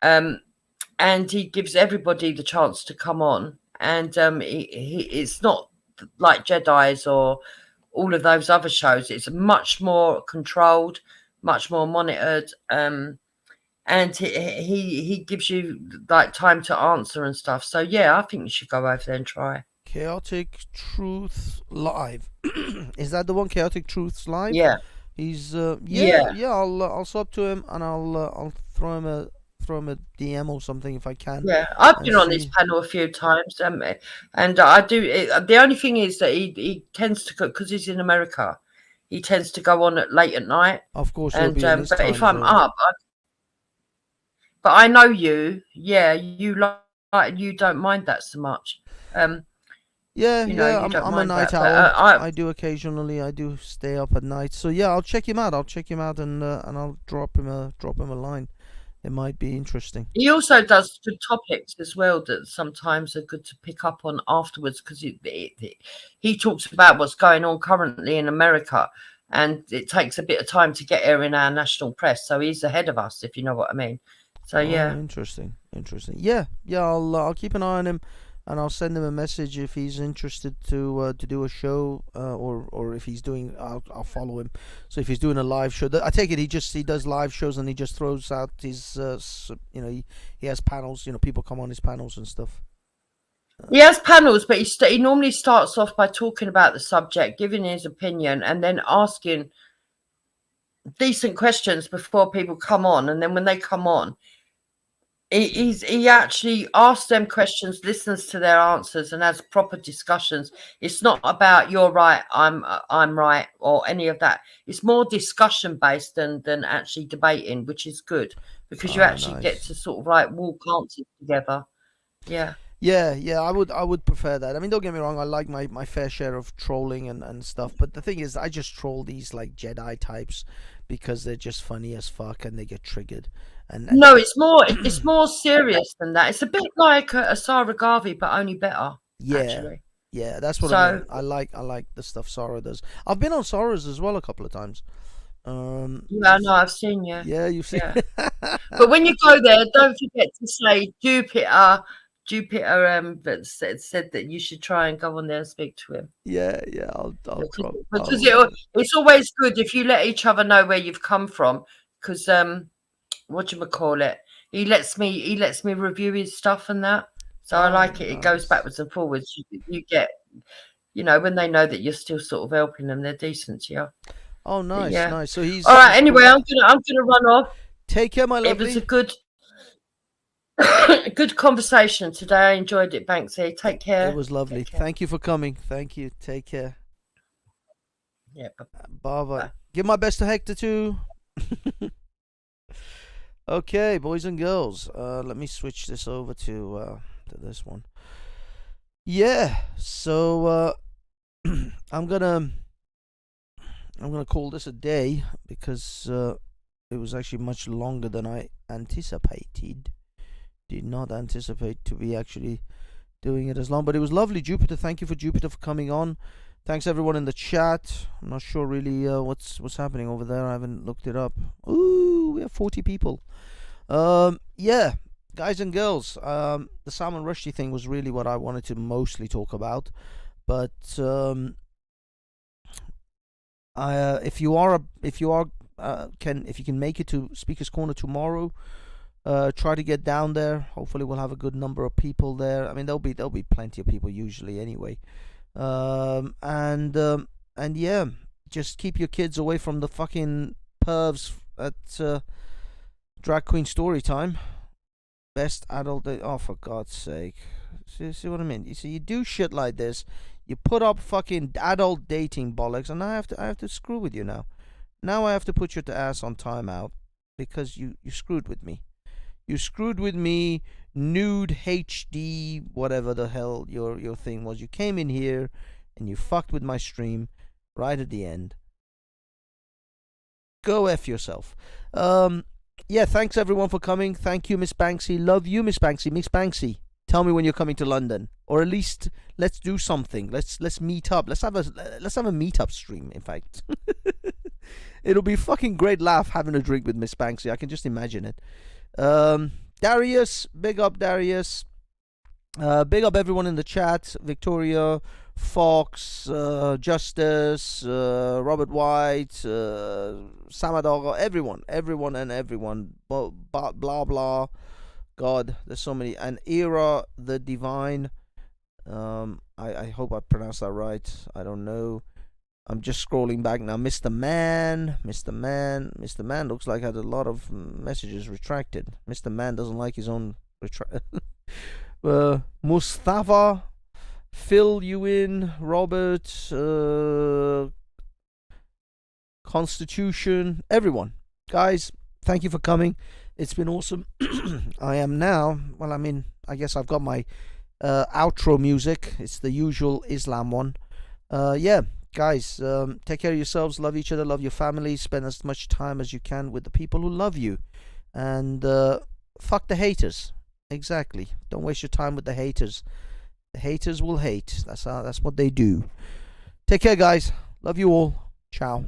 and he gives everybody the chance to come on, and it's not like Jedi's or all of those other shows. It's much more controlled, much more monitored, and he gives you like time to answer and stuff. So yeah, I think you should go over there and try. Chaotic Truth Live. Is that the one? Chaotic Truths Live? Yeah. He's I'll sub to him and I'll throw him a DM or something if I can. Yeah, I've been on his panel a few times, and I do. The only thing is that he tends to go, because he's in America. He tends to go on late at night. Of course, and but if I'm up, but I know you. Yeah, you don't mind that so much. I'm a night owl. I do occasionally. I do stay up at night. So yeah, I'll check him out. And I'll drop him a line. It might be interesting. He also does good topics as well that sometimes are good to pick up on afterwards, because he talks about what's going on currently in America, and it takes a bit of time to get here in our national press. So he's ahead of us, if you know what I mean. So yeah, interesting. Yeah. I'll keep an eye on him. And I'll send him a message if he's interested to do a show, or if he's doing, I'll follow him. So if he's doing a live show, I take it he does live shows and he just throws out his, he has panels. People come on his panels and stuff. He has panels, but he normally starts off by talking about the subject, giving his opinion, and then asking decent questions before people come on. And then when they come on, he actually asks them questions, listens to their answers, and has proper discussions. It's not about you're right, I'm right, or any of that. It's more discussion based than actually debating, which is good, because you actually get to sort of like walk answers together. Yeah. Yeah, I would prefer that. I mean, don't get me wrong, I like my fair share of trolling and stuff, but the thing is, I just troll these like Jedi types because they're just funny as fuck and they get triggered. And no, it's more serious than that. It's a bit like a Sarah Garvey, but only better. Yeah, actually. Yeah, that's what I mean. I like the stuff Sarah does. I've been on Sarah's as well a couple of times. Yeah, no, I've seen you. Yeah, you've seen. Yeah. But when you go there, don't forget to say Jupiter that said that you should try and go on there and speak to him. Yeah, I'll because it's always good if you let each other know where you've come from, because whatchamacallit, he lets me review his stuff and that, so I like it. It goes backwards and forwards. You get, when they know that you're still sort of helping them, they're decent. Yeah. Oh, nice, nice. So he's all right. Anyway, I'm gonna run off. Take care, my lovely. It was a good conversation today. I enjoyed it, Banksy. Take care. It was lovely. Thank you for coming. Thank you. Take care. Yeah. Bye. Give my best to Hector too. Okay, boys and girls. Let me switch this over to this one. Yeah. So I'm gonna call this a day, because it was actually much longer than I anticipated. Did not anticipate to be actually doing it as long, but it was lovely. Jupiter, thank you for coming on. Thanks everyone in the chat. I'm not sure really what's happening over there. I haven't looked it up. Ooh, we have 40 people. Yeah, guys and girls. The Salman Rushdie thing was really what I wanted to mostly talk about. But if you can make it to Speaker's Corner tomorrow, try to get down there. Hopefully we'll have a good number of people there. I mean, there'll be plenty of people usually anyway. And yeah, just keep your kids away from the fucking pervs at Drag Queen Story Time. Best adult oh, for God's sake. See what I mean? You see, you do shit like this, you put up fucking adult dating bollocks, and I have to screw with you now. Now I have to put your ass on timeout because you screwed with me. You screwed with me, nude HD, whatever the hell your thing was. You came in here and you fucked with my stream right at the end. Go F yourself. Yeah, thanks everyone for coming. Thank you, Miss Banksy. Love you, Miss Banksy. Miss Banksy. Tell me when you're coming to London, or at least let's do something. Let's meet up. Let's have a meetup stream. In fact, it'll be a fucking great laugh having a drink with Miss Banksy. I can just imagine it. Darius, big up Darius. Big up everyone in the chat. Victoria, Fox, Justice, Robert White, Samadogo, everyone. Blah blah. God, there's so many. And Era the Divine. I hope I pronounced that right. I don't know. I'm just scrolling back now. Mr. Man looks like had a lot of messages retracted. Mr. Man doesn't like his own Mustafa, Phil Ewan, Robert, Constitution, everyone. Guys, thank you for coming. It's been awesome. I am now, well, I mean, I guess I've got my outro music. It's the usual Islam one. Yeah, guys, take care of yourselves. Love each other. Love your families. Spend as much time as you can with the people who love you. And fuck the haters. Exactly. Don't waste your time with the haters. The haters will hate. That's what they do. Take care, guys. Love you all. Ciao.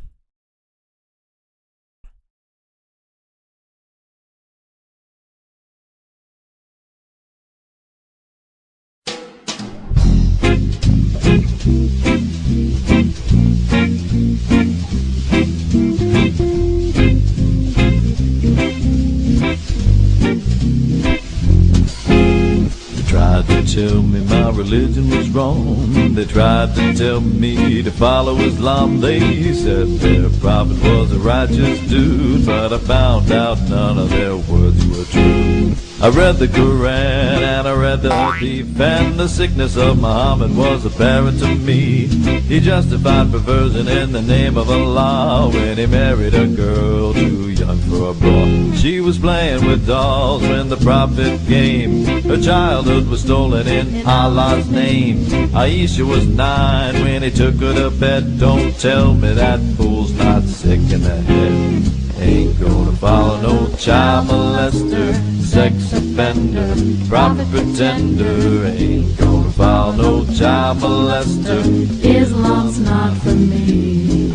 Tried to tell me my religion was wrong. They tried to tell me to follow Islam. They said their prophet was a righteous dude, but I found out none of their words were true. I read the Quran and I read the Hadith, and the sickness of Muhammad was apparent to me. He justified perversion in the name of Allah when he married a girl too young for a bra. She was playing with dolls when the prophet came. Her childhood was stolen in Allah's name. Aisha was 9 when he took her to bed. Don't tell me that fool's not sick in the head. Ain't gonna follow no child molester, sex offender, prophet pretender. Ain't gonna follow no child molester. Islam's not for me.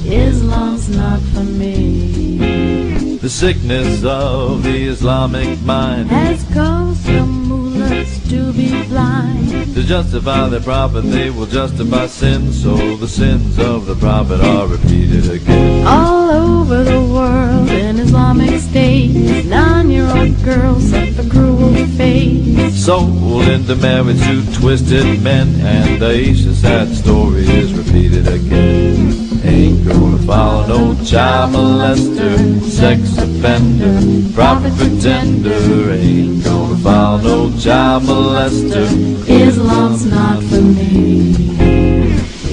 Islam's not for me. The sickness of the Islamic mind Has caused some mullahs to be blind. to justify their prophet, they will justify sin. So the sins of the prophet are repeated again. All over the world in Islamic states, 9-year-old girls suffer cruel fate. Sold into marriage to twisted men, and Aisha's sad story is repeated again. Ain't gonna follow no child molester, sex offender, prophet pretender. Ain't gonna follow no child molester. Islam's not for me.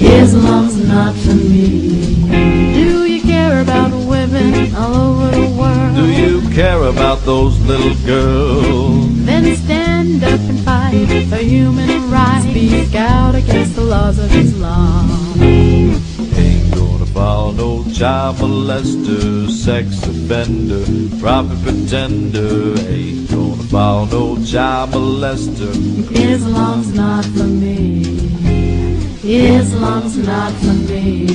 Islam's not for me. Do you care about women all over the world? Do you care about those little girls? Then stand up and fight for human rights. Speak out against the laws of Islam. Ain't gonna follow no child molester, sex offender, prophet pretender. Ain't gonna follow no child molester. Islam's not for me. Islam's not for me.